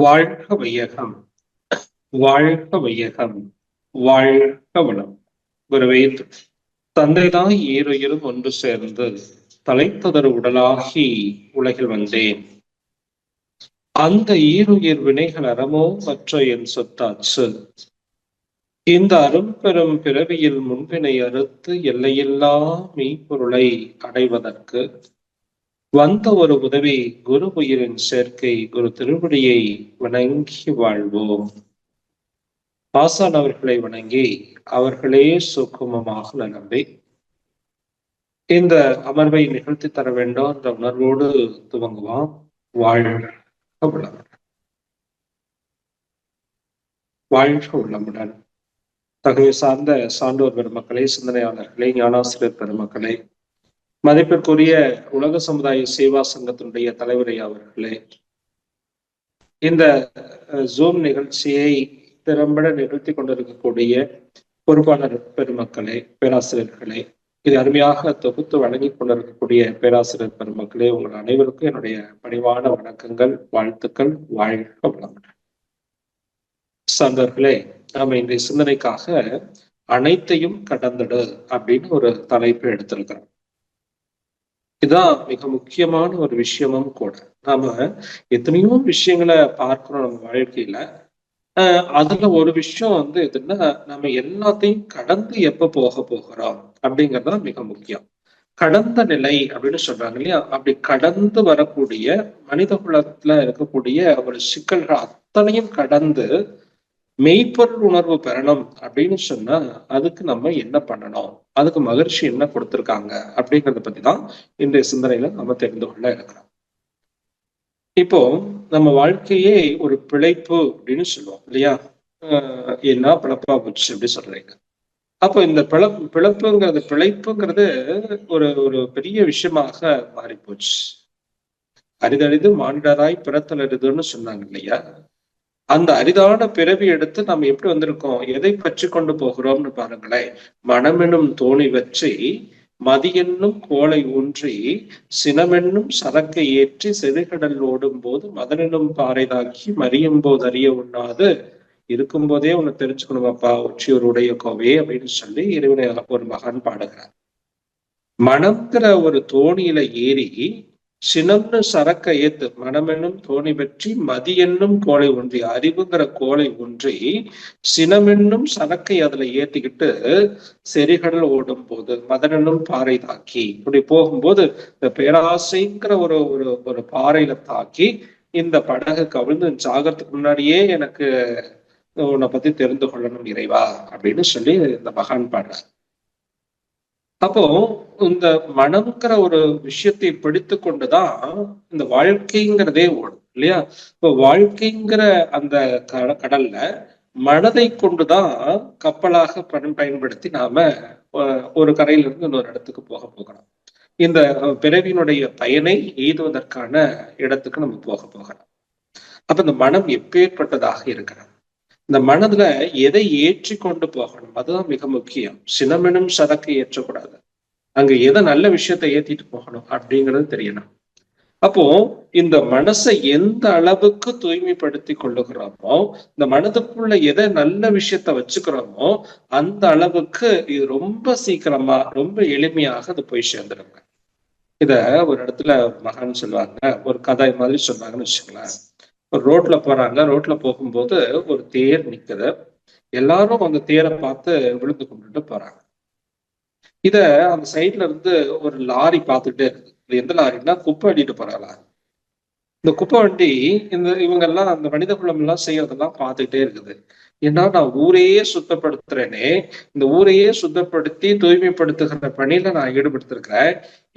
வாழ்க வையகம், வாழ்க வையகம், வாழ்க வளம். குருவே தந்தைதான் ஈருயிரும் ஒன்று சேர்ந்து தலைத்ததொரு உடலாகி உலகில் வந்தேன். அந்த ஈருயிர் வினைகள் அறமோ மற்ற என் சொத்தாச்சு. இந்த அரும்பெரும் பிறவியில் முன்பினை அறுத்து எல்லையில்லா மெய்ப்பொருளை அடைவதற்கு வந்த ஒரு உதவி குரு உயிரின் சேர்க்கை. குரு திருவடியை வணங்கி வாழ்வோம். ஆசான் அவர்களை வணங்கி அவர்களே சுக்குமமாக நம்பி இந்த அமர்வை நிகழ்த்தி தர வேண்டும் என்ற உணர்வோடு துவங்குவாம். வாழ்க உள்ளமுடன், வாழ்க உள்ளமுடன். தகுதி சார்ந்த சான்றோர் பெருமக்களே, சிந்தனையாளர்களே, ஞானாசிரியர் பெருமக்களே, மதிப்பிற்குரிய உலக சமுதாய சேவா சங்கத்தினுடைய தலைவரை அவர்களே, இந்த ஜூம் நிகழ்ச்சியை திறம்பட நிகழ்த்தி கொண்டிருக்கக்கூடிய பொறுப்பாளர் பெருமக்களே, பேராசிரியர்களே, இது அருமையாக தொகுத்து வழங்கி கொண்டிருக்கக்கூடிய பேராசிரியர் பெருமக்களே, உங்கள் அனைவருக்கும் என்னுடைய பணிவான வணக்கங்கள், வாழ்த்துக்கள். வாழ்க வளமுடன். சார்ந்தவர்களே, நாம இன்றைய சிந்தனைக்காக அனைத்தையும் கடந்துடு அப்படின்னு ஒரு தலைப்பு எடுத்திருக்கிறோம். இதுதான் மிக முக்கியமான ஒரு விஷயமும் கூட. நாம எத்தனையோ விஷயங்களை பார்க்கிறோம் நம்ம வாழ்க்கையில. அதுல ஒரு விஷயம் எதுன்னா, நம்ம எல்லாத்தையும் கடந்து எப்ப போக போகிறோம் அப்படிங்கறதுதான் மிக முக்கியம். கடந்த நிலை அப்படின்னு சொல்றாங்க இல்லையா? அப்படி கடந்து வரக்கூடிய மனித குலத்துல இருக்கக்கூடிய ஒரு சிக்கல்கள் அத்தனையும் கடந்து மெய்ப்பொருள் உணர்வு பெறணும் அப்படின்னு சொன்னா அதுக்கு நம்ம என்ன பண்ணணும், அதுக்கு மகிழ்ச்சி என்ன கொடுத்திருக்காங்க அப்படிங்கறத பத்தி தான் இன்றைய சிந்தனையில நம்ம தெரிந்து கொள்ள இருக்கிறோம். இப்போ நம்ம வாழ்க்கையே ஒரு பிழைப்பு அப்படின்னு சொல்லுவோம் இல்லையா? என்ன பிழப்பா போச்சு அப்படி சொல்றீங்க. அப்போ இந்த பிழைப்புங்கிறது ஒரு ஒரு பெரிய விஷயமாக மாறி போச்சு. அரிதறிது மானிடராய் பிறத்தல் அரிதுன்னு சொன்னாங்க இல்லையா? அந்த அரிதான பிறவி எடுத்து நம்ம எப்படி வந்திருக்கோம், எதை பற்றி கொண்டு போகிறோம்னு பாருங்களேன். மனமெனும் தோணி வச்சு மதியென்னும் கோலை ஊன்றி சினமென்னும் சரக்கை ஏற்றி செதுகடல் ஓடும் போது மதனெனும் பாறைதாக்கி மறியும் போது அறிய உண்ணாது இருக்கும் போதே உன்னை தெரிஞ்சுக்கணுமாப்பா உச்சியூர் உடைய கோவே அப்படின்னு சொல்லி இறைவனை ஒரு மகான் பாடுகிறார். மனம்ங்கிற ஒரு தோணியில ஏறி சினம்னு சரக்க ஏத்து மனமென்னும் தோணி பற்றி மதி என்னும் கோலை ஒன்றி, அறிவுங்கிற கோலை ஒன்றி சினமென்னும் சரக்கை அதுல ஏத்திக்கிட்டு செறிகடல் ஓடும் போது மதனென்னும் பாறை தாக்கி இப்படி போகும்போது இந்த பேராசைங்கிற ஒரு ஒரு ஒரு பாறையில தாக்கி இந்த படகு கவிழ்ந்து சாகறதுக்கு முன்னாடியே எனக்கு உன்னை பத்தி தெரிந்து கொள்ளணும் இறைவா அப்படின்னு சொல்லி இந்த மகான் பாடுறார். அப்போ இந்த மனம்ங்கிற ஒரு விஷயத்தை பிடித்து கொண்டுதான் இந்த வாழ்க்கைங்கிறதே ஓடும் இல்லையா? இப்போ வாழ்க்கைங்கிற அந்த கடல்ல மனதை கொண்டுதான் கப்பலாக பயன்படுத்தி நாம ஒரு கரையில இருந்து இன்னொரு இடத்துக்கு போக போகிறோம். இந்த பிறவியினுடைய பயனை எய்துவதற்கான இடத்துக்கு நம்ம போக போகிறோம். அப்ப இந்த மனம் எப்பேற்பட்டதாக இருக்கிறோம், இந்த மனதுல எதை ஏற்றி கொண்டு போகணும், அதுதான் மிக முக்கியம். சினமெனும் சரக்கை ஏற்றக்கூடாது, அங்க எதை நல்ல விஷயத்த ஏத்திட்டு போகணும் அப்படிங்கிறது தெரியணும். அப்போ இந்த மனசை எந்த அளவுக்கு தூய்மைப்படுத்தி கொள்ளுகிறோமோ, இந்த மனதுக்குள்ள எதை நல்ல விஷயத்த வச்சுக்கிறோமோ அந்த அளவுக்கு இது ரொம்ப சீக்கிரமா ரொம்ப எளிமையாக அது போய் சேர்ந்துடுங்க. இத ஒரு இடத்துல மகான் சொல்லுவாங்க, ஒரு கதை மாதிரி சொன்னாங்கன்னு வச்சுங்களேன். ஒரு ரோட்ல போறாங்க, ரோட்ல போகும்போது ஒரு தேர் நிக்குது. எல்லாரும் அந்த தேரை பார்த்து விழுந்து கொண்டுட்டு போறாங்க. இத அந்த சைட்ல இருந்து ஒரு லாரி பார்த்துட்டே இருக்கு. எந்த லாரின்னா குப்பை அடிட்டு போறாங்களா. இந்த குப்பை வண்டி இவங்க எல்லாம் அந்த மனித குலம் எல்லாம் செய்யறதெல்லாம் பார்த்துட்டே இருக்குது. ஏன்னா நான் ஊரையே சுத்தப்படுத்துறேனே, இந்த ஊரையே சுத்தப்படுத்தி தூய்மைப்படுத்துகிற பணியில நான் ஈடுபடுத்திருக்கிறேன்,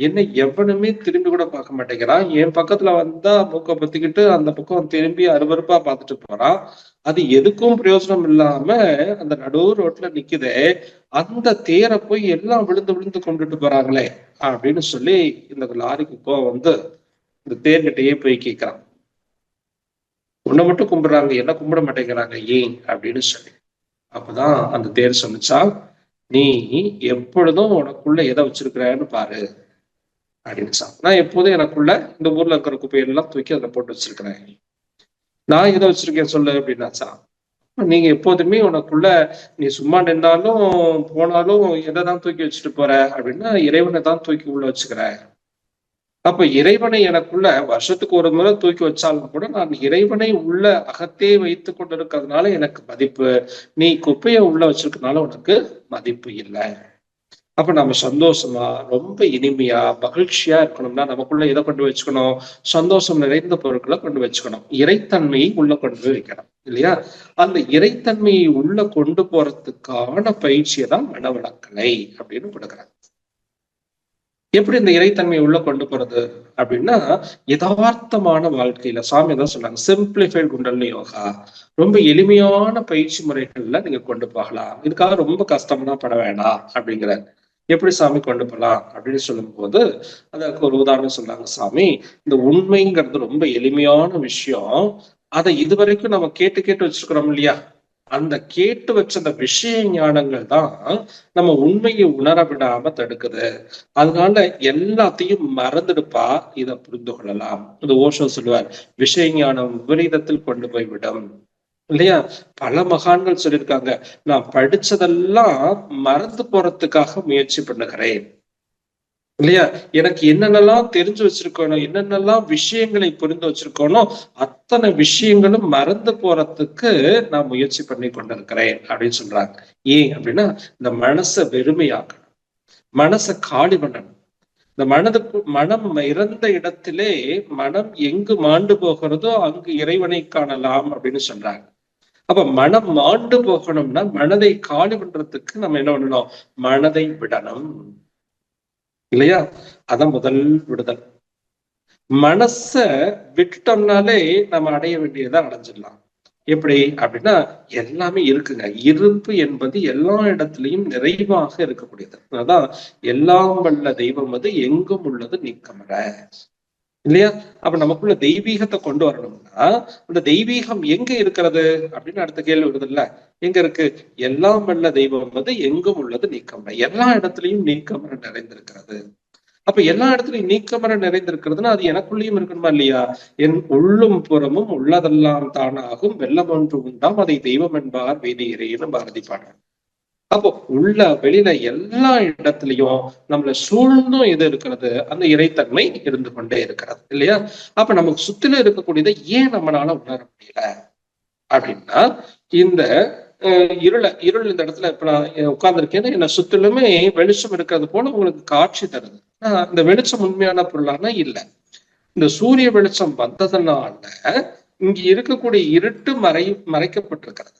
என்ன எவனுமே திரும்பி கூட பார்க்க மாட்டேங்கிறான். என் பக்கத்துல வந்தா மூக்க பத்திக்கிட்டு அந்த பக்கம் திரும்பி அருவருப்பா பார்த்துட்டு போறான். அது எதுக்கும் பிரயோஜனம் இல்லாம அந்த நடு ரோட்ல நிக்குதே, அந்த தேரை போய் எல்லாம் விழுந்து விழுந்து கொண்டுட்டு போறாங்களே அப்படின்னு சொல்லி இந்த லாரிக்கு கோவம் இந்த தேர்கிட்டையே போய் கேட்கிறான். உன்னை மட்டும் கும்பிடுறாங்க, என்ன கும்பிட மாட்டேங்கிறாங்க ஏன் அப்படின்னு சொல்லி. அப்பதான் அந்த தேர் சொன்னிச்சா, நீ எப்பொழுதும் உனக்குள்ள எதை வச்சிருக்கிறன்னு பாரு அப்படின்னு. நான் எப்போதும் எனக்குள்ள இந்த ஊர்ல இருக்கிற குப்பையெல்லாம் தூக்கி அதுல போட்டு வச்சிருக்கிறேன். நான் எதை வச்சிருக்கேன் சொல்லு அப்படின்னாச்சா. நீங்க எப்போதுமே உனக்குள்ள நீ சும்மா நின்றாலும் போனாலும் எதைதான் தூக்கி வச்சுட்டு போற அப்படின்னா இறைவனை தான் தூக்கி உள்ள வச்சுக்கிற. அப்ப இறைவனை எனக்குள்ள வருஷத்துக்கு ஒரு முறை தூக்கி வச்சாலும் கூட நான் இறைவனை உள்ள அகத்தே வைத்து கொண்டிருக்கிறதுனால எனக்கு மதிப்பு. நீ குப்பையை உள்ள வச்சிருக்கனால உனக்கு மதிப்பு இல்லை. அப்ப நம்ம சந்தோஷமா ரொம்ப இனிமையா மகிழ்ச்சியா இருக்கணும்னா நமக்குள்ள எதை கொண்டு வச்சுக்கணும்? சந்தோஷம் நிறைந்த பொருட்களை கொண்டு வச்சுக்கணும். இறைத்தன்மையை உள்ள கொண்டு போய் வைக்கணும் இல்லையா? அந்த இறைத்தன்மையை உள்ள கொண்டு போறதுக்கான பயிற்சியை தான் மனவளக்கலை அப்படின்னு கொடுக்குறாங்க. எப்படி இந்த இறைத்தன்மையை உள்ள கொண்டு போறது அப்படின்னா யதார்த்தமான வாழ்க்கையில சாமி தான் சொன்னாங்க, சிம்பிளிஃபைட் குண்டலினி யோகா, ரொம்ப எளிமையான பயிற்சி முறைகள்ல நீங்க கொண்டு போகலாம். இதுக்காக ரொம்ப கஷ்டம்னா பட வேணாம் அப்படிங்கிறாரு. எப்படி சாமி கொண்டு போகலாம் அப்படின்னு சொல்லும் போது அதற்கு ஒரு உதாரணம் சொன்னாங்க சாமி. இந்த உண்மைங்கிறது ரொம்ப எளிமையான விஷயம். அதை இதுவரைக்கும் நம்ம கேட்டு கேட்டு வச்சிருக்கிறோம் இல்லையா? அந்த கேட்டு வச்ச அந்த விஷய ஞானங்கள் தான் நம்ம உண்மையை உணர விடாம தடுக்குது. அதனால எல்லாத்தையும் மறந்துடுப்பா, இதை புரிந்து கொள்ளலாம். இந்த ஓஷோ சொல்லுவார், விஷய ஞானம் விபரீதத்தில் கொண்டு போய் விடும் இல்லையா? பல மகான்கள் சொல்லியிருக்காங்க, நான் படிச்சதெல்லாம் மறந்து போறதுக்காக முயற்சி பண்ணுகிறேன் இல்லையா? எனக்கு என்னென்னலாம் தெரிஞ்சு வச்சிருக்கணும், என்னென்னலாம் விஷயங்களை புரிந்து வச்சிருக்கணும், அத்தனை விஷயங்களும் மறந்து போறதுக்கு நான் முயற்சி பண்ணி கொண்டிருக்கிறேன் அப்படின்னு சொல்றாங்க. ஏன் அப்படின்னா இந்த மனசை வெறுமையாக்கணும், மனசை காலி பண்ணணும். இந்த மனம் இறந்த இடத்திலே மனம் எங்கு மாண்டு போகிறதோ அங்கு இறைவனை காணலாம் அப்படின்னு சொல்றாங்க. அப்ப மனம் மாண்டு போகணும்னா மனதை காலி பண்றதுக்கு நம்ம என்ன பண்ணணும்? மனதை விடணும் இல்லையா? அதான் முதல் விடுதல். மனச விட்டுட்டோம்னாலே நம்ம அடைய வேண்டியதை அடைஞ்சிடலாம். எப்படி அப்படின்னா எல்லாமே இருக்குங்க. இருப்பு என்பது எல்லா இடத்துலயும் நிறைவாக இருக்கக்கூடியது. அதான் எல்லாம் வல்ல தெய்வம் அது எங்கும் உள்ளது நீக்கமற இல்லையா? அப்ப நமக்குள்ள தெய்வீகத்தை கொண்டு வரணும்னா அந்த தெய்வீகம் எங்க இருக்கிறது அப்படின்னு அடுத்த கேள்வி வருது இல்ல? எங்க இருக்கு? எல்லாம் வல்ல தெய்வம் வந்து எங்கும் உள்ளது நீக்கமற, எல்லா இடத்துலயும் நீக்கமற நிறைந்திருக்கிறது. அப்ப எல்லா இடத்துலயும் நீக்கமர நிறைந்திருக்கிறதுனா அது எனக்குள்ளேயும் இருக்கணுமா இல்லையா? என் உள்ளும் புறமும் உள்ளதெல்லாம் தானாகும் வெள்ளம் ஒன்று உண்டாம் அதை தெய்வம் என்பார் வேதியரேன்னு பாரதி பாடுறார். அப்போ உள்ள வெளியில எல்லா இடத்துலயும் நம்மள சூழ்ந்தும் எது இருக்கிறது? அந்த இறைத்தன்மை இருந்து கொண்டே இருக்கிறது இல்லையா? அப்ப நமக்கு சுத்தில இருக்கக்கூடியதை ஏன் நம்மளால உணர முடியல அப்படின்னா இந்த இருள் இந்த இடத்துல இப்ப நான் உட்கார்ந்துருக்கேன்னா என்ன சுத்திலுமே வெளிச்சம் இருக்கிறது போல உங்களுக்கு காட்சி தருது. இந்த வெளிச்சம் உண்மையான பொருளானா இல்ல. இந்த சூரிய வெளிச்சம் வந்ததுனால இங்க இருக்கக்கூடிய இருட்டு மறைக்கப்பட்டிருக்கிறது.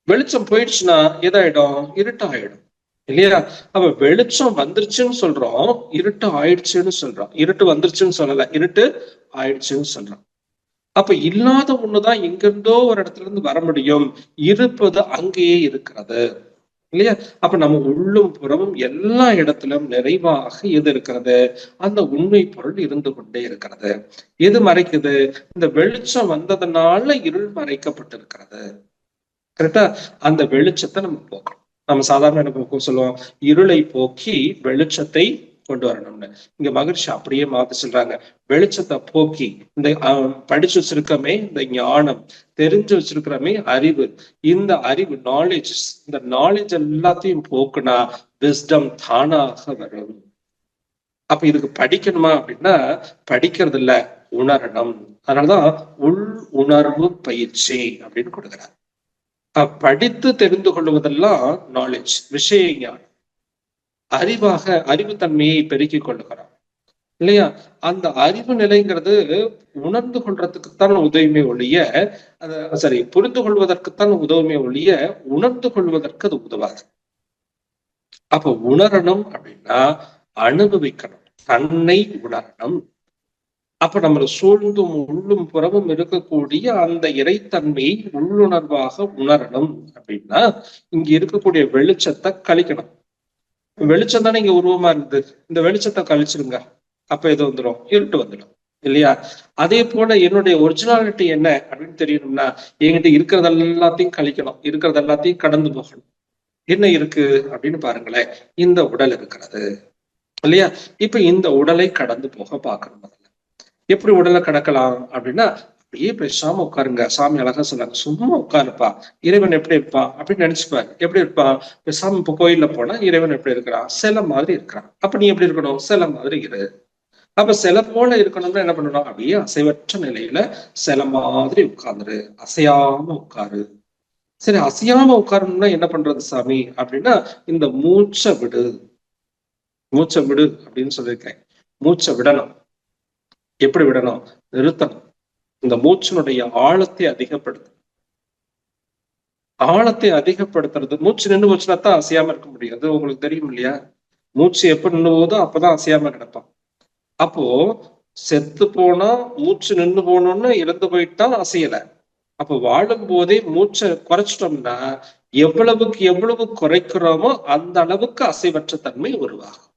வெளிச்சம் போயிடுச்சுன்னா எதாயிடும்? இருட்டாயிடும் இல்லையா? அப்ப வெளிச்சம் வந்துருச்சுன்னு சொல்றோம், இருட்டு ஆயிடுச்சுன்னு சொல்றோம். இருட்டு வந்துருச்சுன்னு சொல்லல, இருட்டு ஆயிடுச்சுன்னு சொல்றோம். அப்ப இல்லாத ஒண்ணுதான் எங்கிருந்தோ ஒரு இடத்துல இருந்து வர முடியும். இருப்பது அங்கேயே இருக்கிறது இல்லையா? அப்ப நம்ம உள்ளும் புறமும் எல்லா இடத்திலும் நிறைவாக எது இருக்கிறது? அந்த உண்மை பொருள் இருந்து கொண்டே இருக்கிறது. எது மறைக்குது? இந்த வெளிச்சம் வந்ததுனால இருள் மறைக்கப்பட்டிருக்கிறது. கரெக்டா? அந்த வெளிச்சத்தை நம்ம போக்கணும். நம்ம சாதாரண என்ன சொல்லுவோம்? இருளை போக்கி வெளிச்சத்தை கொண்டு வரணும்னு. இங்க மகிழ்ச்சி அப்படியே மாத்தி சொல்றாங்க, வெளிச்சத்தை போக்கி இந்த படிச்சு வச்சிருக்கமே இந்த ஞானம், தெரிஞ்சு வச்சிருக்கிறமே அறிவு, இந்த அறிவு நாலேஜ், இந்த நாலேஜ் எல்லாத்தையும் போக்குனா விஸ்டம் தானாக வரும். அப்ப இதுக்கு படிக்கணுமா அப்படின்னா படிக்கிறது இல்ல, உணரணும். அதனாலதான் உள் உணர்வு பயிற்சி அப்படின்னு கொடுக்குறாங்க. படித்து தெரிந்து கொள்வதெல்லாம் நாலேஜ், விஷய ஞானம். அறிவாக அறிவுத்தன்மையை பெருக்கிக் கொள்ளுகிறார் இல்லையா? அந்த அறிவு நிலைங்கிறது உணர்ந்து கொள்றதுக்குத்தான் உதவிமே ஒழிய சரி புரிந்து கொள்வதற்குத்தான் உதவுமே ஒழிய உணர்ந்து கொள்வதற்கு அது உதவாது. அப்ப உணரணும் அப்படின்னா அனுபவிக்கணும், தன்னை உணரணும். அப்ப நம்மளை சூழ்ந்தும் உள்ளும் புறமும் இருக்கக்கூடிய அந்த இறைத்தன்மையை உள்ளுணர்வாக உணரணும் அப்படின்னா இங்க இருக்கக்கூடிய வெளிச்சத்தை கழிக்கணும். வெளிச்சம் தானே இங்க உருவமா இருக்குது, இந்த வெளிச்சத்தை கழிச்சிருங்க, அப்ப எது வந்துடும்? இருட்டு வந்துடும் இல்லையா? அதே போல என்னுடைய ஒரிஜினாலிட்டி என்ன அப்படின்னு தெரியணும்னா என்கிட்ட இருக்கிறது எல்லாத்தையும் கழிக்கணும், இருக்கிறது எல்லாத்தையும் கடந்து போகணும். என்ன இருக்கு அப்படின்னு பாருங்களேன், இந்த உடல் இருக்கிறது இல்லையா? இப்ப இந்த உடலை கடந்து போக பார்க்கணும். எப்படி உடலை கடக்கலாம் அப்படின்னா அப்படியே பேசாம உட்காருங்க. சாமி அழகா சொன்னாங்க, சும்மா உட்காருப்பா, இறைவன் எப்படி இருப்பான் அப்படின்னு நினைச்சுப்பாரு. எப்படி இருப்பான்? பேசாம இப்ப கோயில்ல போனா இறைவன் எப்படி இருக்கிறான்? சிலை மாதிரி இருக்கிறான். அப்ப நீ எப்படி இருக்கணும்? சிலை மாதிரி இரு. அப்ப சிலை போல இருக்கணும்னா என்ன பண்ணணும்? அப்படியே அசைவற்ற நிலையில சிலை மாதிரி உட்கார்ந்துரு, அசையாம உட்காரு. சரி, அசையாம உட்காரணும்னா என்ன பண்றது சாமி அப்படின்னா, இந்த மூச்சை விடு, மூச்சை விடு அப்படின்னு சொல்லியிருக்கேன். மூச்சை விடணும். எப்படி விடணும்? நிறுத்தணும். இந்த மூச்சினுடைய ஆழத்தை அதிகப்படுத்து. ஆழத்தை அதிகப்படுத்துறது, மூச்சு நின்று போச்சுன்னா தான் அசையாம இருக்க முடியும். அது உங்களுக்கு தெரியும் இல்லையா? மூச்சு எப்ப நின்று போதோ அப்பதான் அசையாம கிடப்பான். அப்போ செத்து போனா, மூச்சு நின்று போனோம்னு இறந்து போயிட்டா அசையல. அப்ப வாழும் போதே மூச்சை குறைச்சிட்டோம்னா, எவ்வளவுக்கு எவ்வளவு குறைக்கிறோமோ அந்த அளவுக்கு அசைவற்ற தன்மை உருவாகும்.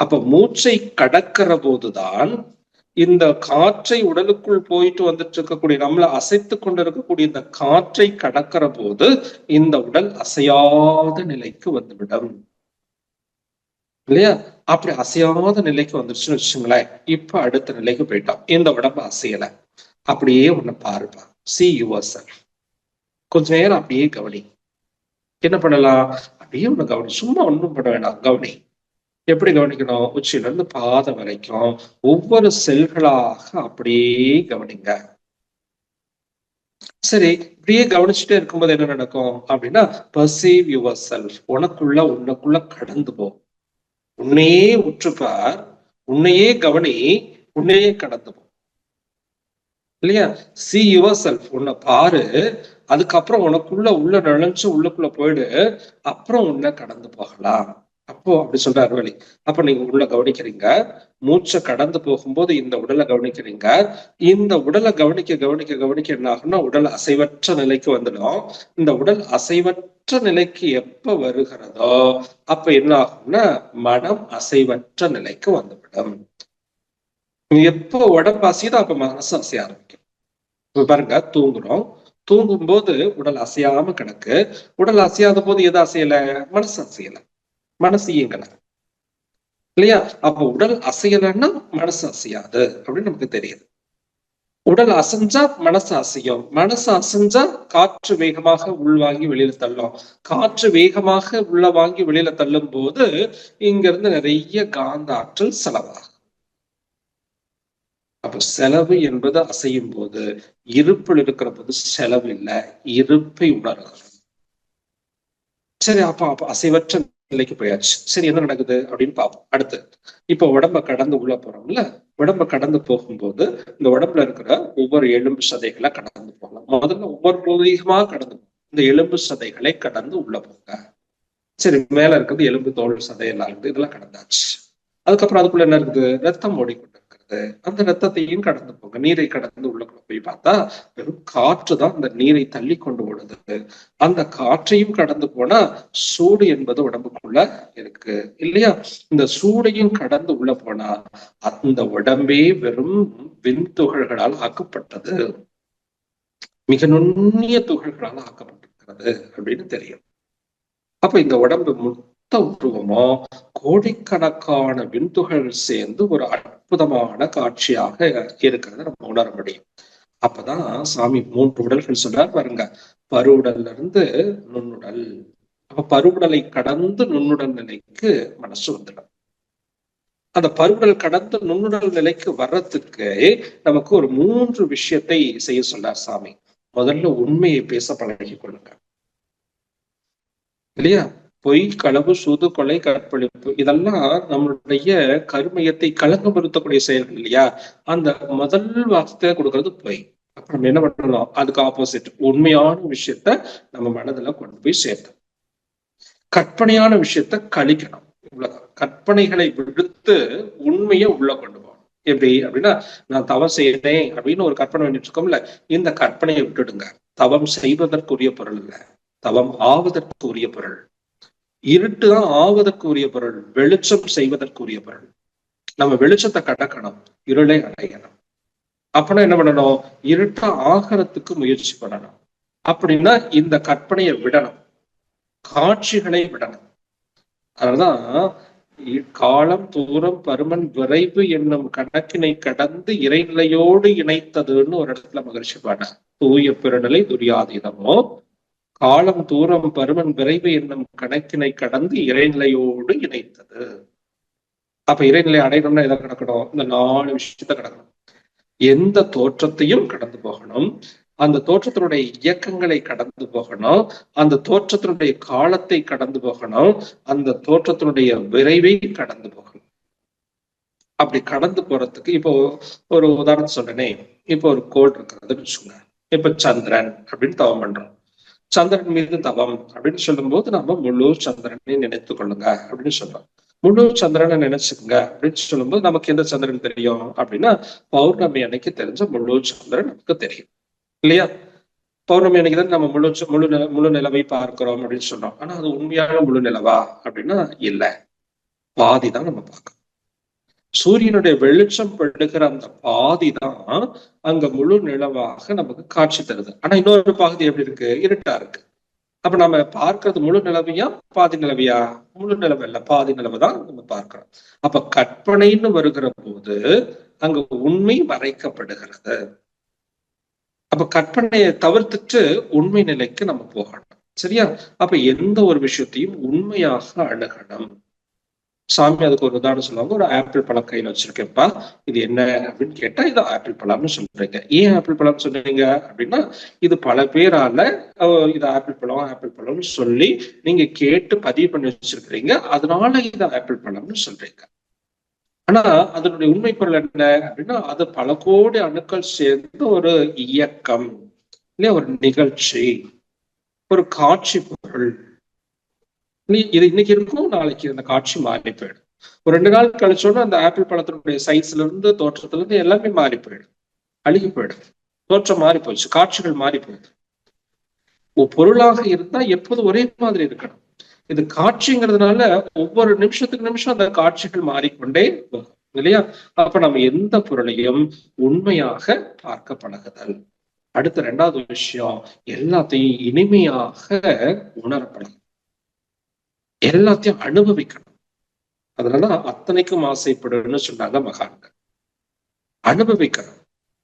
அப்ப மூச்சை கடக்கிற போதுதான் இந்த காற்றை உடலுக்குள் போயிட்டு வந்துட்டு இருக்கக்கூடிய, நம்மள அசைத்து கொண்டு இருக்கக்கூடிய இந்த காற்றை கடக்கிற போது இந்த உடல் அசையாத நிலைக்கு வந்துவிடும் இல்லையா? அப்படி அசையாத நிலைக்கு வந்துருச்சுன்னு வச்சுங்களேன். இப்ப அடுத்த நிலைக்கு போயிட்டோம். இந்த உடம்பு அசையல. அப்படியே ஒண்ணு பாருப்பா, see yourself. கொஞ்ச நேரம் அப்படியே கவனி. என்ன பண்ணலாம்? அப்படியே ஒண்ணு கவனி, சும்மா ஒண்ணும் பண்ண வேண்டாம், கவனி. எப்படி கவனிக்கணும்? உச்சியில இருந்து பாதம் வரைக்கும் ஒவ்வொரு செல்களாக அப்படியே கவனிங்க. சரி, இப்படியே கவனிச்சுட்டே இருக்கும்போது என்ன நடக்கும் அப்படின்னா, perceive yourself. உனக்குள்ள கடந்து போ. உன்னையே உற்றுப்பார், உன்னையே கவனி, உன்னையே கடந்து போ இல்லையா? see yourself. உன்னை பாரு, அதுக்கப்புறம் உள்ள நுழைஞ்சு உள்ளுக்குள்ள போயிடு, அப்புறம் உன்னை கடந்து போகலாம். அப்போ அப்படி சொல்றாரு வழி. அப்ப நீங்க உள்ள கவனிக்கிறீங்க, மூச்சை கடந்து போகும்போது இந்த உடலை கவனிக்கிறீங்க. இந்த உடலை கவனிக்க கவனிக்க கவனிக்க என்ன ஆகும்னா, உடல் அசைவற்ற நிலைக்கு வந்துடும். இந்த உடல் அசைவற்ற நிலைக்கு எப்ப வருகிறதோ அப்ப என்ன ஆகும்னா, மனம் அசைவற்ற நிலைக்கு வந்துவிடும். எப்போ உடம்பு அசையுதோ அப்ப மனசு அசைய ஆரம்பிக்கும். இப்ப பாருங்க, தூங்கும் போது உடல் அசையாம கிடக்கு. உடல் அசையாத போது எது அசையல? மனசு அசையல, மனசு இயங்கல இல்லையா? அப்ப உடல் அசையலைன்னா மனசு அசையாது அப்படின்னு நமக்கு தெரியுது. உடல் அசைஞ்சா மனசு அசையும், மனசு அசைஞ்சா காற்று வேகமாக உள்வாங்கி வெளியில தள்ளும், காற்று வேகமாக உள்ள வாங்கி வெளியில தள்ளும் போது இங்க இருந்து நிறைய காந்த ஆற்றல் செலவாகும். அப்ப செலவு என்பது அசையும் போது, இருப்பில் இருக்கிற போது செலவு இல்லை, இருப்பை உணரலாம். சரி, அப்ப அசைவற்ற நிலைக்கு போயாச்சு. சரி, என்ன நடக்குது அப்படின்னு பார்ப்போம். அடுத்து இப்ப உடம்ப கடந்து உள்ள போறோம்ல, உடம்ப கடந்து போகும்போது இந்த உடம்புல இருக்கிற ஒவ்வொரு எலும்பு சதைகளை கடந்து போகலாம். முதல்ல ஒவ்வொரு பகுதியுமா கடந்து போகும். இந்த எலும்பு சதைகளை கடந்து உள்ள போங்க. சரி, மேல இருக்கிறது எலும்பு, தோல், சதையெல்லாம் இருக்குது, இதெல்லாம் கடந்தாச்சு. அதுக்கப்புறம் அதுக்குள்ள என்ன இருக்குது? ரத்தம் ஓடிக்கொண்டு இருக்கிறது. அந்த ரத்தத்தையும் கடந்து போங்க. நீரை கடந்து உள்ளுக்குள்ள போய் பார்த்தா வெறும் காற்று தான் அந்த நீரை தள்ளி கொண்டு ஓடுது. அந்த காற்றையும் கடந்து போனா சூடு என்பது உடம்புக்குள்ள இருக்கு இல்லையா? இந்த சூடையும் கடந்து உள்ள போனா அந்த உடம்பே வெறும் விண்துகள்களால் ஆக்கப்பட்டது, மிக நுண்ணிய துகள்களால் ஆக்கப்பட்டிருக்கிறது அப்படின்னு தெரியும். அப்ப இந்த உடம்பு மொத்த உருவமோ கோடிக்கணக்கான விண்துகள் சேர்ந்து ஒரு அற்புதமான காட்சியாக இருக்கிறத நம்ம உணர முடியும். அப்பதான் சாமி 3 உடல்கள் சொல்றார் பாருங்க. பருவுடல்ல இருந்து நுண்ணுடல். அப்ப பருவுடலை கடந்து நுண்ணுடல் நிலைக்கு மனசு வந்துடும். அந்த பருவுடல் கடந்து நுண்ணுடல் நிலைக்கு வர்றதுக்கு நமக்கு ஒரு 3 விஷயத்தை செய்ய சொல்றார் சாமி. முதல்ல உண்மையை பேச பழகி கொள்ளுங்க இல்லையா? பொய், களவு, சூது, கொலை, கற்பழிப்பு இதெல்லாம் நம்மளுடைய கருமையத்தை களங்கப்படுத்தக்கூடிய செயல்கள் இல்லையா? அந்த முதல் வார்த்தை கொடுக்கறது பொய். அப்ப நம்ம என்ன பண்ணணும்? அதுக்கு ஆப்போசிட் உண்மையான விஷயத்த நம்ம மனதுல கொண்டு போய் சேர்த்தோம். கற்பனையான விஷயத்த கழிக்கணும். இவ்வளவுதான். கற்பனைகளை விடுத்து உண்மையை உள்ள கொண்டு போகணும். எப்படி அப்படின்னா, நான் தவம் செய்யறேன் அப்படின்னு ஒரு கற்பனை பண்ணிட்டு இருக்கோம்ல, இந்த கற்பனையை விட்டுடுங்க. தவம் செய்வதற்குரிய பொருள் இல்ல, தவம் ஆவதற்கு உரிய பொருள். இருட்டு தான் ஆவதற்கு உரிய பொருள், வெளிச்சம் செய்வதற்குரிய பொருள். நம்ம வெளிச்சத்தை கடக்கணும், இருளை அடையணும். அப்படின்னா என்ன பண்ணணும்? இருட்ட ஆகறதுக்கு முயற்சி பண்ணணும். அப்படின்னா இந்த கற்பனையை விடணும், காட்சிகளை விடணும். அதனாலதான் காலம் தூரம் பருமன் விரைவு என்னும் கணக்கினை கடந்து இறைநிலையோடு இணைத்ததுன்னு ஒரு இடத்துல மகிழ்ச்சி பாட தூய பெருநிலை துரியாதீனமோ காலம் தூரம் பருமன் விரைவு என்னும் கணக்கினை கடந்து இறைநிலையோடு இணைத்தது. அப்ப இறைநிலை அடையணும்னா எதை கிடக்கணும்? இந்த 4 விஷயத்த கிடக்கணும். எந்த தோற்றத்தையும் கடந்து போகணும், அந்த தோற்றத்தினுடைய இயக்கங்களை கடந்து போகணும், அந்த தோற்றத்தினுடைய காலத்தை கடந்து போகணும், அந்த தோற்றத்தினுடைய விரைவை கடந்து போகணும். அப்படி கடந்து போறதுக்கு இப்போ ஒரு உதாரணம் சொல்றேனே, இப்போ ஒரு கோள் இருக்கிறதுன்னு வச்சுக்கோங்க. இப்ப சந்திரன் அப்படின்னு தவம் பண்றோம். சந்திரன் மீது தவம் அப்படின்னு சொல்லும் போது நம்ம முழு சந்திரனை நினைத்து கொள்ளுங்க அப்படின்னு சொல்றோம். முழு சந்திரனை நினைச்சுக்கோங்க அப்படின்னு சொல்லும்போது நமக்கு எந்த சந்திரன் தெரியும் அப்படின்னா பௌர்ணமி அன்னைக்கு தெரிஞ்ச முழு சந்திரன் நமக்கு தெரியும் இல்லையா? பௌர்ணமி அன்னைக்கு தான் நம்ம முழு நிலவை பார்க்கிறோம் அப்படின்னு சொல்றோம். ஆனா அது உண்மையான முழு நிலவா அப்படின்னா இல்ல, பாதி தான் நம்ம பார்க்கணும். சூரியனுடைய வெளிச்சம் படுகிற அந்த பாதி தான் அங்க முழு நிலவாக நமக்கு காட்சி தருது. ஆனா இன்னொரு பகுதி எப்படி இருக்கு? இருட்டா இருக்கு. அப்ப நம்ம பார்க்கறது முழு நிலவையா பாதி நிலவையா? முழு நிலவு இல்ல, பாதி நிலவை தான் நம்ம பார்க்கிறோம். அப்ப கற்பனைன்னு வருகிற போது அங்க உண்மை மறைக்கப்படுகிறது. அப்ப கற்பனையை தவிர்த்துட்டு உண்மை நிலைக்கு நம்ம போகணும். சரியா? அப்ப எந்த ஒரு விஷயத்தையும் உண்மையாக அணுகணும். சாமி அதுக்கு ஒரு உதாரணம் சொல்லுவாங்க. ஒரு ஆப்பிள் பழம் கையில வச்சிருக்கேன்ப்பா, இது என்ன அப்படின்னு கேட்டா இது ஆப்பிள் பழம்னு சொல்றீங்க. ஏன் ஆப்பிள் பழம் சொல்றீங்க அப்படின்னா இது பல பேரால இது ஆப்பிள் பழம்னு சொல்லி நீங்க கேட்டு பதிவு பண்ணி வச்சிருக்கிறீங்க, அதனால இது ஆப்பிள் பழம்னு சொல்றீங்க. ஆனா அதனுடைய உண்மை பொருள் என்ன அப்படின்னா அது பல கோடி அணுக்கள் சேர்ந்து ஒரு இயக்கம் இல்லையா, ஒரு நிகழ்ச்சி, ஒரு காட்சி பொருள். இது இன்னைக்கு இருக்கும், நாளைக்கு அந்த காட்சி மாறி போயிடும். ஒரு 2 நாள் கழிச்சோன்னா அந்த ஆப்பிள் பழத்தினுடைய சைஸ்ல இருந்து தோற்றத்துல இருந்து எல்லாமே மாறி போயிடும், அழுகி போயிடும். தோற்றம் மாறி போயிடுச்சு, காட்சிகள் மாறி போயிடுது. பொருளாக இருந்தா எப்போது ஒரே மாதிரி இருக்கணும். இது காட்சிங்கிறதுனால ஒவ்வொரு நிமிஷத்துக்கு நிமிஷம் அந்த காட்சிகள் மாறிக்கொண்டே போகும் இல்லையா? அப்ப நம்ம எந்த பொருளையும் உண்மையாக பார்க்க பழகுதல். அடுத்த 2வது விஷயம், எல்லாத்தையும் இனிமையாக உணரப்படும், எல்லாத்தையும் அனுபவிக்கணும். அதனாலதான் அத்தனைக்கும் ஆசைப்படுன்னு சொன்னாங்க மகான்கள். அனுபவிக்கணும்.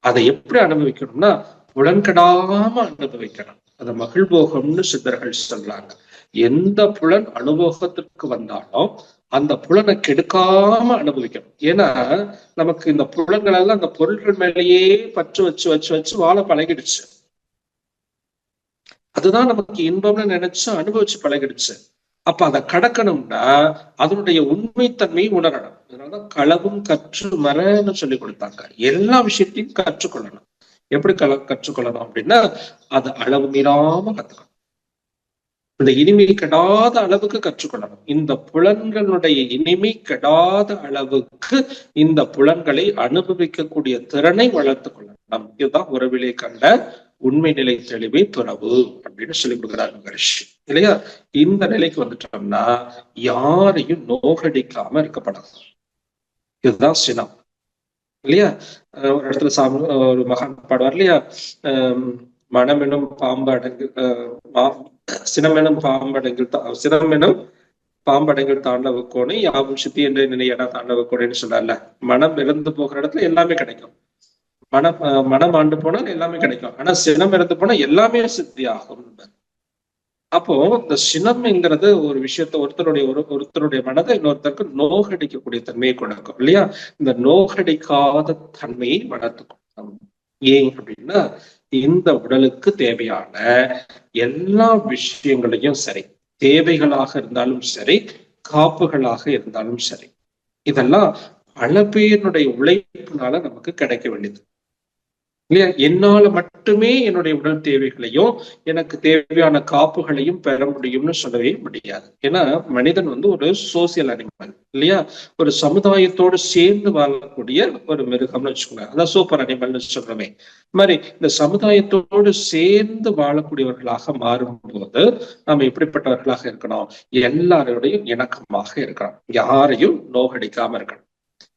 அதை எப்படி அனுபவிக்கணும்னா புலன்கடாம அனுபவிக்கணும். அதை மகிழ்போகம்னு சித்தர்கள் சொல்றாங்க. எந்த புலன் அனுபவத்திற்கு வந்தாலும் அந்த புலனை கெடுக்காம அனுபவிக்கணும். ஏன்னா நமக்கு இந்த புலன்கள் எல்லாம் அந்த பொருட்கள் மேலேயே பற்று வச்சு வச்சு வச்சு வாழ பழகிடுச்சு. அதுதான் நமக்கு இன்பம்னு நினைச்சு அனுபவிச்சு பழகிடுச்சு. அப்ப அதை கடக்கணும்னா அதனுடைய உண்மைத்தன்மையை உணரணும். அதனாலதான் களவும் கற்று மரன்னு சொல்லி கொடுத்தாங்க. எல்லா விஷயத்தையும் கற்றுக்கொள்ளணும். எப்படி கற்றுக்கொள்ளணும் அப்படின்னா அது அளவு மீறாம கத்துக்கணும். இந்த இனிமை கெடாத அளவுக்கு கற்றுக்கொள்ளணும். இந்த புலன்களுடைய இனிமை கெடாத அளவுக்கு இந்த புலன்களை அனுபவிக்கக்கூடிய திறனை வளர்த்து கொள்ளணும். இதுதான் உறவிலே கண்ட உண்மை நிலை தெளிவை துறவு அப்படின்னு சொல்லி கொடுக்குறாரு மகரிஷி இல்லையா? இந்த நிலைக்கு வந்துட்டோம்னா யாரையும் நோகடிக்காம இருக்கப்படாது. இதுதான் சினம் இல்லையா? ஒரு இடத்துல ஒரு மகான் பாடுவார் இல்லையா, மனமெனும் பாம்பு அடங்கு சினமெனும் பாம்படங்கள் தாண்டவ கோணை யாவும் சித்தி என்ற நிலையடா தாண்டவ கோணைன்னு சொல்றாருல. மனம் இறந்து போகிற இடத்துல எல்லாமே கிடைக்கும், மனம் ஆண்டு போனால் எல்லாமே கிடைக்கும். ஆனா சினம் இறந்து போனா எல்லாமே சித்தி ஆகும். அப்போ இந்த சினம்ங்கிறது ஒரு விஷயத்த ஒருத்தருடைய மனதை இன்னொருத்தருக்கு நோகடிக்கக்கூடிய தன்மையை கொடுக்கும் இல்லையா? இந்த நோகடிக்காத தன்மையை வளர்த்துக்கும். ஏன் அப்படின்னா இந்த உடலுக்கு தேவையான எல்லா விஷயங்களையும் சரி, தேவைகளாக இருந்தாலும் சரி, காப்புகளாக இருந்தாலும் சரி, இதெல்லாம் பல பேருடைய உழைப்புனால நமக்கு கிடைக்க வேண்டியது இல்லையா? என்னால மட்டுமே என்னுடைய உடல் தேவைகளையும் எனக்கு தேவையான காப்புகளையும் பெற முடியும்னு சொல்லவே முடியாது. ஏன்னா மனிதன் ஒரு சோசியல் அனிமல் இல்லையா? ஒரு சமுதாயத்தோடு சேர்ந்து வாழக்கூடிய ஒரு மிருகம்னு வச்சுக்கோங்க. அதான் சூப்பர் அனிமல்னு சொல்றமே மாதிரி இந்த சமுதாயத்தோடு சேர்ந்து வாழக்கூடியவர்களாக மாறும்போது நம்ம எப்படிப்பட்டவர்களாக இருக்கணும்? எல்லாரோடையும் இணக்கமாக இருக்கணும், யாரையும் நோகடிக்காம இருக்கணும்.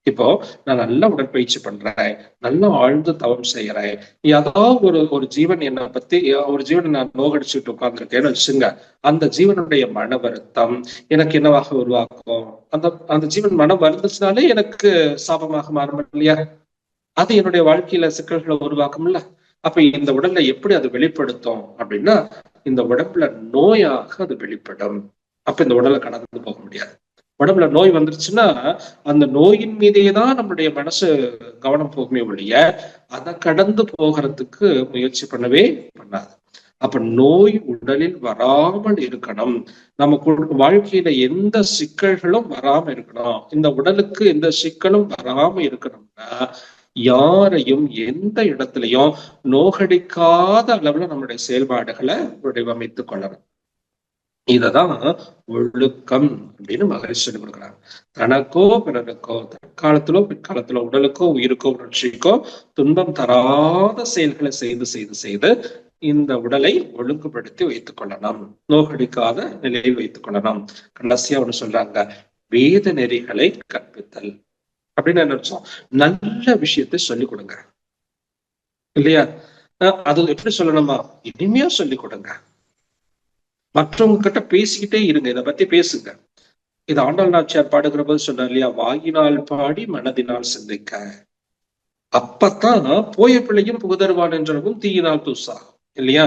இப்போ நான் நல்லா உடற்பயிற்சி பண்றேன், நல்லா ஆழ்ந்து தவம் செய்யறேன், ஏதாவது ஒரு ஜீவன் என்னை பத்தி ஒரு ஜீவனை நான் நோகடிச்சுட்டு உட்கார்ந்துருக்கேன்னு வச்சுங்க, அந்த ஜீவனுடைய மன வருத்தம் எனக்கு என்னவாக உருவாக்கும்? அந்த அந்த ஜீவன் மனம் வந்துச்சுனாலே எனக்கு சாபமாக மாறும் இல்லையா? அது என்னுடைய வாழ்க்கையில சிக்கல்களை உருவாக்கும்ல. அப்ப இந்த உடல்ல எப்படி அது வெளிப்படுத்தும் அப்படின்னா, இந்த உடம்புல நோயாக அது வெளிப்படும். அப்ப இந்த உடலை கடந்து போக முடியாது. உடம்புல நோய் வந்துருச்சுன்னா அந்த நோயின் மீதே தான் நம்மளுடைய மனசு கவனம் போகுமே ஒழிய அதை கடந்து போகிறதுக்கு முயற்சி பண்ணவே பண்ணாது. அப்ப நோய் உடலில் வராமல் இருக்கணும். நம்ம வாழ்க்கையில எந்த சிக்கல்களும் வராம இருக்கணும். இந்த உடலுக்கு எந்த சிக்கலும் வராம இருக்கணும்னா யாரையும் எந்த இடத்துலயும் நோகடிக்காத அளவுல நம்மளுடைய செயல்பாடுகளை வடிவமைத்துக் கொள்ளணும். இததான் ஒழுக்கம் அப்படின்னு மகரிஷி சொல்லி கொடுக்குறாங்க. தனக்கோ பிறருக்கோ தற்காலத்திலோ பிற்காலத்திலோ உடலுக்கோ உயிருக்கோ உணர்ச்சிக்கோ துன்பம் தராத செயல்களை செய்து செய்து செய்து இந்த உடலை ஒழுங்குபடுத்தி வைத்துக் கொள்ளணும், நோகடிக்காத நிலையில் வைத்துக் கொள்ளணும். கடைசியா ஒண்ணு சொல்றாங்க, வேத நெறிகளை கற்பித்தல் அப்படின்னு என்ன அர்த்தம்? நல்ல விஷயத்தை சொல்லிக் கொடுங்க இல்லையா? அது எப்படி சொல்லணுமா? இனிமையா சொல்லிக் கொடுங்க. மற்றவங்க கிட்ட பேசிக்கிட்டே இருங்க, இதை பத்தி பேசுங்க. இது ஆண்டாள் நாச்சியார் பாடுகிற போது சொன்னார் இல்லையா, வாயினால் பாடி மனதினால் சிந்திக்க. அப்பத்தான் போய பிள்ளையும் புகுதருவான் என்றவும் தீயினால் தூசாகும் இல்லையா?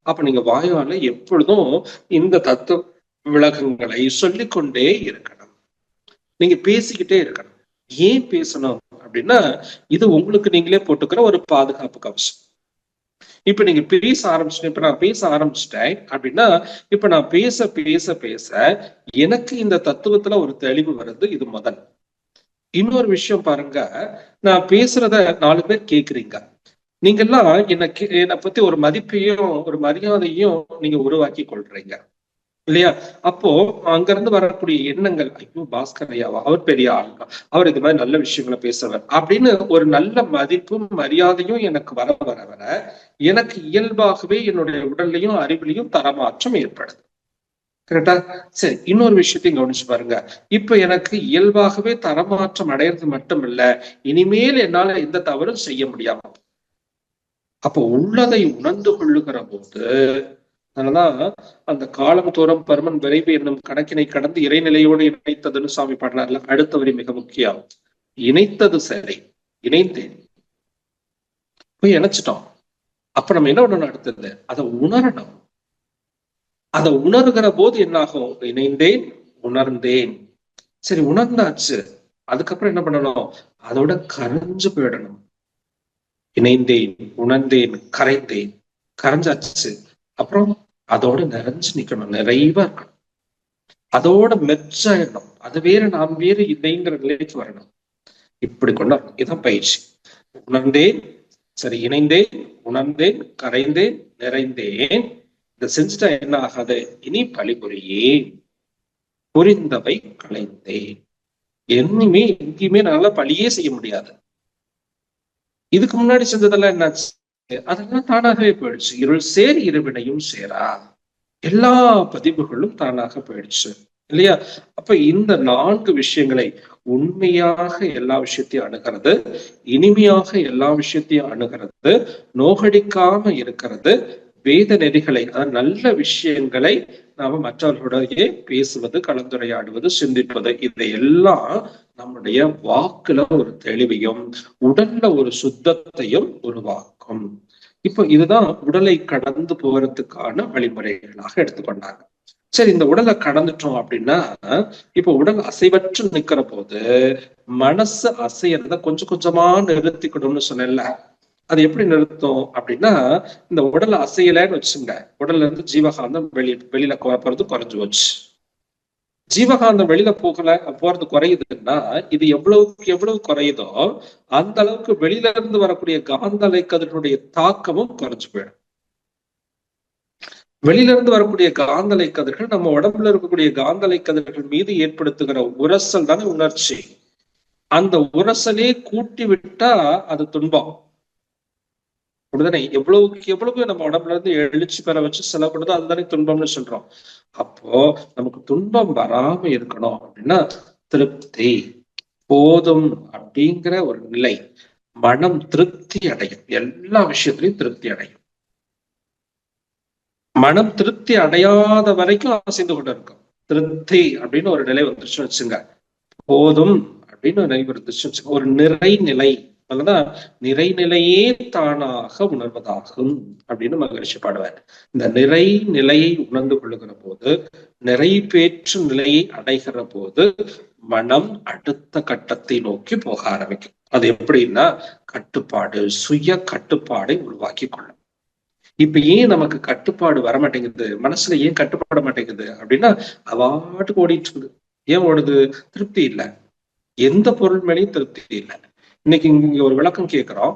அப்ப நீங்க வாயால எப்பொழுதும் இந்த தத்துவ விளக்கங்களை சொல்லிக்கொண்டே இருக்கணும். நீங்க பேசிக்கிட்டே இருக்கணும். ஏன் பேசணும் அப்படின்னா, இது உங்களுக்கு நீங்களே போட்டுக்கிற ஒரு பாதுகாப்பு கவசம். இப்ப நீங்க பேச ஆரம்பிச்சிட்டேன், இப்ப நான் பேச ஆரம்பிச்சிட்டேன் அப்படின்னா, இப்ப நான் பேச பேச பேச எனக்கு இந்த தத்துவத்துல ஒரு தெளிவு வருது. இது முதல். இன்னொரு விஷயம் பாருங்க, நான் பேசுறத 4 பேர் கேக்குறீங்க. நீங்க எல்லாம் என்னை பத்தி ஒரு மதிப்பையும் ஒரு மரியாதையும் நீங்க உருவாக்கி கொள்றீங்க இல்லையா? அப்போ அங்க இருந்து வரக்கூடிய எண்ணங்கள், ஐயோ பாஸ்கர் ஐயாவா, அவர் பெரிய ஆளுங்க, அவர் இது மாதிரி நல்ல விஷயங்களை பேசுறவர் அப்படின்னு ஒரு நல்ல மதிப்பும் மரியாதையும் எனக்கு வர வர வர எனக்கு இயல்பாகவே என்னுடைய உடல்லையும் அறிவிலையும் தரமாற்றம் ஏற்படுது. கரெக்டா? சரி, இன்னொரு விஷயத்தையும் கவனிச்சு பாருங்க. இப்ப எனக்கு இயல்பாகவே தரமாற்றம் அடையிறது மட்டும் இல்ல, இனிமேல் என்னால எந்த தவறும் செய்ய முடியாம. அப்போ உள்ளதை உணர்ந்து கொள்ளுகிற போது, அதனாலதான் அந்த காலம் தோறும் பருமன் விரைவு என்னும் கணக்கினை கடந்து இறைநிலையோடு இணைத்ததுன்னு சாமி பாடுறாருல. அடுத்த வரி மிக முக்கியம். இணைத்தது சரி, இணைந்தேன், போய் இணைச்சிட்டோம். அப்ப நம்ம என்ன பண்ணணும்? அடுத்தது அதை உணரணும். அதை உணர்கிற போது என்னாகும்? இணைந்தேன், உணர்ந்தேன். சரி, உணர்ந்தாச்சு. அதுக்கப்புறம் என்ன பண்ணணும்? அதோட கரைஞ்சு போயிடணும். இணைந்தேன், உணர்ந்தேன், கரைந்தேன், கரைஞ்சாச்சு. அப்புறம் அதோட நிறைஞ்சு நிக்கணும், நிறைவா இருக்கணும். அதோட மெச்சாயிடணும். அது வேற நாம் வேறு இல்லைங்கிற நிலைக்கு வரணும். இப்படி கொண்டாடணும். இதான் பயிற்சி. உணர்ந்தேன், சரி, இணைந்தேன், உணர்ந்தேன், கரைந்தேன், நிறைந்தேன். இதை செஞ்சுட்டா என்ன ஆகாது? இனி பழிபுரியேன், புரிந்தவை களைந்தேன். என்னையுமே எங்கேயுமே நல்லா பழியே செய்ய முடியாது. இதுக்கு முன்னாடி செஞ்சதெல்லாம் என்னாச்சு? அதெல்லாம் தானாகவே போயிடுச்சு. இருள் சேர் இருவினையும் சேரா, எல்லா பதிவுகளும் தானாக போயிடுச்சு இல்லையா? அப்ப இந்த 4 விஷயங்களை, உண்மையாக எல்லா விஷயத்தையும் அணுகிறது, இனிமையாக எல்லா விஷயத்தையும் அணுகிறது, நோகடிக்காம இருக்கிறது, வேத நெறிகளை, நல்ல விஷயங்களை நாம மற்றவர்களுடைய பேசுவது, கலந்துரையாடுவது, சிந்திப்பது, இதையெல்லாம் நம்முடைய வாக்குல ஒரு தெளிவையும் உடல்ல ஒரு சுத்தத்தையும் உருவாக்கும். இப்ப இதுதான் உடலை கடந்து போறதுக்கான வழிமுறைகளாக எடுத்துக்கொண்டாங்க. சரி, இந்த உடலை கடந்துட்டோம் அப்படின்னா, இப்ப உடல் அசைவற்று நிக்கிற போது மனசு அசையறத கொஞ்சம் கொஞ்சமா நிறுத்திக்கணும்னு சொன்னேன்ல. அது எப்படி நிறுத்தும் அப்படின்னா, இந்த உடலை அசையலன்னு வச்சுங்க, உடல்ல இருந்து ஜீவகாந்தம் வெளியில போறது குறைஞ்சு போச்சு. ஜீவகாந்தம் வெளியில போறது குறையுதுன்னா, இது எவ்வளவு குறையுதோ அந்த அளவுக்கு வெளியில இருந்து வரக்கூடிய காந்த அலைக்கதிர்களுடைய தாக்கமும் குறைஞ்சு போயிடும். வெளியில இருந்து வரக்கூடிய காந்த அலைக்கதிர்கள் நம்ம உடம்புல இருக்கக்கூடிய காந்த அலைக்கதிர்கள் மீது ஏற்படுத்துகிற உரசல் தானே உணர்ச்சி. அந்த உரசலே கூட்டி விட்டா அது துன்பம். அப்படிதானே? எவ்வளவு நம்ம உடம்புல இருந்து எழுச்சி பெற வச்சு செலவு பண்ணுதோ அதுதானே துன்பம்னு சொல்றோம். அப்போ நமக்கு துன்பம் வராம இருக்கணும் அப்படின்னா, திருப்தி, போதும் அப்படிங்கிற ஒரு நிலை, மனம் திருப்தி அடையும். எல்லா விஷயத்திலையும் திருப்தி அடையும். மனம் திருப்தி அடையாத வரைக்கும் அசைந்து கொண்டு இருக்கும். திருப்தி அப்படின்னு ஒரு நிலை வந்துருச்சு வச்சுங்க, போதும் அப்படின்னு நினைவு ஒரு நிறைநிலை, அதுதான் நிறைநிலையே தானாக உணர்வதாகும் அப்படின்னு மகிழ்ச்சி பாடுவார். இந்த நிறைநிலையை உணர்ந்து கொள்ளுகிற போது, நிறைவேற்று நிலையை அடைகிற போது மனம் அடுத்த கட்டத்தை நோக்கி போக ஆரம்பிக்கும். அது எப்படின்னா கட்டுப்பாடு, சுய கட்டுப்பாடை உருவாக்கி கொள்ளும். இப்ப ஏன் நமக்கு கட்டுப்பாடு வர மாட்டேங்குது, மனசுல ஏன் கட்டுப்பட மாட்டேங்குது அப்படின்னா அவாட்டுக்கு ஓடிட்டு இருக்குது. ஏன் ஓடுது? திருப்தி இல்லை, எந்த பொருள் மேலேயும் திருப்தி இல்லை. இன்னைக்கு இங்க ஒரு விளக்கம் கேட்கிறோம்,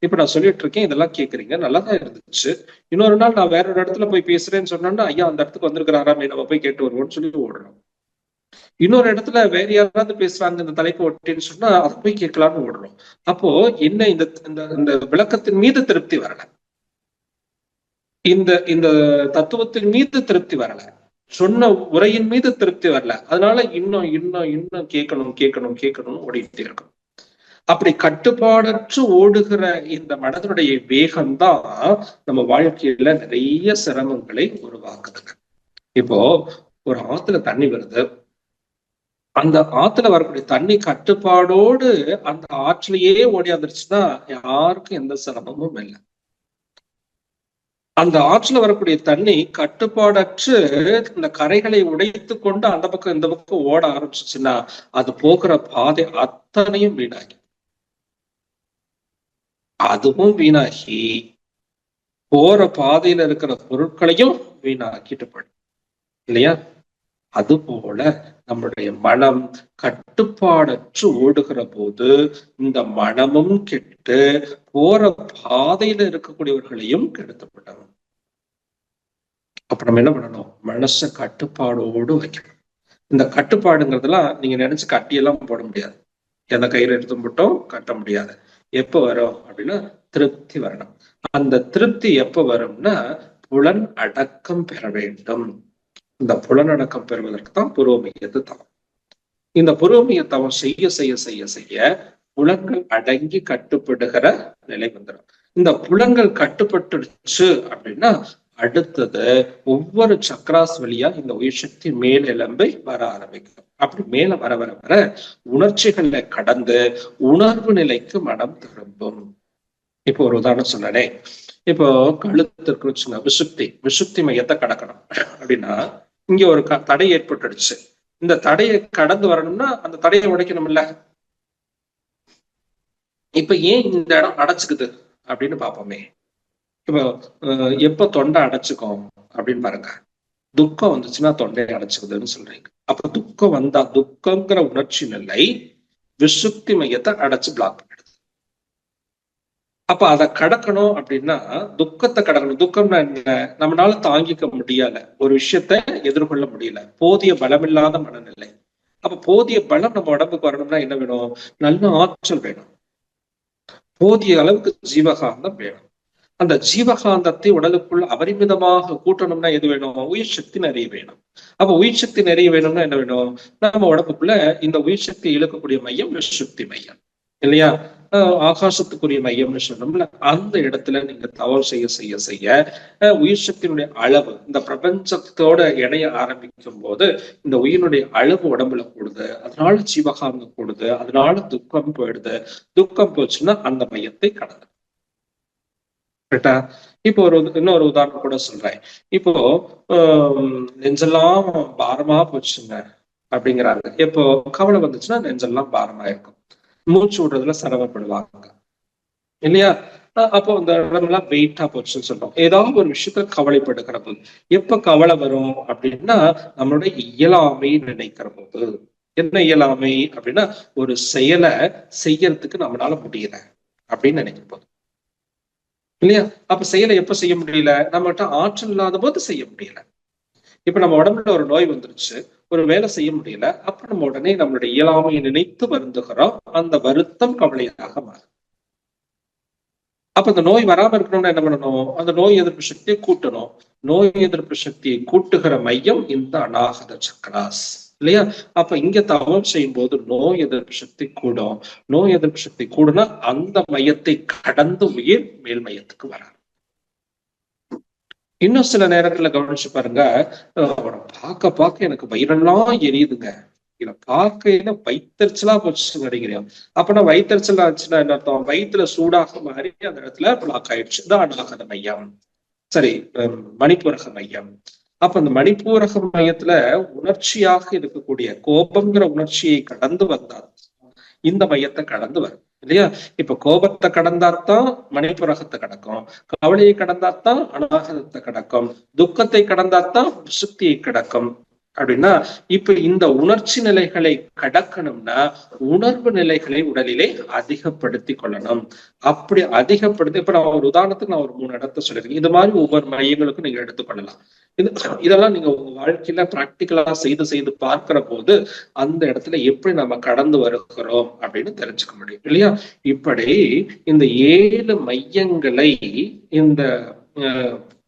இப்ப நான் சொல்லிட்டு இருக்கேன், இதெல்லாம் கேக்குறீங்க, நல்லாதான் இருந்துச்சு. இன்னொரு நாள் நான் வேற ஒரு இடத்துல போய் பேசுறேன்னு சொன்னோம்னா ஐயா அந்த இடத்துக்கு வந்திருக்கிறாராமே, நம்ம போய் கேட்டு வருவோம்னு சொல்லி ஓடுறோம். இன்னொரு இடத்துல வேற யாராவது பேசுறாங்க இந்த தலைப்பு ஒட்டின்னு சொன்னா அதை போய் கேட்கலாம்னு ஓடுறோம். அப்போ என்ன, இந்த இந்த விளக்கத்தின் மீது திருப்தி வரல, இந்த இந்த தத்துவத்தின் மீது திருப்தி வரல, சொன்ன உரையின் மீது திருப்தி வரல. அதனால இன்னும் இன்னும் இன்னும் கேட்கணும் கேட்கணும் கேட்கணும்னு ஓடிட்டே இருக்கும். அப்படி கட்டுப்பாடற்று ஓடுகிற இந்த மனதனுடைய வேகம்தான் நம்ம வாழ்க்கையில நிறைய சிரமங்களை உருவாக்குதுங்க. இப்போ ஒரு ஆத்துல தண்ணி வருது, அந்த ஆத்துல வரக்கூடிய தண்ணி கட்டுப்பாடோடு அந்த ஆற்றிலேயே ஓடியாந்துருச்சுன்னா யாருக்கும் எந்த சிரமமும் இல்லை. அந்த ஆற்றுல வரக்கூடிய தண்ணி கட்டுப்பாடற்று இந்த கரைகளை உடைத்து கொண்டு அந்த பக்கம் இந்த பக்கம் ஓட ஆரம்பிச்சுச்சுன்னா அது போகிற பாதை அத்தனையும் வீணாகி, அதுவும் வீணாகி போற பாதையில இருக்கிற பொருட்களையும் வீணாக்கிட்டு போயிடும் இல்லையா? அது போல நம்முடைய மனம் கட்டுப்பாடற்று ஓடுகிற போது இந்த மனமும் கெட்டு போற பாதையில இருக்கக்கூடியவர்களையும் கெடுத்துப்பட்டவன். அப்ப நம்ம என்ன பண்ணணும்? மனச கட்டுப்பாடோடு வைக்கணும். இந்த கட்டுப்பாடுங்கிறதுலாம் நீங்க நினைச்சு கட்டியெல்லாம் போட முடியாது, எந்த கயிறு எடுத்து மட்டும் கட்ட முடியாது. எப்ப வரும் அப்படின்னா திருப்தி வரணும். அந்த திருப்தி எப்ப வரும்னா புலன் அடக்கம் பெற வேண்டும். இந்த புலனடக்கம் பெறுவதற்கு தான் புரோமியத்து தவம். இந்த புரோமிய தவம் செய்ய செய்ய செய்ய செய்ய புலன்கள் அடங்கி கட்டுப்படுகிற நிலை வந்துடும். இந்த புலன்கள் கட்டுப்பட்டுடுச்சு அப்படின்னா அடுத்தது ஒவ்வொரு சக்கராஸ் வழியா இந்த உயிர் சக்தி மேல் எலும்பை வர ஆரம்பிக்கும். அப்படி மேல வர வர வர உணர்ச்சிகளை கடந்து உணர்வு நிலைக்கு மனம் திரும்பும். இப்போ ஒரு உதாரணம் சொன்னனே, இப்போ கழுத்திற்கு வச்சுங்க, விசுப்தி மையத்தை கடக்கணும் அப்படின்னா இங்க ஒரு தடை ஏற்பட்டுடுச்சு. இந்த தடையை கடந்து வரணும்னா அந்த தடையை உடைக்கணும்ல. இப்ப ஏன் இந்த இடம் அடைச்சுக்குது அப்படின்னு பாப்போமே. இப்போ எப்ப தொண்டை அடைச்சுக்கும் அப்படின்னு பாருங்க, துக்கம் வந்துச்சுன்னா தொண்டையை அடைச்சுக்குதுன்னு சொல்றீங்க. அப்ப துக்கம் வந்தா துக்கங்கிற உணர்ச்சி நிலை விசுப்தி மையத்தை அடைச்சு பிளாக் பண்ணிடுது. அப்ப அதை கடக்கணும் அப்படின்னா துக்கத்தை கடக்கணும். துக்கம்னா என்ன? நம்மளால தாங்கிக்க முடியல, ஒரு விஷயத்த எதிர்கொள்ள முடியல, போதிய பலமில்லாத மனநிலை. அப்ப போதிய பலம் நம்ம உடம்புக்கு வரணும்னா என்ன வேணும்? நல்ல ஆற்றல் வேணும், போதிய அளவுக்கு ஜீவகாந்தம் வேணும். அந்த ஜீவகாந்தத்தை உடலுக்குள் அபரிமிதமாக கூட்டணும்னா எது வேணும்? உயிர் சக்தி நிறைய வேணும். அப்ப உயிர் சக்தி நிறைய வேணும்னா என்ன வேணும்? நம்ம உடம்புக்குள்ள இந்த உயிர் சக்தி இழுக்கக்கூடிய மையம் விசுப்தி மையம் இல்லையா? ஆகாசத்துக்குரிய மையம்னு சொன்னோம்ல, அந்த இடத்துல நீங்க தவறு செய்ய செய்ய செய்ய உயிர் சக்தியினுடைய அளவு இந்த பிரபஞ்சத்தோட இணைய ஆரம்பிக்கும் போது இந்த உயிரினுடைய அளவு உடம்புல கூடுது, அதனால ஜீவகாந்தம் கூடுது, அதனால துக்கம் போயிடுது. துக்கம் போச்சுன்னா அந்த மையத்தை கடந்து. கரெக்டா? இப்போ இன்னொரு உதாரணம் கூட சொல்றேன். இப்போ நெஞ்செல்லாம் பாரமா போச்சுங்க அப்படிங்கிறாங்க. இப்போ கவலை வந்துச்சுன்னா நெஞ்செல்லாம் பாரமா இருக்கும், மூச்சு விடுறதுல சிரமப்படுவாங்க இல்லையா? அப்போ அந்த இடம்லாம் வெயிட்டா போச்சுன்னு சொல்றோம். ஏதாவது ஒரு விஷயத்த கவலைப்படுகிற போது. எப்ப கவலை வரும் அப்படின்னா நம்மளுடைய இயலாமை நினைக்கிற போது. என்ன இயலாமை அப்படின்னா ஒரு செயலை செய்யறதுக்கு நம்மளால முடியல அப்படின்னு நினைக்கும் போது இல்லையா? அப்ப செயலை எப்ப செய்ய முடியல? நம்மகிட்ட ஆற்றல் இல்லாத போது செய்ய முடியல. இப்ப நம்ம உடம்புல ஒரு நோய் வந்துருச்சு, ஒரு வேலை செய்ய முடியல, அப்ப நம்ம உடனே நம்மளுடைய இயலாமையை நினைத்து வருந்துகிறோம். அந்த வருத்தம் கவலையாக மாறும். அப்ப அந்த நோய் வராம இருக்கணும்னா என்ன பண்ணணும்? அந்த நோய் எதிர்ப்பு சக்தியை கூட்டணும். நோய் எதிர்ப்பு சக்தியை கூட்டுகிற மையம் இந்த அநாகத சக்கராஸ் இல்லையா? அப்ப இங்க தவம் செய்யும் போது நோய் எதிர்ப்பு சக்தி கூடும். நோய் எதிர்ப்பு சக்தி கூடுனா அந்த மையத்தை கடந்து உயிர் மேல் மையத்துக்கு வராது. இன்னும் சில நேரத்துல கவனிச்சு பாருங்க, பார்க்க பார்க்க எனக்கு வயிறெல்லாம் எரியுதுங்க இதை பார்க்கையில வயிற்றுச்சலா போச்சு நடிக்கிறோம். அப்பனா வயிற்றுச்சல் ஆச்சுன்னா என்ன அர்த்தம்? வயிற்றுல சூடாக மாறி அந்த இடத்துல பிளாக் ஆயிடுச்சு. தான் அநாகத மையம். சரி, மணிப்பூரக மையம். அப்ப அந்த மணிப்பூரக மையத்துல உணர்ச்சியாக இருக்கக்கூடிய கோபம்ங்கிற உணர்ச்சியை கடந்து வந்தால் இந்த மையத்தை கடந்து வரும் இல்லையா? இப்ப கோபத்தை கடந்தாத்தான் மணிப்புரகத்தை கடக்கும், கவலையை கடந்தாத்தான் அநாகதத்தை கடக்கும், துக்கத்தை கடந்தாத்தான் சுக்தியை கடக்கும். அப்படின்னா இப்ப இந்த உணர்ச்சி நிலைகளை கடக்கணும்னா உணர்வு நிலைகளை உடலிலே அதிகப்படுத்தி கொள்ளணும். அப்படி அதிகப்படுத்தி, இப்ப நான் ஒரு உதாரணத்துக்கு நான் ஒரு 3 இடத்த சொல்லிருக்கேன். இது மாதிரி ஒவ்வொரு மையங்களுக்கும் நீங்க எடுத்துக்கொள்ளலாம். இதெல்லாம் நீங்க உங்க வாழ்க்கையில பிராக்டிக்கலா செய்து பார்க்கிற போது அந்த இடத்துல எப்படி நம்ம கடந்து வருகிறோம் அப்படின்னு தெரிஞ்சுக்க முடியும் இல்லையா? இப்படி இந்த 7 மையங்களை இந்த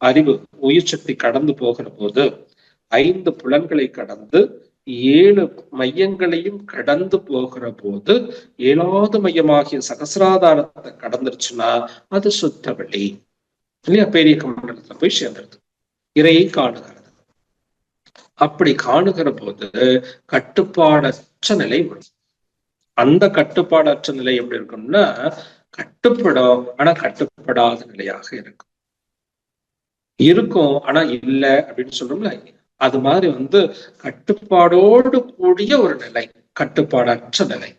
அறிவு உயிர் சக்தி கடந்து போகிற போது 5 புலன்களை கடந்து 7 மையங்களையும் கடந்து போகிற போது 7வது மையமாகிய சகசிராதாரத்தை கடந்துருச்சுன்னா அது சுத்த வெளி இல்லையா? பெரிய கமண்டலத்துல போய் சேர்ந்துருது, இறையை காணுகிறது. அப்படி காணுகிற போது கட்டுப்பாடற்ற நிலை வரும். அந்த கட்டுப்பாடற்ற நிலை எப்படி இருக்கும்னா கட்டுப்படும் ஆனா கட்டுப்படாத நிலையாக இருக்கும் ஆனா இல்லை அப்படின்னு சொல்றோம்ல, அது மாதிரி கட்டுப்பாடோடு கூடிய ஒரு நிலை, கட்டுப்பாடற்ற நிலை,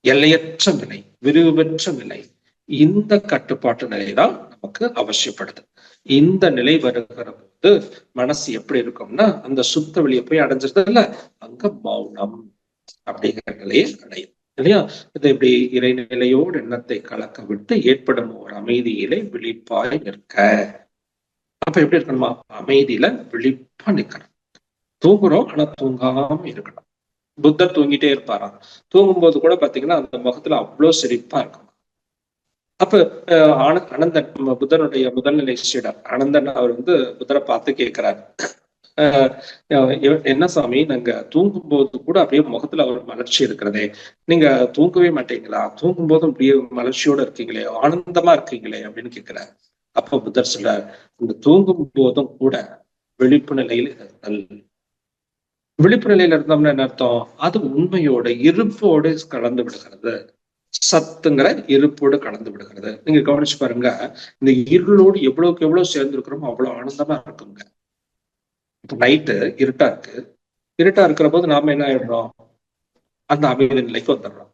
எல்லையற்ற நிலை, விரிவு பெற்ற நிலை. இந்த கட்டுப்பாட்டு நிலைதான் நமக்கு அவசியப்படுது. இந்த நிலை வருகிற போது மனசு எப்படி இருக்கும்னா அந்த சுத்த வெளியை போய் அடைஞ்சிருது இல்ல, அங்க மௌனம் அப்படிங்கிற நிலையை அடையும் இல்லையா? இது இப்படி இறைநிலையோடு எண்ணத்தை கலக்க விட்டு ஏற்படும் ஒரு அமைதியிலே விழிப்பாய் நிற்க. அப்ப எப்படி இருக்கணுமா? அமைதியில விழிப்பா நிக்கணும். தூங்குறோம் ஆனா தூங்காம இருக்கணும். புத்தர் தூங்கிட்டே இருப்பாராம். தூங்கும்போது கூட பாத்தீங்கன்னா அந்த முகத்துல அவ்வளவு சிரிப்பா இருக்கும். அப்ப அனந்தன், புத்தனுடைய முதல்நிலை சீடர் அனந்தன், அவர் புத்தரை பார்த்து கேட்கிறார், என்ன சாமி, நாங்க தூங்கும் போது கூட அப்படியே முகத்துல ஒரு மலர்ச்சி இருக்கிறதே, நீங்க தூங்கவே மாட்டீங்களா? தூங்கும் போதும் அப்படியே மலர்ச்சியோட இருக்கீங்களே, ஆனந்தமா இருக்கீங்களே அப்படின்னு கேட்கிறார். அப்ப புத்தர் சொல்றார், இந்த தூங்கும் போதும் கூட விழிப்பு நிலையில் இருந்தல். விழிப்பு நிலையில இருந்தோம்னா என்ன அர்த்தம்? அது உண்மையோட இருப்போடு கலந்து விடுகிறது, சத்துங்கிற இருப்போடு கலந்து விடுகிறது. நீங்க கவனிச்சு பாருங்க, இந்த இருளோடு எவ்வளவுக்கு எவ்வளவு சேர்ந்திருக்கிறோமோ அவ்வளவு ஆனந்தமா இருக்குங்க. இப்ப நைட்டு இருட்டா இருக்கு, இருட்டா இருக்கிற போது நாம என்ன ஆயிடுறோம்? அந்த அமைதி நிலைக்கு வந்துடுறோம்.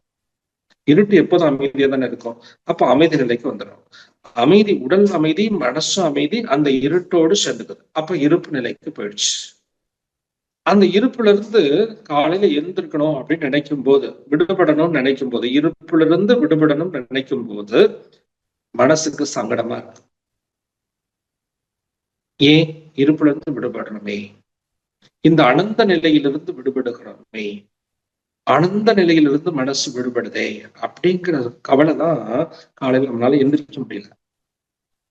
இருட்டு எப்போதும் அமைதியா தானே இருக்கும். அப்ப அமைதி நிலைக்கு வந்துடும். அமைதி, உடல் அமைதி, மனசு அமைதி அந்த இருட்டோடு சேர்ந்துக்குது. அப்ப இருப்பு நிலைக்கு போயிடுச்சு. அந்த இருப்புல இருந்து காலையில எழுந்திருக்கணும் அப்படின்னு நினைக்கும் போது, விடுபடணும்னு நினைக்கும் போது, இருப்புல இருந்து விடுபடணும்னு நினைக்கும் போது மனசுக்கு சங்கடமா இருக்கு. ஏன்? இருப்புல இருந்து விடுபடணுமே, இந்த அனந்த நிலையிலிருந்து விடுபடுகிறோமே, அனந்த நிலையிலிருந்து மனசு விடுபடுதே அப்படிங்கிற கவலை தான் காலையில நம்மளால எந்திரிக்க முடியல.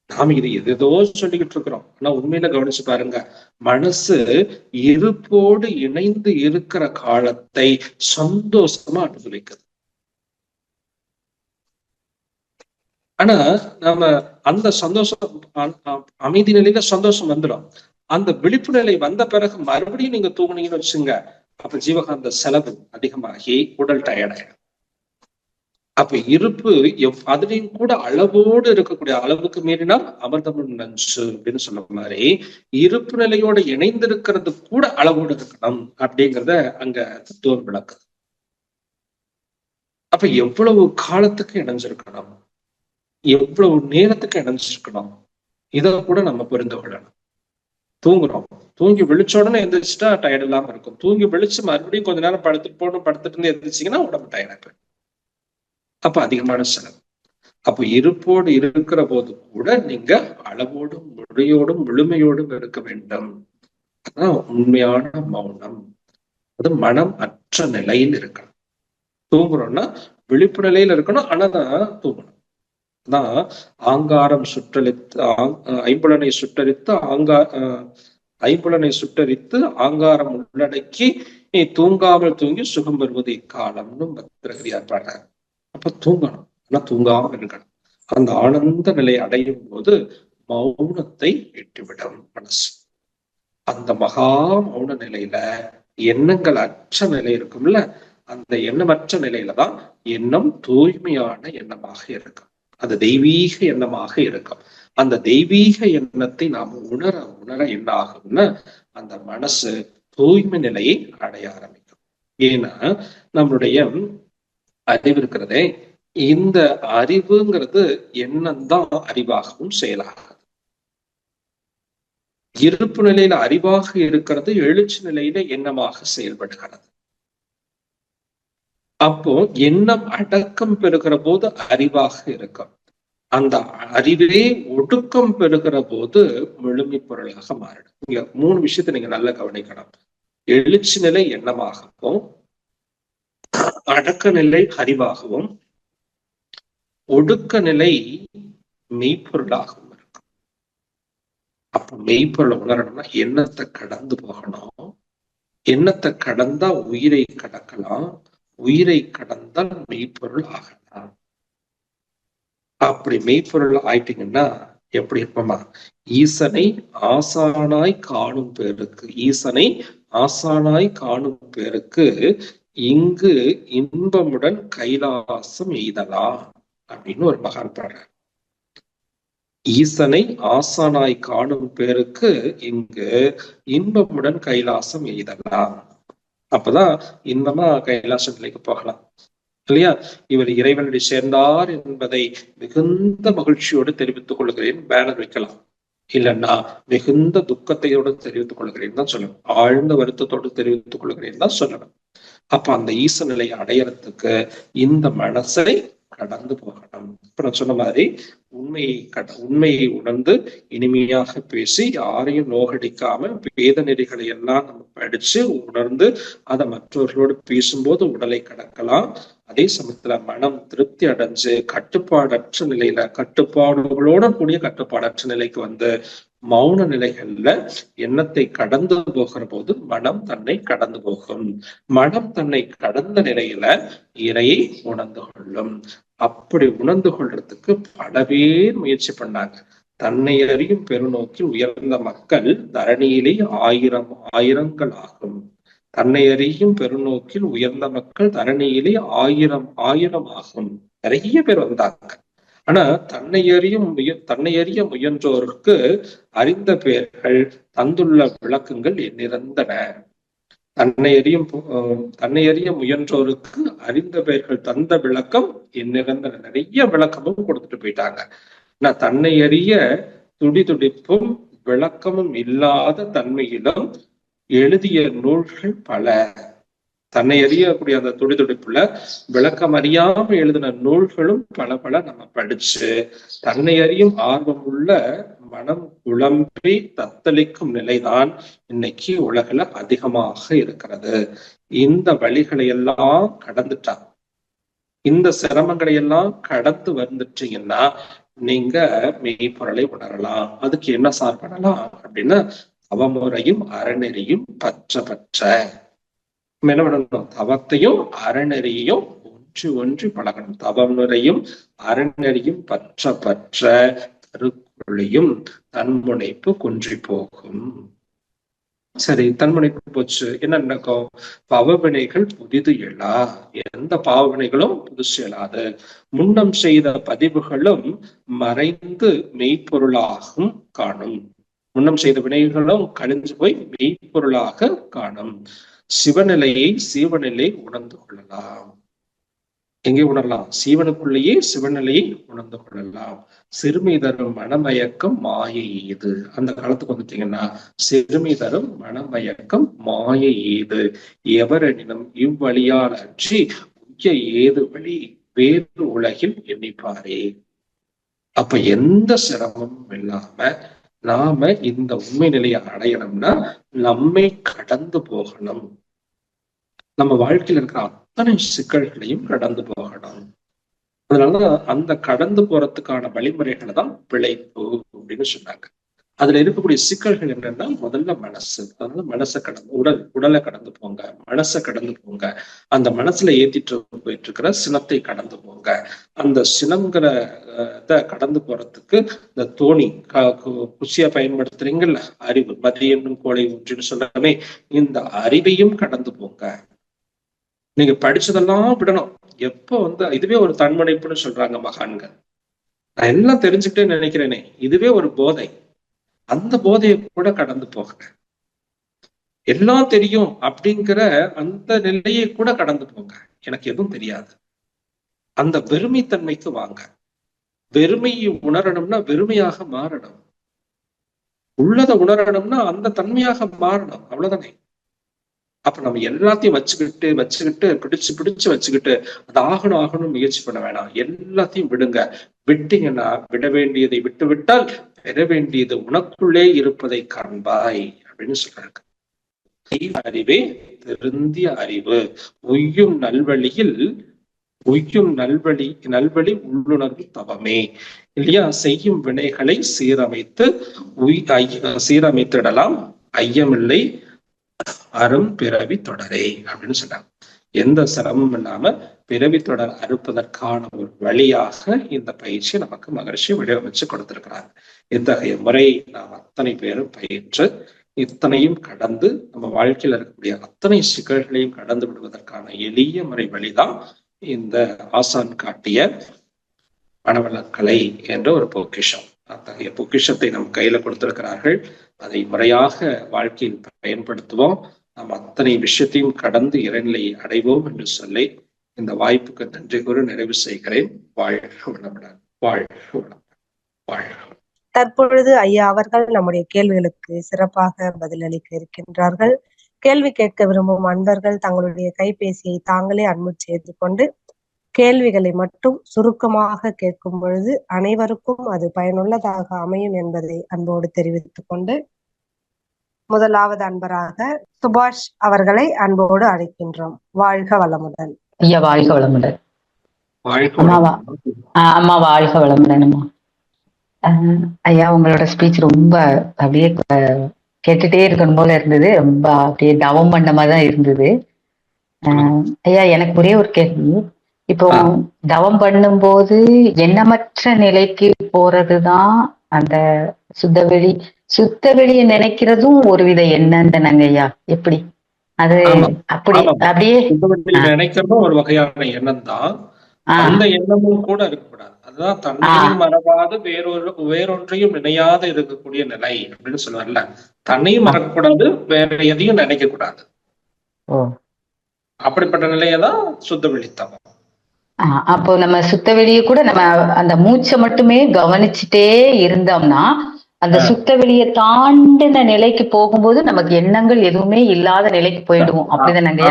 நாம இது எதோ சொல்லிக்கிட்டு இருக்கிறோம். ஆனா உண்மையில கவனிச்சு பாருங்க, மனசு இருப்போடு இணைந்து இருக்கிற காலத்தை சந்தோஷமா அனுபவிக்குது. ஆனா நாம அந்த சந்தோஷம், அமைதி நிலையில சந்தோஷம் வந்துடும். அந்த விழிப்பு நிலை வந்த பிறகு மறுபடியும் நீங்க தூங்குனீங்கன்னு வச்சுங்க, அப்ப ஜீவகாந்த செலவு அதிகமாகி உடல் டயர்டாயிடும். அப்ப இருப்பு அதுலயும் கூட அளவோடு இருக்கக்கூடிய, அளவுக்கு மீறினால் அமிர்தமும் நஞ்சு அப்படின்னு சொன்ன மாதிரி இருப்பு நிலையோட இணைந்திருக்கிறது கூட அளவோடு இருக்கணும் அப்படிங்கிறத அங்க தத்துவம் விளக்குது. அப்ப எவ்வளவு காலத்துக்கு இணைஞ்சிருக்கணும், எவ்வளவு நேரத்துக்கு இணைஞ்சிருக்கணும், இதை கூட நம்ம புரிந்து கொள்ளணும். தூங்குறோம், தூங்கி விழிச்ச உடனே எந்திரிச்சுட்டா டயர்ட் இல்லாம இருக்கும். தூங்கி விழிச்சு மறுபடியும் கொஞ்ச நேரம் படுத்துட்டு இருந்து எந்திரிச்சிங்கன்னா உடம்பு டயர்டாக. அப்ப அதிகமான செலவு. அப்ப இருப்போடு இருக்கிற போது கூட நீங்க அளவோடும் மொழியோடும் முழுமையோடும் இருக்க வேண்டும். அதான் உண்மையான மௌனம். அது மனம் அற்ற நிலையில் இருக்கணும். தூங்குறோம்னா விழிப்பு நிலையில இருக்கணும், ஆனாதான் தூங்கணும். அதான் ஆங்காரம் சுற்றளித்து ஐம்புலனை சுட்டரித்து ஐம்புலனை சுட்டரித்து ஆங்காரம் உள்ளடக்கி நீ தூங்காமல் தூங்கி சுகம் பெறுவது இக்காலம்னு பத்திரகிரியார் பாடுறார். அப்ப தூங்கணும், ஆனா தூங்காம இருக்கணும். அந்த ஆனந்த நிலை அடையும் போது மௌனத்தை விட்டுவிடும் மனசு. அந்த மகா மௌன நிலையில எண்ணங்கள் அற்ற நிலை இருக்கும்ல, அந்த எண்ணமற்ற நிலையில தான் எண்ணம் தூய்மையான எண்ணமாக இருக்கும். அது தெய்வீக எண்ணமாக இருக்கும். அந்த தெய்வீக எண்ணத்தை நாம் உணர உணர என்ன ஆகும்னா அந்த மனசு தூய்மை நிலையை அடைய ஆரம்பிக்கும். ஏன்னா நம்மளுடைய அறிவு இருக்கிறதே, இந்த அறிவுங்கிறது எண்ணம் தான் அறிவாகவும் செயலாகும். இருப்பு நிலையில அறிவாக இருக்கிறது, எழுச்சி நிலையில எண்ணமாக செயல்படுகிறது. அப்போ எண்ணம் அடக்கம் பெறுகிற போது அறிவாக இருக்கும். அந்த அறிவே ஒடுக்கம் பெறுகிற போது முழுமை பொருளாக மாறிடும். இங்க 3 விஷயத்தை நீங்க நல்லா கவனிக்கணும். எழுச்சி நிலை எண்ணமாகவும், அடக்க நிலை அறிவாகவும், ஒடுக்க நிலை மெய்ப்பொருளாகவும் இருக்கும். அப்ப மெய்ப்பொருளை உணரணும்னா எண்ணத்தை கடந்து போகணும். எண்ணத்தை கடந்தா உயிரை கடக்கலாம், உயிரை கடந்தால் மெய்ப்பொருள் ஆகலாம். அப்படி மெய்ப்பொருள் ஆயிட்டீங்கன்னா எப்படி இருப்போமா, ஈசனை ஆசானாய் காணும் பேருக்கு, ஈசனை ஆசானாய் காணும் பேருக்கு இங்கு இன்பமுடன் கைலாசம் எய்தலாம் அப்படின்னு ஒரு மகான் பாடுறார். ஈசனை ஆசானாய் காணும் பேருக்கு இங்கு இன்பமுடன் கைலாசம் எய்தலாம். அப்பதான் இன்பமா கைலாச நிலைக்கு போகலாம் இல்லையா. இவர் இறைவனடி சேர்ந்தார் என்பதை மிகுந்த மகிழ்ச்சியோடு தெரிவித்துக் கொள்கிறேன் பேனர் வைக்கலாம். இல்லைன்னா மிகுந்த துக்கத்தையோடு தெரிவித்துக் கொள்கிறேன் தான் சொல்லணும். ஆழ்ந்த வருத்தத்தோடு தெரிவித்துக் கொள்கிறேன் தான் சொல்லணும். அப்ப அந்த ஈச நிலையை அடையறதுக்கு இந்த மனசை கடந்து போகணும். இப்ப நான் சொன்ன மாதிரி உண்மையை உணர்ந்து இனிமையாக பேசி யாரையும் நோகடிக்காம வேத நெறிகளை எல்லாம் நம்ம படிச்சு உணர்ந்து அதை மற்றவர்களோடு பேசும்போது உடலை கடக்கலாம். அதே சமயத்துல மனம் திருப்தி அடைஞ்சு கட்டுப்பாடற்ற நிலையில, கட்டுப்பாடுகளோட கூடிய கட்டுப்பாடற்ற நிலைக்கு வந்து மௌன நிலைகள்ல எண்ணத்தை கடந்து போகிற போது மனம் தன்னை கடந்து போகும். மனம் தன்னை கடந்த நிலையில இறையை உணர்ந்து கொள்ளும். அப்படி உணர்ந்து கொள்றதுக்கு பல பேர் முயற்சி பண்ணாங்க. தன்னை அறியும் பெருநோக்கில் உயர்ந்த மக்கள் தரணியிலே ஆயிரங்கள் ஆகும். தன்னை அறியும் பெருநோக்கில் உயர்ந்த மக்கள் தரணியிலே ஆயிரம் ஆகும். நிறைய பேர் வந்தாங்க. ஆனா தன்னை அறிய முயன்றோருக்கு அறிந்த பெயர்கள் தந்துள்ள விளக்கங்கள் நிறந்தன. தன்னை அறிய முயன்றோருக்கு அறிந்த பெயர்கள் தந்த விளக்கம் நிறந்தன. நிறைய விளக்கமும் கொடுத்துட்டு போயிட்டாங்க. ஆனா தன்னை அறிய துடிதுடிப்பும் விளக்கமும் இல்லாத தன்மையிலும் எழுதிய நூல்கள் பல. தன்னை அறியக்கூடிய அந்த துடிதுடிப்புல விளக்கம் அறியாம எழுதின நூல்களும் பல நம்ம படிச்சு தன்னை அறியும் ஆர்வம் உள்ள மனம் குழம்பி தத்தளிக்கும் நிலைதான் இன்னைக்கு உலகில அதிகமாக இருக்கிறது. இந்த வழிகளை எல்லாம் கடந்துட்டா, இந்த சிரமங்களை எல்லாம் கடந்து வந்துட்டீங்கன்னா நீங்க மெய்ப்பொருளை உணரலாம். அதுக்கு என்ன சார் பண்ணலாம் அப்படின்னா அவமுறையும் அறநெறியும் பற்ற என்ன பண்ணணும், தவத்தையும் அறநெறியையும் ஒன்றி பழகணும். தவம் நிறையும் அறநெறியும் பற்ற திருக்குறளையும் தன்முனைப்பு குன்றி போகும். சரி, தன்முனைப்பு போச்சு, என்ன நடக்கும்? பாவவினைகள் புதிது எழா. எந்த பாவவினைகளும் புதுசு எழாது. முன்னம் செய்த பதிவுகளும் மறைந்து மெய்ப்பொருளாகும் காணும். முன்னம் செய்த வினைகளும் கழிஞ்சு போய் மெய்ப்பொருளாக காணும். சிவநிலையை சீவநிலை உணர்ந்து கொள்ளலாம். எங்கே உணரலாம்? சீவனுக்குள்ளேயே சிவநிலையை உணர்ந்து கொள்ளலாம். சிறுமி தரும் மனமயக்கம் மாயை ஏது. அந்த காலத்துக்கு வந்துட்டீங்கன்னா சிறுமி தரும் மனமயக்கம் மாயை ஏது. எவரெனினும் இவ்வழியால் அன்றி உய்ய ஏது வழி வேறு உலகில் எண்ணிப்பாரே. அப்ப எந்த சிரமமும் இல்லாம நாம இந்த உண்மை நிலையை அடையணும்னா நம்மை கடந்து போகணும். நம்ம வாழ்க்கையில இருக்கிற அத்தனை சிக்கல்களையும் கடந்து போகணும். அதனாலதான் அந்த கடந்து போறதுக்கான வழிமுறைகளை தான் பிழைப்பு அப்படின்னு சொன்னாங்க. அதுல இருக்கக்கூடிய சிக்கல்கள் என்னன்னா முதல்ல மனசு. அதனால மனசை கடந்து உடலை கடந்து போங்க, மனசை கடந்து போங்க. அந்த மனசுல ஏத்திட்டு போயிட்டு இருக்கிற சினத்தை கடந்து போங்க. போங்க. அந்த சினங்கிற கடந்து போறதுக்கு இந்த தோணி குச்சியா பயன்படுத்துறீங்கல்ல, அறிவு, மதி என்னும் கோலை ஊற்றின்னு சொல்றமே, இந்த அறிவையும் கடந்து போங்க. நீங்க படிச்சதெல்லாம் விடணும். எப்ப இதுவே ஒரு தன்மனைப்புன்னு சொல்றாங்க மகான்கள். நான் எல்லாம் தெரிஞ்சுக்கிட்டே நினைக்கிறேனே, இதுவே ஒரு போதை. அந்த போதையை கூட கடந்து போக, எல்லாம் தெரியும் அப்படிங்கிற அந்த நிலையை கூட கடந்து போங்க. எனக்கு எதுவும் தெரியாது. அந்த வெறுமைத்தன்மைக்கு வாங்க. வெறுமையை உணரணும்னா வெறுமையாக மாறணும். உள்ளதை உணரணும்னா அந்த தன்மையாக மாறணும். அவ்வளவுதானே. அப்ப நம்ம எல்லாத்தையும் வச்சுக்கிட்டு பிடிச்சு வச்சுக்கிட்டு அது ஆகணும் முயற்சி பண்ண வேணாம். எல்லாத்தையும் விடுங்க. விட்டீங்கன்னா, விட வேண்டியதை விட்டு விட்டால் பெற வேண்டியது உனக்குள்ளே இருப்பதை காண்பாய் அப்படின்னு சொல்றாங்க. அறிவே திருந்திய அறிவு. உய்யும் நல்வழி உள்ளுணர்வு தவமே இல்லையா? செய்யும் வினைகளை சீரமைத்திடலாம், ஐயமில்லை அரும் பிறவி தொடரே அப்படின்னு சொன்னாங்க. எந்த சிரமமும் இல்லாம பிறவி தொடர் அறுப்பதற்கான ஒரு வழியாக இந்த பயிற்சி நமக்கு மகரிஷி வடிவமைச்சு கொடுத்திருக்கிறாங்க. இத்தகைய முறை நாம் அத்தனை பேரும் பயின்று இத்தனையும் கடந்து நம்ம வாழ்க்கையில இருக்கக்கூடிய அத்தனை சிக்கல்களையும் கடந்து விடுவதற்கான எளிய முறை வழிதான் இந்த ஆசான் காட்டிய மனவளக்கலை என்ற ஒரு பொக்கிஷம். அத்தகைய பொக்கிஷத்தை நம் கையில கொடுத்திருக்கிறார்கள். அதை முறையாக வாழ்க்கையில் பயன்படுத்துவோம். நாம் அத்தனை விஷயத்தையும் கடந்து இறைநிலையை அடைவோம் என்று சொல்லி இந்த வாய்ப்புக்கு நன்றி கூறி நிறைவு செய்கிறேன். வாழ்க வளமுடன். வாழ்க வளமுடன். வாழ்க. தற்பொழுது ஐயா அவர்கள் நம்முடைய கேள்விகளுக்கு சிறப்பாக பதிலளிக்க இருக்கின்றார்கள். கேள்வி கேட்க விரும்பும் அன்பர்கள் தங்களுடைய கைபேசியை தாங்களே அன்மியூட் செய்து கொண்டு கேள்விகளை மட்டும் சுருக்கமாக கேட்கும் பொழுது அனைவருக்கும் அது பயனுள்ளதாக அமையும் என்பதை அன்போடு தெரிவித்துக் கொண்டு முதலாவது அன்பராக சுபாஷ் அவர்களை அன்போடு அழைக்கின்றோம். வாழ்க வளமுடன். ஐயா வாழ்க வளமுடன். அம்மா வாழ்க வளமுடன். அம்மா ஐயா உங்களோட ஸ்பீச் ரொம்ப அப்படியே கேட்டுட்டே இருக்கணும் போல இருந்தது. ரொம்ப அப்படியே தவம் பண்ண மாதிரிதான் இருந்தது. ஐயா எனக்கு ஒரே ஒரு கேள்வி. இப்போ தவம் பண்ணும்போது எண்ணமற்ற நிலைக்கு போறதுதான் அந்த சுத்த வெளியை நினைக்கிறதும் ஒரு வித எண்ணம் தானங்க ஐயா? எப்படி அது அப்படியே நினைக்கிறதும் ஒரு வகையான எண்ணம் தான். அந்த எண்ணமும் கூட இருக்கக்கூடாது. அதுதான் தன்னையும் மறவாது வேறொன்றையும் நினையாத இருக்கக்கூடிய நிலை அப்படின்னு சொல்லுவாங்கல்ல. தன்னையும் மறக்கக்கூடாது, வேற எதையும் நினைக்க கூடாது. அப்படிப்பட்ட நிலையதான் சுத்த வெளித்தவம். அப்போ நம்ம சுத்த வெளிய கூட நம்ம அந்த மூச்சை மட்டுமே கவனிச்சுட்டே இருந்தோம்னா அந்த சுத்த வெளியை தாண்டின நிலைக்கு போகும்போது நமக்கு எண்ணங்கள் எதுவுமே இல்லாத நிலைக்கு போயிடுவோம். அப்படிதானங்க?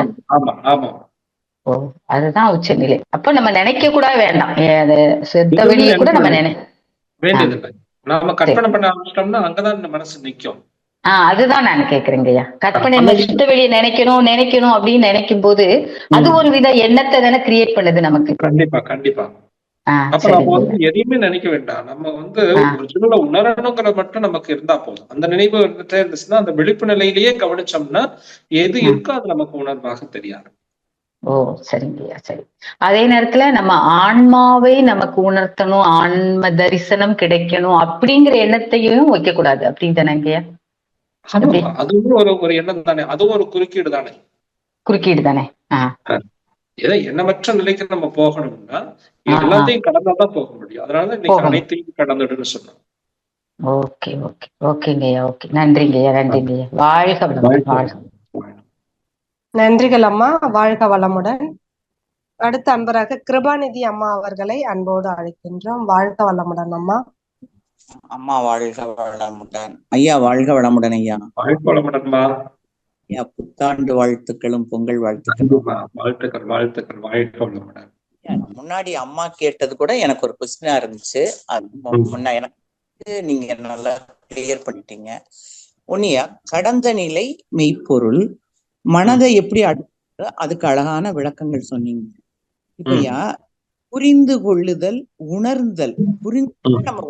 ஓ, அதுதான் உச்ச நிலை. அப்ப நம்ம நினைக்க கூட வேண்டாம். சுத்த வெளிய கூட நம்ம நாம கற்பனை பண்ண ஆரம்பிச்சிட்டோம்னா அங்கதான் இந்த மனசு நிக்கும். அதுதான் நான் கேக்குறேங்கய்யா. கற்பனை சுத்த வெளியே நினைக்கணும் அப்படின்னு நினைக்கும் போது அது ஒரு வித எண்ணத்தை தானே கிரியேட் பண்ணுது நமக்கு. கண்டிப்பா கண்டிப்பா. அப்ப நம்ம எதையுமே நினைக்க வேண்டாம். நம்ம ஒரிஜினலா உணரணுங்கிற மட்டும் நமக்கு இருந்தா போதும். அந்த நினைவு இருந்துட்டே இருந்துச்சுன்னா அந்த விழிப்பு நிலையிலேயே கவனிச்சோம்னா எது இருக்கோ அது நமக்கு உணர்வாக தெரியாது. ஓ சரிங்கய்யா, சரி. அதே நேரத்துல நம்ம ஆன்மாவை நமக்கு உணர்த்தணும், ஆன்ம தரிசனம் கிடைக்கணும் அப்படிங்கிற எண்ணத்தையும் வைக்க கூடாது. அப்படின்னு தானேங்கய்யா? அதுவும் ஒரு எண்ணம் தானே, அதுவும் ஒரு குறுக்கீடு தானே. ஏதோ எண்ணமற்ற நிலைக்கு நம்ம போகணும்னா எல்லாத்தையும் கடந்தாதான் போக முடியும். அதனாலதான் இன்னைக்கு அனைத்தையும் கடந்துடுன்னு சொன்னோம். Okay okay ஓகேங்கய்யா. ஓகே, நன்றிங்கய்யா. வாழ்க வளமுடன். நன்றிகள் அம்மா. வாழ்க வளமுடன். அடுத்த அன்பராக கிருபாநிதி அம்மா அவர்களை அன்போடு அழைக்கின்றோம். வாழ்க வளமுடன் அம்மா. அம்மா வாழ்க வளமுடன். ஐயா வாழ்க வளமுடன். ஐயா வாழ்க வளமுடன்மா. ஐயா புத்தாண்டு வாழ்த்துக்களும் பொங்கல் வாழ்த்துக்களும். வாழ்த்துக்கள் வாழ்த்துக்கள். வாழ்க வளமுடன். முன்னாடி அம்மா கேட்டது கூட எனக்கு ஒரு கொஸ்டினா இருந்துச்சு. எனக்கு நீங்க நல்லா கிளியர் பண்ணிட்டீங்க. ஒன்னியா கடந்த நிலை மெய்ப்பொருள் மனதை எப்படி அதுக்கு அழகான விளக்கங்கள் சொன்னீங்க. இப்பயா புரிந்து கொள்ளுதல், உணர்தல், புரிந்து நம்ம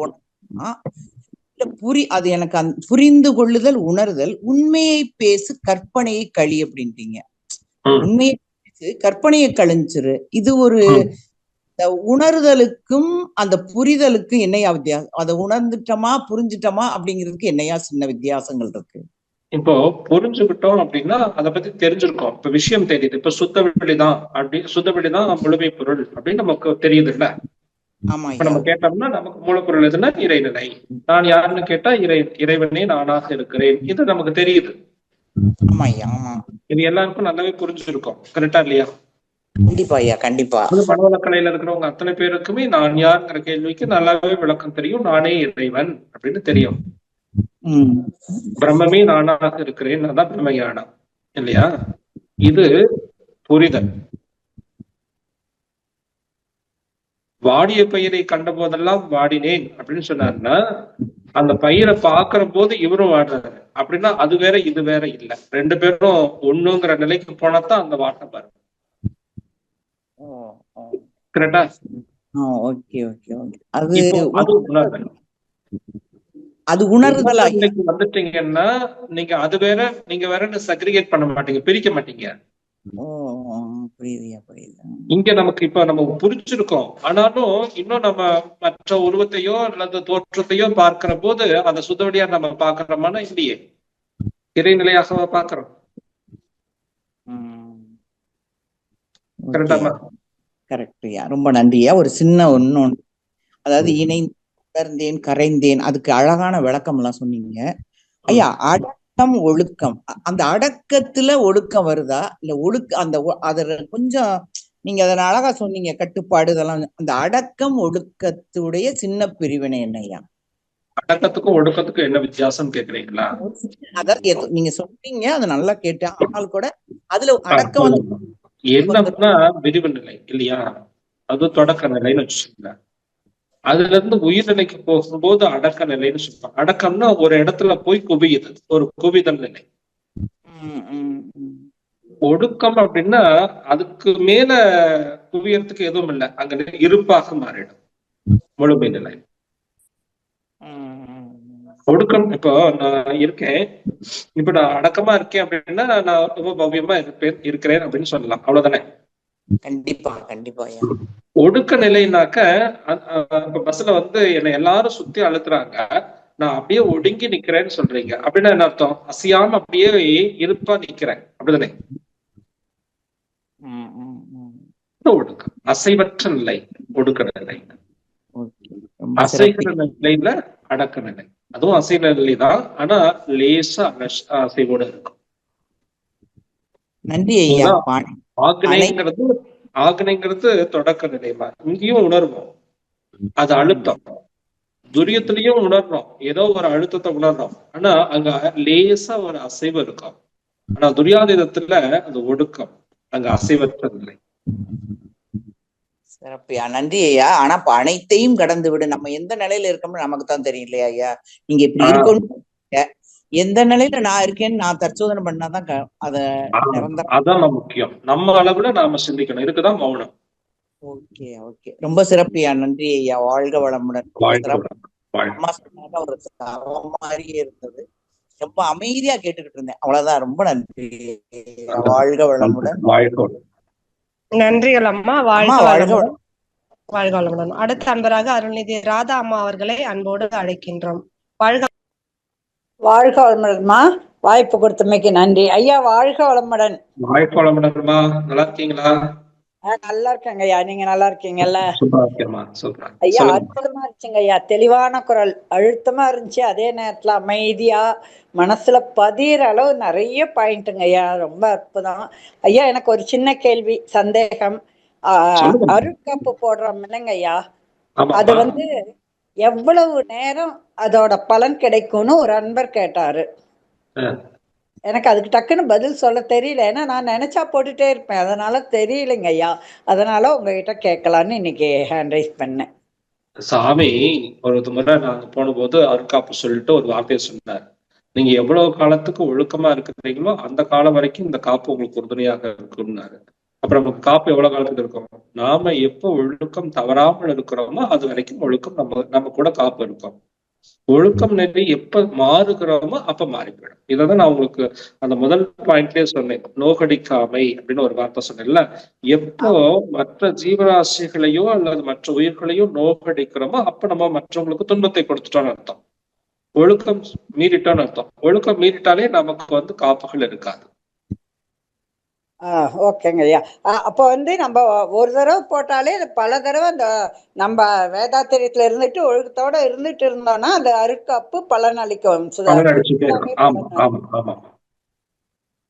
அது எனக்கு புரிந்து கொள்ளுதல், உணர்தல், உண்மையை பேசு கற்பனையை கழி அப்படின்ட்டீங்க. உண்மையை பேசு கற்பனையை கழிஞ்சிரு. இது ஒரு இந்த உணர்தலுக்கும் அந்த புரிதலுக்கும் என்னையா வித்தியாசம்? அதை உணர்ந்துட்டோமா புரிஞ்சுட்டோமா அப்படிங்கிறதுக்கு என்னையா சின்ன வித்தியாசங்கள் இருக்கு? இப்போ புரிஞ்சுக்கிட்டோம் அப்படின்னா அதை பத்தி தெரிஞ்சிருக்கோம். இப்ப விஷயம் தெரியுது. இப்ப சுத்த வெளிதான் சுத்த வெளிதான் முழுமை பொருள் அப்படின்னு நமக்கு தெரியுது இல்ல. ஆமா இப்ப ஐயா. நம்ம கேட்டோம்னா நமக்கு மூலப்பொருள் எதுன்னா இறைநிலை. நான் யாருன்னு கேட்டா இறைவனே நானாக இருக்கிறேன். இது நமக்கு தெரியுது. ஆமா ஐயா. ஆமா, இது எல்லாருக்கும் நல்லாவே புரிஞ்சிருக்கும். கரெக்டா இல்லையா? கண்டிப்பா ஐயா, கண்டிப்பா. மனவளக்கலையில இருக்கிறவங்க அத்தனை பேருக்குமே நான் யாருங்கிற கேள்விக்கு நல்லாவே விளக்கம் தெரியும். நானே இறைவன் அப்படின்னு தெரியும். பிரம்மமே நானாக இருக்கிறேன். அதான் பிரம்மஞானம் இல்லையா? இது புரிதல். வாடிய பயிரை கண்ட போதெல்லாம் வாடினேன் அப்படின்னு சொன்னாருன்னா அந்த பயிரை பாக்குற போது இவரும் வாடுறாரு அப்படின்னா அது வேற இது வேற இல்ல. ரெண்டு பேரும் ஒண்ணுங்கிற நிலைக்கு போனாதான் அந்த வாட்டம் பாரு. கரெக்டா? Okay okay okay. அது உணர்தல் வந்துட்டீங்கன்னா நீங்க அது வேற நீங்க வேறன்னு செக்ரிகேட் பண்ண மாட்டீங்க, பிரிக்க மாட்டீங்க. புரியுது புரியுது. இங்க நமக்கு இப்ப நம்ம புரிஞ்சிருக்கோம். ஆனாலும் இன்னும் நம்ம மற்ற உருவத்தையோ அல்லது தோற்றத்தையோ பார்க்கிற போது அந்த சுத்தவடியா நம்ம பாக்குறோமானா இல்லையே, இறைநிலையாக பாக்குறோம். கரெக்ட்யா, ரொம்ப நன்றியா. ஒரு சின்ன ஒண்ணு, அதாவது இணைந்தேன் கரைந்தேன், அதுக்கு அழகான விளக்கம் எல்லாம் சொன்னீங்க ஐயா. அடக்கம் ஒழுக்கம், அந்த அடக்கத்துல ஒழுக்கம் வருதா இல்ல அந்த அத கொஞ்சம் நீங்க அதை அழகா சொன்னீங்க, கட்டுப்பாடு இதெல்லாம். அந்த அடக்கம் ஒழுக்கத்துடைய சின்ன பிரிவினை என்னையா? அடக்கத்துக்கும் ஒடுக்கத்துக்கும் என்ன வித்தியாசம் கேக்குறீங்களா? அதாவது நீங்க சொன்னீங்க, அதை நல்லா கேட்டேன். ஆனால் கூட அதுல அடக்கம் வந்து என்னன்னா விரிவு நிலை இல்லையா? அது தொடக்க நிலைன்னு வச்சுக்கோங்க. அதுல இருந்து உயிர்நிலைக்கு போகும்போது அடக்க நிலைன்னு சொல்லுவாங்க. அடக்கம்னா ஒரு இடத்துல போய் குவியுது, ஒரு குவிதல் நிலை. ஒடுக்கம் அப்படின்னா அதுக்கு மேல குவியறதுக்கு எதுவும் இல்லை, அங்க இருப்பாக மாறிடும் முழுமை நிலை. ஒடுக்கம், இப்போ நான் இருக்கேன், இப்ப நான் அடக்கமா இருக்கேன் அப்படின்னா நான் ரொம்ப பவ்யமா இருக்கிறேன் அப்படின்னு சொல்லலாம், அவ்வளவுதானே? கண்டிப்பா கண்டிப்பா. ஒடுக்க நிலைனாக்க இப்ப பஸ்ல வந்து என்னை எல்லாரும் சுத்தி அழுத்துறாங்க, நான் அப்படியே ஒடுங்கி நிக்கிறேன்னு சொல்றீங்க. அப்படின்னா என்ன அர்த்தம்? அசையாம அப்படியே இருப்பா நிக்கிறேன், அப்படிதானே? ஒடுக்கம் அசைவற்ற நிலை ஒடுக்க நிலை. அசைகிற நிலையில அடக்க நிலை, அதுவும் அசைகிற நிலைதான், ஆனா லேசா அசைவோடு இருக்கும். நன்றி ஐயா. ஆக்னைங்கிறது தொடக்க நிலைமா, இங்கேயும் உணர்வோம். அது அழுத்தம். துரியத்திலையும் உணர்றோம், ஏதோ ஒரு அழுத்தத்தை உணர்றோம். ஆனா அங்க லேசா ஒரு அசைவு இருக்கும். ஆனா துரியாதீதத்துல அது ஒடுக்கம், அங்க அசைவற்ற நிலை. சிறப்பியா, நன்றி ஐயா. ஆனா இப்ப அனைத்தையும் கடந்து விடு, நம்ம எந்த நிலையில இருக்கோம்னு நமக்கு தான் தெரியும் இல்லையா ஐயா? நீங்க இப்படி இருக்கணும், எந்த நிலையில நான் இருக்கேன்னு நான் தற்சோதனை பண்ணாதான் அதான் முக்கியம். நம்ம அளவுல நாம சிந்திக்கணும், இருக்குதான் மௌனம். ஓகே ஓகே, ரொம்ப சிறப்பியா, நன்றி ஐயா. வாழ்க வளமுடன். அம்மா சொன்னாங்க ஒரு மாதிரியே இருந்தது, ரொம்ப அமைதியா கேட்டுக்கிட்டு இருந்தேன், அவ்வளவுதான். ரொம்ப நன்றி, வாழ்க வளமுடன். நன்றிகள் அம்மா. வாழ்க வளமுடன். வாழ்க வளமுடன். அடுத்த அன்பராக அருள்நிதி ராதா அம்மா அவர்களை அன்போடு அழைக்கின்றோம். வாழ்க வாழ்க வளமுடன்மா. வாய்ப்பு கொடுத்தமைக்கு நன்றி ஐயா. வாழ்க வளமுடன். வாழ்க வளமுடன்மா. நல்லா இருக்கீங்களா? நல்லா இருக்கேங்க ஐயா, நீங்க நல்லா இருக்கீங்கல்ல? ஐயா அற்புதமா இருந்துச்சுங்க ஐயா, தெளிவான குரல், அழுத்தமா இருந்துச்சு, அதே நேரத்துல அமைதியா மனசுல பதிகிற அளவு நிறைய பாயிண்ட்டுங்க ஐயா, ரொம்ப அற்புதம் ஐயா. எனக்கு ஒரு சின்ன கேள்வி, சந்தேகம். அருட்காப்பு போடுறோம் இல்லைங்க ஐயா, அது வந்து எவ்வளவு நேரம் அதோட பலன் கிடைக்கும்னு ஒரு அன்பர் கேட்டாரு. எனக்கு அதுக்கு டக்குன்னு பதில் சொல்ல தெரியல, ஏன்னா நான் நினைச்சா போட்டுட்டே இருப்பேன், அதனால தெரியலைங்க ஐயா. அதனால உங்ககிட்ட கேட்கலான்னு இன்னைக்கு ஹேண்ட் ரைஸ் பண்ணேன். சாமி ஒரு முறை நாங்க போன போது அருட்காப்பு சொல்லிட்டு ஒரு வார்த்தையை சொன்னார். நீங்க எவ்வளவு காலத்துக்கு ஒழுக்கமா இருக்கிறீங்களோ அந்த காலம் வரைக்கும் இந்த காப்பு உங்களுக்கு உறுதுணையாக இருக்கும்னாரு. அப்புறம் நமக்கு காப்பு எவ்வளவு காலத்துக்கு இருக்கும்? நாம எப்போ ஒழுக்கம் தவறாமல் இருக்கிறோமோ அது வரைக்கும் ஒழுக்கம் நம்ம கூட காப்பு இருக்கும். ஒழுக்கம் நெறி எப்ப மாறுகிறோமோ அப்ப மாறி போயிடும். இதான் நான் உங்களுக்கு அந்த முதல் பாயிண்ட்லயே சொன்னேன், நோகடிக்காமை அப்படின்னு ஒரு வார்த்தை சொன்னேன்ல. எப்போ மற்ற ஜீவராசிகளையோ அல்லது மற்ற உயிர்களையோ நோகடிக்கிறோமோ அப்ப நம்ம மற்றவங்களுக்கு துன்பத்தை கொடுத்துட்டோம்னு அர்த்தம். ஒழுக்கம் மீறிட்டோம்னு அர்த்தம். ஒழுக்கம் மீறிட்டாலே நமக்கு காப்புகள் இருக்காது. ஓகேங்க ஐயா. அப்போ நம்ம ஒரு தடவை போட்டாலே பல தடவை அந்த நம்ம வேதாத்திரியத்துல இருந்துட்டு ஒழுக்கத்தோட இருந்துட்டு இருந்தோம்னா அந்த அருட்காப்பு பலன் அளிக்கும்.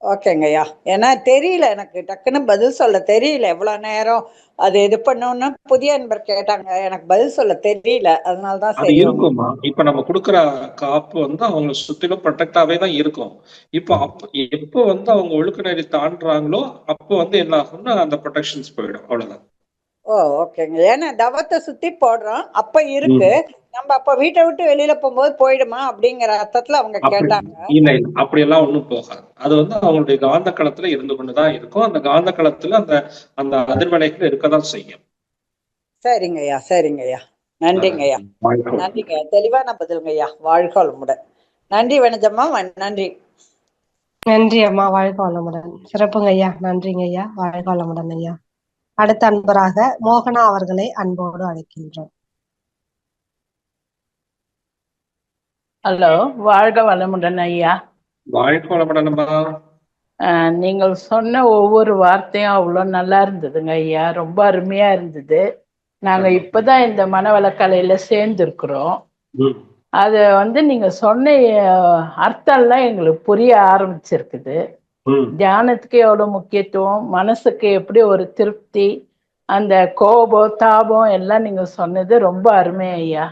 ஓகேங்க ஐயா. ஏன்னா தெரியல, எனக்கு டக்குன்னு பதில் சொல்ல தெரியல. எவ்வளவு நேரம் அது இது பண்ணோம்னு புதிய நண்பர் கேட்டாங்க, எனக்கு பதில் சொல்ல தெரியல. அதனாலதான் சரி. இருக்குமா இப்ப நம்ம கொடுக்குற காப்பு அவங்க சுத்திலும் ப்ரொடெக்டாவே தான் இருக்கும். இப்போ எப்போ அவங்க ஒழுக்க நெறி தாண்டுறாங்களோ அப்போ என்ன ஆகும்னா அந்த ப்ரொடெக்ஷன்ஸ் போயிடும், அவ்வளவுதான். ஓகேங்க. ஏன்னா தவத்தை சுத்தி போடுறோம் அப்ப இருக்கு, நம்ம அப்ப வீட்டை விட்டு வெளியில போகும்போது போயிடுமா அப்படிங்கிற அர்த்தத்துல அவங்க கேட்டாங்க. இல்ல இல்ல, அப்படி எல்லாம் ஒண்ணும் போகாது. அது அவங்களுடைய காந்த களத்துல இருந்து கொண்டுதான் இருக்கும். அந்த காந்த களத்துல அந்த அந்த அதிர்வலைகள் இருக்கதான் செய்யும். சரிங்க ஐயா, சரிங்க ஐயா. நன்றிங்க ஐயா, நன்றிங்க ஐயா. தெளிவான பதிலுங்க ஐயா. வாழ்க வளமுடன். நன்றி வணக்கம்மா. நன்றி. நன்றி அம்மா, வாழ்க வளமுடன். சிறப்புங்க ஐயா, நன்றிங்க ஐயா, வாழ்க வளமுடன் ஐயா. அடுத்த அன்பராக மோகனா அவர்களை அன்போடு அழைக்கின்றோம். ஹலோ, வாழ்க வளமுடன் ஐயா. வாழ்க வளமுடன்மா. நீங்கள் சொன்ன ஒவ்வொரு வார்த்தையும் அவ்வளவு நல்லா இருந்ததுங்க ஐயா, ரொம்ப அருமையா இருந்தது. நாங்க இப்பதான் இந்த மனவளக்கலையில சேர்ந்திருக்கிறோம். அது நீங்க சொன்ன அர்த்தம் எல்லாம் எங்களுக்கு புரிய ஆரம்பிச்சிருக்குது. தியானத்துக்கு எவ்வளவு முக்கியத்துவம், மனசுக்கு எப்படி ஒரு திருப்தி, அந்த கோபம் தாபம் எல்லாம் நீங்க சொன்னது ரொம்ப அருமை ஐயா.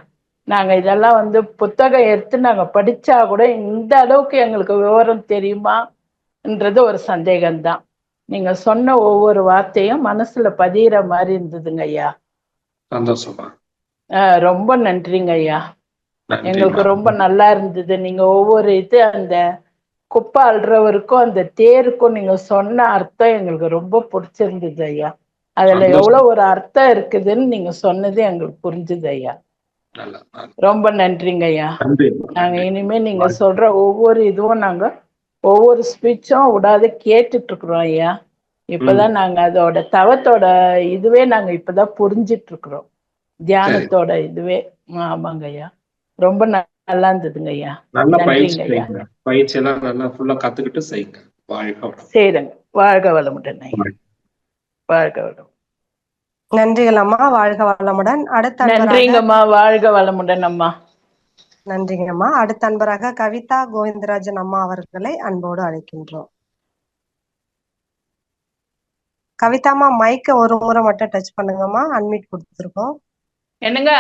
நாங்க இதெல்லாம் புத்தகம் எடுத்து நாங்க படிச்சா கூட இந்த அளவுக்கு எங்களுக்கு விவரம் தெரியுமான்றது ஒரு சந்தேகம்தான். நீங்க சொன்ன ஒவ்வொரு வார்த்தையும் மனசுல பதிகிற மாதிரி இருந்ததுங்க ஐயா. சந்தோஷமா. ரொம்ப நன்றிங்க ஐயா. எங்களுக்கு ரொம்ப நல்லா இருந்தது. நீங்க ஒவ்வொரு அந்த குப்பை அல்றவருக்கும் அந்த தேருக்கும் நீங்க சொன்ன அர்த்தம் எங்களுக்கு ரொம்ப பிடிச்சிருந்தது ஐயா. அதுல எவ்வளவு ஒரு அர்த்தம் இருக்குதுன்னு நீங்க சொன்னது எங்களுக்கு புரிஞ்சுது ஐயா. ரொம்ப நன்றிங்க ஐயா. நாங்க இனிமே நீங்க சொல்ற ஒவ்வொரு இதுவும் நாங்க ஒவ்வொரு ஸ்பீச்சும் விடாத கேட்டுட்டு இருக்கிறோம் ஐயா. இப்பதான் நாங்க அதோட தவத்தோட இதுவே நாங்க இப்பதான் புரிஞ்சிட்டு இருக்கிறோம், தியானத்தோட இதுவே. ஆமாங்க ஐயா, ரொம்ப நல்லா இருந்ததுங்க ஐயா. நன்றிங்க ஐயா. பயிற்சி எல்லாம் நல்லா ஃபுல்லா கத்துக்கிட்டு செய்யுங்க. சரிங்க. வாழ்க வளமுடன் ஐயா. வாழ்க வளம். நன்றிகள் அம்மா, வாழ்க வளமுடன். அடுத்த நன்றிங்கம்மா, வாழ்க வளமுடன் அம்மா. நன்றிங்கம்மா. அடுத்த அன்பராக கவிதா கோவிந்தராஜன் அம்மா அவர்களை அன்போடு அழைக்கின்றோம். கவிதாமா, மைக்க ஒரு முறை மட்டும் டச் பண்ணுங்கம்மா, அன்மியூட் கொடுத்துருக்கோம். என்னங்க?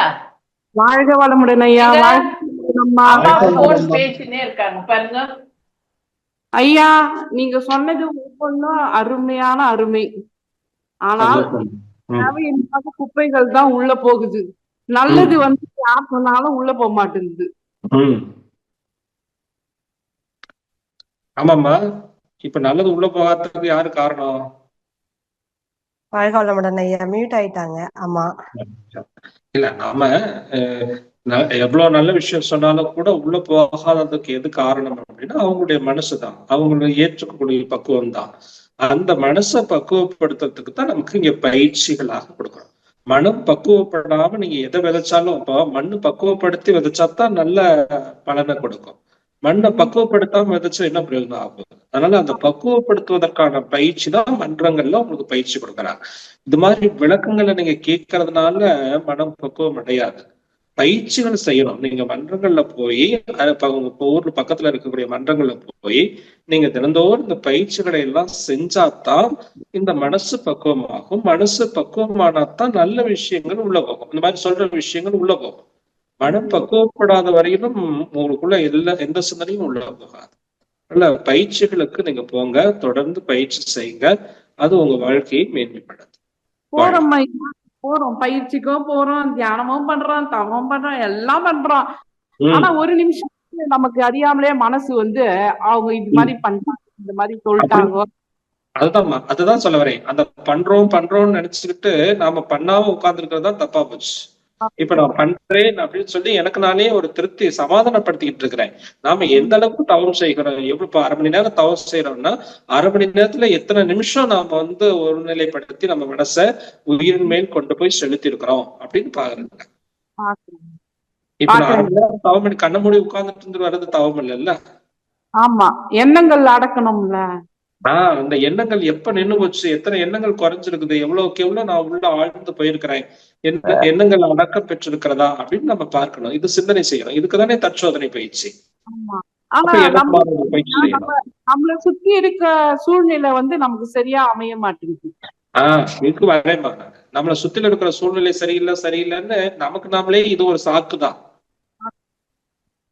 வாழ்க வளமுடன் ஐயா. பேசினே இருக்காங்க பாருங்க ஐயா. நீங்க சொன்னது ஒவ்வொன்றும் அருமையான அருமை. ஆனால் தேவையில்லாத குப்பைகள் தான் உள்ள போகுது. நல்லது யார் சொன்னாலும் உள்ள போக மாட்டேங்குது. ஆமாம்மா, இப்ப நல்லது உள்ள போகாததுக்கு யாரு காரணம்? வாழ்க வளமுடன் ஐயா, மியூட் ஆயிட்டாங்க. ஆமா, இல்ல நாம எவ்வளவு நல்ல விஷயம் சொன்னாலும் கூட உள்ள போகாததுக்கு எது காரணம் அப்படின்னா அவங்களுடைய மனசுதான், அவங்களுடைய ஏற்றுக்கக்கூடிய பக்குவம் தான். அந்த மனசை பக்குவப்படுத்துறதுக்கு தான் நமக்கு இங்க பயிற்சிகளாக கொடுக்கணும். மனம் பக்குவப்படாம நீங்க எதை விதைச்சாலும், இப்போ மண்ணு பக்குவப்படுத்தி விதைச்சாதான் நல்ல பலனை கொடுக்கும். மண்ணை பக்குவப்படுத்தாம விதைச்சா என்ன பிரயோஜனம் ஆகும்? அதனால அந்த பக்குவப்படுத்துவதற்கான பயிற்சி தான் மன்றங்கள்ல உங்களுக்கு பயிற்சி கொடுக்குறாங்க. இது மாதிரி விளக்கங்களை நீங்க கேட்கறதுனால மனம் பக்குவம் அடையாது. பயிற்சிகள் செய்யணும். நீங்க மன்றங்கள்ல போய் உங்க ஊர்ல பக்கத்துல இருக்கக்கூடிய மன்றங்கள்ல போய் நீங்க தினந்தோறும் இந்த பயிற்சிகளை எல்லாம் செஞ்சாதான் இந்த மனசு பக்குவமாகும். மனசு பக்குவமானாதான் நல்ல விஷயங்கள் உள்ள போகும், இந்த மாதிரி சொல்ற விஷயங்கள் உள்ள போகும். மனம் பக்குவப்படாத வரையிலும் உங்களுக்குள்ள எந்த சிந்தனையும் உள்ள போகாது. நல்ல பயிற்சிகளுக்கு நீங்க போங்க, தொடர்ந்து பயிற்சி செய்யுங்க, அது உங்க வாழ்க்கையை மேன்மைப்படுது. போறோம், பயிற்சிக்கும் போறோம், தியானமும் பண்றோம், தவம் பண்றோம், எல்லாம் பண்றோம். ஆனா ஒரு நிமிஷம் நமக்கு அறியாமலே மனசு அவங்க இது மாதிரி பண்றாங்க, இந்த மாதிரி சொல்லிட்டாங்க. அதுதான் சொல்ல வரேன். அந்த பண்றோம்னு நினைச்சுக்கிட்டு நாம பண்ணாம உட்கார்ந்து இருக்கிறது தான் தப்பா போச்சு. இப்ப நான் பண்றேன் அப்படின்னு சொல்லி எனக்கு நானே ஒரு திருப்தி சமாதானப்படுத்திக்கிட்டு இருக்கிறேன். நாம எந்த அளவுக்கு தவம் செய்கிறோம், எவ்வளவு அரை மணி நேரம் தவம் செய்யறோம்னா அரை மணி நேரத்துல எத்தனை நிமிஷம் நாம ஒருநிலைப்படுத்தி நம்ம மனசை உயிரின் மேல் கொண்டு போய் செலுத்தி இருக்கிறோம் அப்படின்னு பாக்குறேன். இப்ப நான் அரை மணி நேரம் தவம் பண்ணி கண்ண மூடி உட்கார்ந்துட்டு இருந்து வர்றது தவம் இல்லைல்ல. ஆமா, எண்ணங்கள் அடக்கணும்ல. அந்த எண்ணங்கள் எப்ப நின்னு போச்சு, எத்தனை எண்ணங்கள் குறைஞ்சிருக்குது, எவ்வளவுக்கு எவ்வளவு நான் உள்ள ஆழ்ந்து போயிருக்கிறேன், எண்ணங்கள் அடக்க பெற்றிருக்கிறதா அப்படின்னு நம்ம பார்க்கணும். இது சிந்தனை செய்யணும். இதுக்குதானே தற்சோதனை பயிற்சி. நம்மள சுத்தி இருக்க சூழ்நிலை நமக்கு சரியா அமைய மாட்டேங்குது. இதுக்கு வரேன். நம்மளை சுத்தில இருக்கிற சூழ்நிலை சரியில்லைன்னு நமக்கு நாமளே இது ஒரு சாக்குதான்.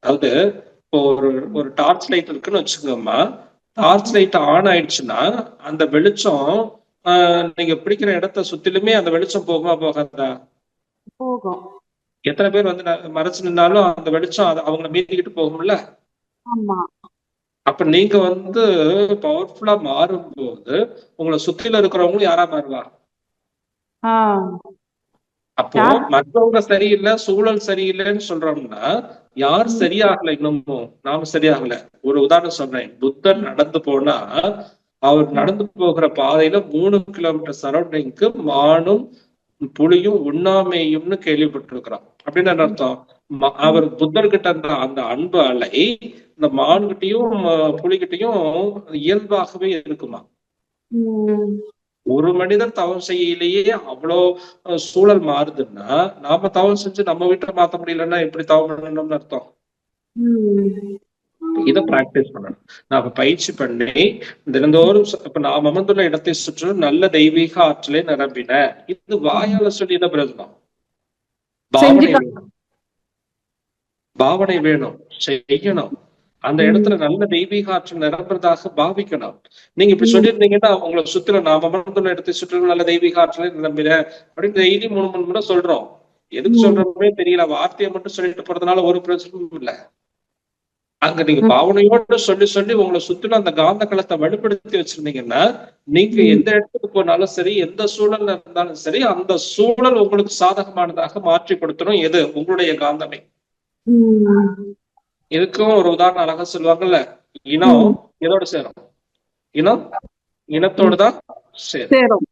அதாவது இப்போ ஒரு டார்ச் லைட் இருக்குன்னு வச்சுக்கோமா, டார்ச் லைட் ஆன் ஆயிடுச்சுன்னா அந்த வெளிச்சம் நீங்க பிடிக்கிற இடத்த சுத்திலுமே அந்த வெளிச்சம் போகுமா போகாதா? போகும். எத்தனை பேர் மறைச்சு நின்னாலும் அந்த வெளிச்சம் அவங்கள மீறிக்கிட்டு போகும்ல. அப்ப நீங்க பவர்ஃபுல்லா மாறும்போது உங்களை சுத்தில இருக்கிறவங்களும் யாரா மாறுவா? அப்போ மற்றவங்க சரியில்லை, சூழல் சரியில்லைன்னு சொல்றோம்னா யார் சரியாகல? இன்னமும் நாம சரியாகல. ஒரு உதாரணம் சொல்றேன். புத்தர் நடந்து போனா அவர் நடந்து போகிற பாதையில 3 கிலோமீட்டர் சரௌண்டிங்க்கு மானும் புலியும் உண்ணாமையும்னு கேள்விப்பட்டிருக்கிறோம். அப்படின்னு என்ன அர்த்தம்? அவர் புத்தர்கிட்ட அந்த அன்பு அலை இந்த மான்கிட்டையும் புலிகிட்டையும் இயல்பாகவே இருக்குமா? ஒரு மனிதர் தவம் செய்யலையே அவ்வளோ சூழல் மாறுதுன்னா நாம தவம் செஞ்சு நம்ம வீட்டை மாத்த முடியலன்னா எப்படி தவம் பண்ணணும்னு அர்த்தம்? இதை பிராக்டிஸ் பண்ணணும். நாம பயிற்சி பண்ணி தினந்தோறும் இப்ப நாம் அமர்ந்துள்ள இடத்தை சுற்றும் நல்ல தெய்வீக ஆற்றலை நிரம்பின. இது வாயால சொல்லின பிரயோஜனம். பாவனை வேணும், செய்யணும். அந்த இடத்துல நல்ல தெய்வீக ஆற்றல் நிரம்புறதாக பாவிக்கணும். நீங்க இப்படி சொல்லியிருந்தீங்கன்னா உங்களை சுற்றுல நாம அமர்ந்துள்ள இடத்தை சுற்றிலும் நல்ல தெய்வீக ஆற்றலை நிரம்பின அப்படின்னு டெய்லி 3 முறை சொல்றோம். எதுக்கு சொல்றோமே தெரியல. வார்த்தையை மட்டும் சொல்லிட்டு போறதுனால ஒரு பிரச்சனையும் இல்லை. அங்க நீங்க பாவனையோடு சொல்லி உங்களை சுத்திலும் அந்த காந்த களத்தை வலுப்படுத்தி வச்சிருந்தீங்கன்னா நீங்க எந்த இடத்துக்கு போனாலும் சரி, எந்த சூழல்ல இருந்தாலும் சரி, அந்த சூழல் உங்களுக்கு சாதகமானதாக மாற்றி கொடுத்துரும். எது? உங்களுடைய காந்தமே. இதுக்கும் ஒரு உதாரணம் அழகா சொல்லுவாங்கல்ல, இனம் எதோட சேரும்? இனம் இனத்தோடுதான் சேரும்.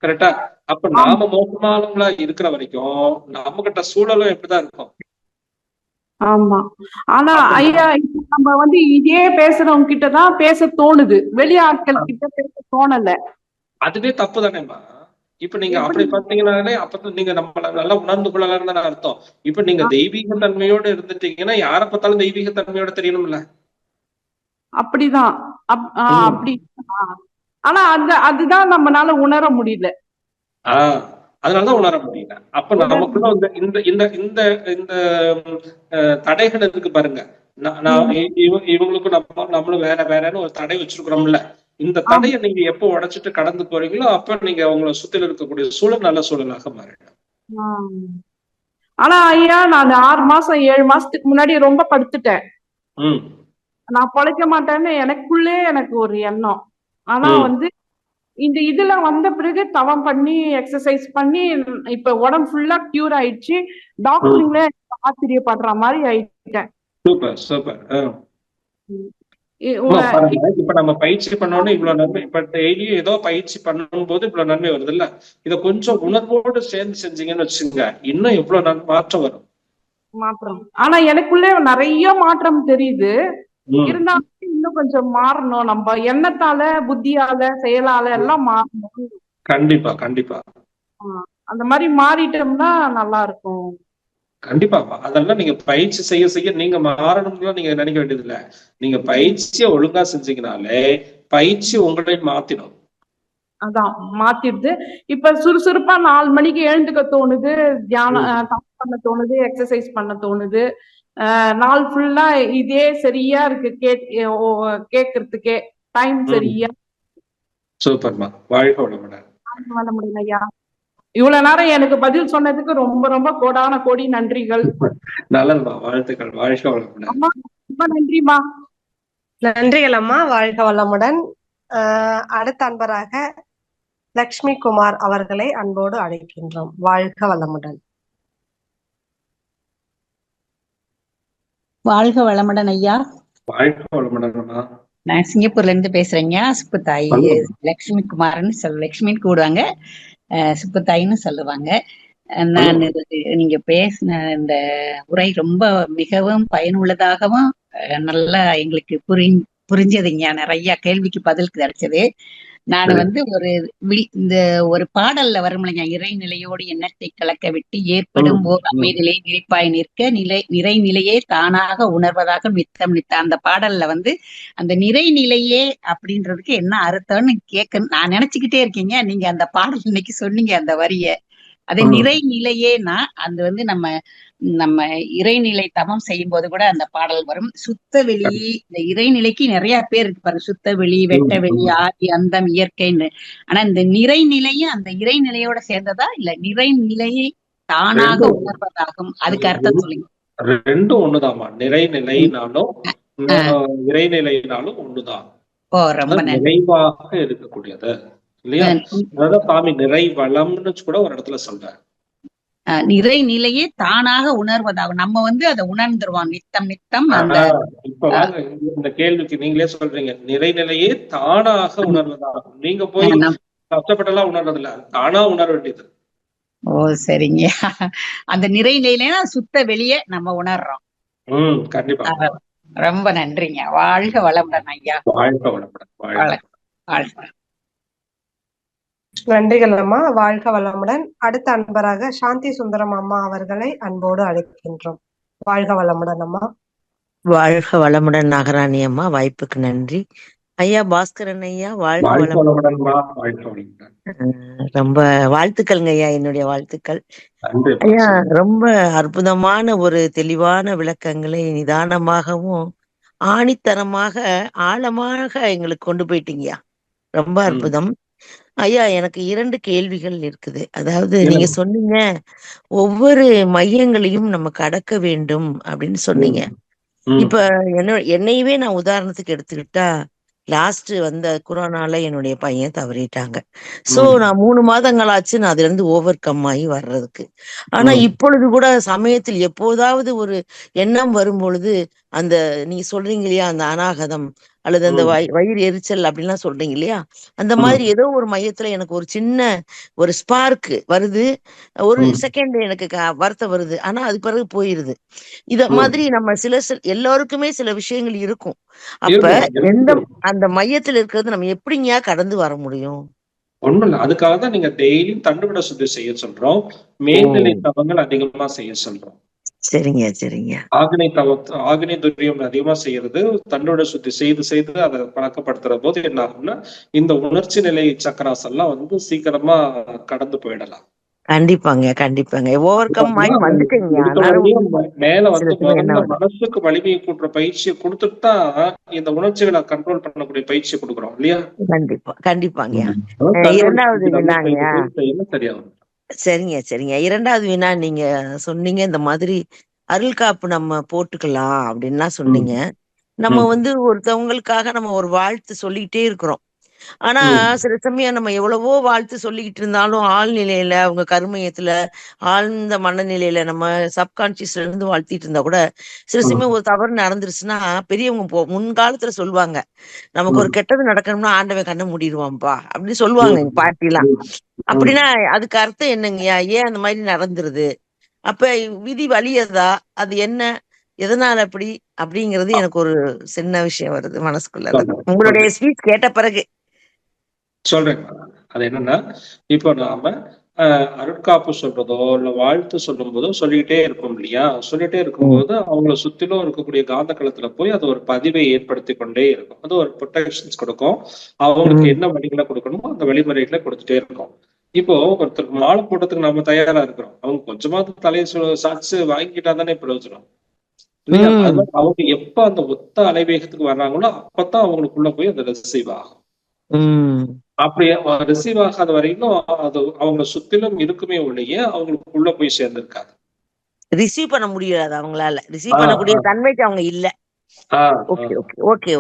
கரெக்டா? அப்ப நாம மோசமானவங்களா இருக்கிற வரைக்கும் நம்ம கிட்ட சூழலும் எப்படிதான் இருக்கும். ஆமா. ஆனா ஐயா, நம்ம இதே பேசுறவங்க கிட்டதான் பேச தோணுது, வெளி ஆட்கள் கிட்ட பேச தோணல. அதுவே தப்பு தானேம்மா. இப்ப நீங்க அப்படி பாத்தீங்கன்னாலே அப்ப நீங்க நம்மள நல்லா உணர்ந்து கொள்ளலாம்னு தானே அர்த்தம். இப்ப நீங்க தெய்வீக தன்மையோட இருந்துட்டீங்கன்னா யார பார்த்தாலும் தெய்வீக தன்மையோட தெரியணும்ல. அப்படிதான். அப்படி. ஆனா அதுதான் நம்மளால உணர முடியல. அதனாலதான் உணர முடியல. அப்ப நமக்குள்ள இந்த இந்த இந்த தடைகள் இருக்கு பாருங்க. இவங்களுக்கும் நம்மளும் வேறன்னு ஒரு தடை வச்சிருக்கிறோம்ல. இந்த தடையை நீங்க எப்போ உடைச்சிட்டு கடந்து போறீங்களோ அப்ப நீங்க உங்களை சுத்தில இருக்கக்கூடிய சூழல் நல்ல சூழலாக மாறிடும். ஆனா ஐயா, நான் 6 மாசம் 7 மாசத்துக்கு முன்னாடி ரொம்ப படுத்துட்டேன். நான் பொழைக்க மாட்டேன்னு எனக்குள்ளே எனக்கு ஒரு எண்ணம். ஆனா இந்த இதுல வந்த பிறகு தவம் பண்ணி எக்ஸசைஸ் பண்ணி இப்ப உடம்பு ஃபுல்லா கியூர் ஆயிடுச்சு. டாக்டருங்களே ஆச்சரியப்படுற மாதிரி ஆயிட்டேன். Super super. இப்ப நம்ம பயிற்சி பண்ணோன்னு இவ்வளவு நன்மை. இப்ப டெய்லியும் ஏதோ பயிற்சி பண்ணும் போது இவ்வளவு நன்மை வருது இல்ல. இத கொஞ்சம் உணர்வோடு சேர்ந்து செஞ்சீங்கன்னு வச்சுங்க, இன்னும் இவ்வளவு மாற்றம் வரும். மாற்றம். ஆனா எனக்குள்ளே நிறைய மாற்றம் தெரியுது. இருந்தாலும் இன்னும் கொஞ்சம் மாறணும். நம்ம எண்ணத்தால, புத்தியால, செயலால எல்லாம் மாறணும். கண்டிப்பா கண்டிப்பா. அந்த மாதிரி மாறிட்டோம்னா நல்லா இருக்கும். கண்டிப்பா. அதெல்லாம் நீங்க பயிற்சி செய்ய நீங்க மாறணும்னு நீங்க நினைக்க வேண்டியது இல்ல. நீங்க பயிற்சியை ஒழுங்கா செஞ்சீங்கனாலே பயிற்சி உங்களை மாத்திடும். அதான் மாத்திடுது. இப்ப சுறுசுறுப்பா 4 மணிக்கு எழுந்துக்க தோணுது, தியானம் பண்ண தோணுது, எக்ஸசைஸ் பண்ண தோணுது. நாள் ஃபுல்லா இதே சரியா இருக்கு கேக்குறதுக்கே. டைம் சரியா. சூப்பர்மா. வாழ்க வளமுடன். வளமுடன் ஐயா. இவ்வளவு நேரம் எனக்கு பதில் சொன்னதுக்கு ரொம்ப ரொம்ப கோடி நன்றிகள். நல்லதுமா. வாழ்த்துக்கள். வாழ்க வளமுடன். ரொம்ப நன்றிமா. நன்றிகள் அம்மா. வாழ்க வளமுடன். அடுத்த அன்பராக லக்ஷ்மி குமார் அவர்களை அன்போடு அழைக்கின்றோம். வாழ்க வளமுடன். வாழ்க வளமுடன் ஐயா. வாழ்க்கை வளமுடன்மா. நான் சிங்கப்பூர்ல இருந்து பேசுறேங்க. சுப்புத்தாய் சொல்லுங்க. லட்சுமி குமார்னு லட்சுமின்னு கூடுவாங்க, சுப்புத்தாயின்னு சொல்லுவாங்க. நான் நீங்க பேசின இந்த உரை ரொம்ப மிகவும் பயனுள்ளதாகவும் நல்லா எங்களுக்கு புரிஞ்சதுங்க. நிறைய கேள்விக்கு பதில் கிடைச்சது. நான் இந்த ஒரு பாடல்ல வரும்லைங்க, இறைநிலையோடு எண்ணத்தை கலக்க விட்டு ஏற்படும் ஓர் அமைதியிலே நிலைப்பாய் நிற்க நிறைநிலையே தானாக உணர்வதாக நித்தம் நித்த. அந்த பாடல்ல அந்த நிறைநிலையே அப்படின்றதுக்கு என்ன அர்த்தம்னு நான் நினைச்சுக்கிட்டே இருக்கீங்க. நீங்க அந்த பாடல் இன்னைக்கு சொன்னீங்க அந்த வரிய. அது நிறைநிலையேனா அது நம்ம இறைநிலை தவம் செய்யும் போது கூட அந்த பாடல் வரும். சுத்த வெளி, இந்த இறைநிலைக்கு நிறைய பேர் இருக்கு பாருங்க, சுத்த வெளி, வெட்ட வெளி, ஆதி அந்தம், இயற்கைன்னு. ஆனா இந்த நிறைநிலையும் அந்த இறைநிலையோட சேர்ந்ததா இல்ல நிறைநிலையை தானாக உணர்வதாகும்? அதுக்கு அர்த்தம் சொல்லுங்க. ரெண்டும் ஒண்ணுதாம்மா. நிறைநிலைனாலும் இறைநிலைனாலும் ஒண்ணுதான். ரொம்ப நிறைவாக இருக்கக்கூடியது இல்லையா? அதான் சாமி நிறை வளம்னு கூட ஒரு இடத்துல சொல்றாரு. நிறைநிலையே தானாக உணர்வதாகும். நம்ம அதை உணர்ந்துருவோம் நித்தம் நித்தம். இப்ப இந்த கேள்விக்கு நீங்களே சொல்றீங்க, நிறைநிலையே தானாக உணர்வதாகும். நீங்க போய் கஷ்டப்பட்டெல்லாம் உணர்றது இல்ல, தானா உணர வேண்டியது. ஓ சரிங்க. அந்த நிறைநிலையில சுத்த வெளியே நம்ம உணர்றோம். கண்டிப்பா. ரொம்ப நன்றிங்க. வாழ்க வளமுடன் ஐயா. வாழ்க வளமுடன். நன்றிகள் அம்மா. வாழ்க வளமுடன். அடுத்த அன்பராக சாந்தி சுந்தரம் அம்மா அவர்களை அன்போடு அழைக்கின்றோம். வாழ்க வளமுடன் அம்மா. வாழ்க வளமுடன் நாகராணி அம்மா, வாய்ப்புக்கு நன்றி. ஐயா பாஸ்கரன் ஐயா, வாழ்க வளமுடன். ரொம்ப வாழ்த்துக்கள்ங்க ஐயா, என்னுடைய வாழ்த்துக்கள் ஐயா. ரொம்ப அற்புதமான ஒரு தெளிவான விளக்கங்களை நிதானமாகவும் ஆணித்தரமாக ஆழமாக எங்களுக்கு கொண்டு போயிட்டீங்கயா. ரொம்ப அற்புதம் ஐயா. எனக்கு 2 கேள்விகள் இருக்குது. அதாவது நீங்க சொன்னீங்க ஒவ்வொரு மையங்களையும் நம்ம கடக்க வேண்டும் அப்படின்னு சொன்னீங்க. இப்ப என்னையவே நான் உதாரணத்துக்கு எடுத்துக்கிட்டா, லாஸ்ட் வந்த கொரோனால என்னுடைய பையன் தவறிட்டாங்க. சோ நான் 3 மாதங்களாச்சு நான் அதுல இருந்து ஓவர் கம் ஆகி வர்றதுக்கு. ஆனா இப்பொழுது கூட சமயத்தில் எப்போதாவது ஒரு எண்ணம் வரும் பொழுது, அந்த நீங்க சொல்றீங்க இல்லையா, அந்த அநாகதம் அல்லது அந்த வயிறு எரிச்சல் அப்படின்லாம் சொல்றீங்க இல்லையா, அந்த மாதிரி ஏதோ ஒரு மையத்துல எனக்கு ஒரு சின்ன ஒரு ஸ்பார்க் வருது. ஒரு செகண்ட் எனக்கு வருத்தம் வருது, ஆனா அது பிறகு போயிருது. இத மாதிரி நம்ம எல்லாருக்குமே சில விஷயங்கள் இருக்கும். அப்ப அந்த மையத்துல இருக்கிறது நம்ம எப்படிங்க கடந்து வர முடியும்? ஒண்ணும் இல்ல, அதுக்காக தான் நீங்க டெய்லி தண்டுவிட சுத்தி செய்ய சொல்றோம். மேல்நிலை தவங்கள் அதிகமா செய்ய சொல்றோம். சரிங்க சரிங்க. ஆகினை துரியம் அதிகமா செய்யறது, தண்டோட சுத்தி செய்து செய்து அதை பழக்கப்படுத்துற போது என்ன ஆகும்னா, இந்த உணர்ச்சி நிலை சக்கராஸ் எல்லாம் சீக்கிரமா கடந்து போயிடலாம். கண்டிப்பாங்க. ஓவர் கம் ஆகி வந்துட்டீங்க. மேல முதல்ல மனசுக்கு வலிமையை கூட்டுற பயிற்சியை கொடுத்துட்டா இந்த உணர்ச்சிகளை கண்ட்ரோல் பண்ணக்கூடிய பயிற்சியை கொடுக்குறோம் இல்லையா? கண்டிப்பாங்க. 2வது வினாங்க. சரிங்க. 2வது வினா, நீங்க சொன்னீங்க இந்த மாதிரி அருள் காப்பு நம்ம போட்டுக்கலாம் அப்படின்லாம் சொன்னீங்க. நம்ம ஒருத்தவங்களுக்காக நம்ம ஒரு வாழ்த்து சொல்லிக்கிட்டே இருக்கிறோம். ஆனா சில சமயம் நம்ம எவ்வளவோ வாழ்த்து சொல்லிக்கிட்டு இருந்தாலும் ஆழ்நிலையில, அவங்க கருமையத்துல, ஆழ்ந்த மனநிலையில நம்ம சப்கான்சியஸ்ல இருந்து வாழ்த்திட்டு இருந்தா கூட சில சமயம் ஒரு தவறு நடந்துருச்சுன்னா, பெரியவங்க முன்காலத்துல சொல்லுவாங்க, நமக்கு ஒரு கெட்டது நடக்கணும்னா ஆண்டவன் கண்ணை மூடிடுவான்பா அப்படின்னு சொல்லுவாங்க எங்க பாட்டிலாம். அப்படின்னா அதுக்கு அர்த்தம் என்னங்கய்யா? ஏன் அந்த மாதிரி நடந்துருது? அப்ப விதி வலியதா? அது என்ன, எதனால அப்படி அப்படிங்கிறது எனக்கு ஒரு சின்ன விஷயம் வருது மனசுக்குள்ள. உங்களுடைய ஸ்பீச் கேட்ட பிறகு சொல்றேன். அது என்னன்னா, இப்போ நாம அருட்காப்பு சொல்றதோ இல்ல வாழ்த்து சொல்லும் போதோ சொல்லிட்டே இருப்போம் இல்லையா? சொல்லிட்டே இருக்கும்போது அவங்கள சுத்திலும் இருக்கக்கூடிய காந்த களத்துல போய் அது ஒரு பதிவை ஏற்படுத்தி கொண்டே இருக்கும். அது ஒரு ப்ரொடெக்ஷன்ஸ் கொடுக்கும். அவங்களுக்கு என்ன வழிகளை கொடுக்கணுமோ அந்த வழிமுறைகளை கொடுத்துட்டே இருக்கும். இப்போ ஒருத்தருக்கு மாலை போட்டதுக்கு நம்ம தயாரா இருக்கிறோம், அவங்க கொஞ்சமாவது தலையை சாச்சு வாங்கிட்டா தானே பிரயோஜனம் இல்லையா? அதனால அவங்க எப்ப அந்த ஒத்த அலைவேகத்துக்கு வர்றாங்களோ அப்பதான் அவங்களுக்குள்ள போய் அது ரிசீவ் ஆகும். அப்படி ரிசீவ் ஆகாத வரைக்கும் அது அவங்க சுத்திலும் இருக்குமே ஒழிய அவங்களுக்குள்ள போய் சேர்ந்திருக்காது. ரிசீவ் பண்ண முடியாது, அவங்களால ரிசீவ் பண்ணக்கூடிய தன்மைக்கு அவங்க இல்ல.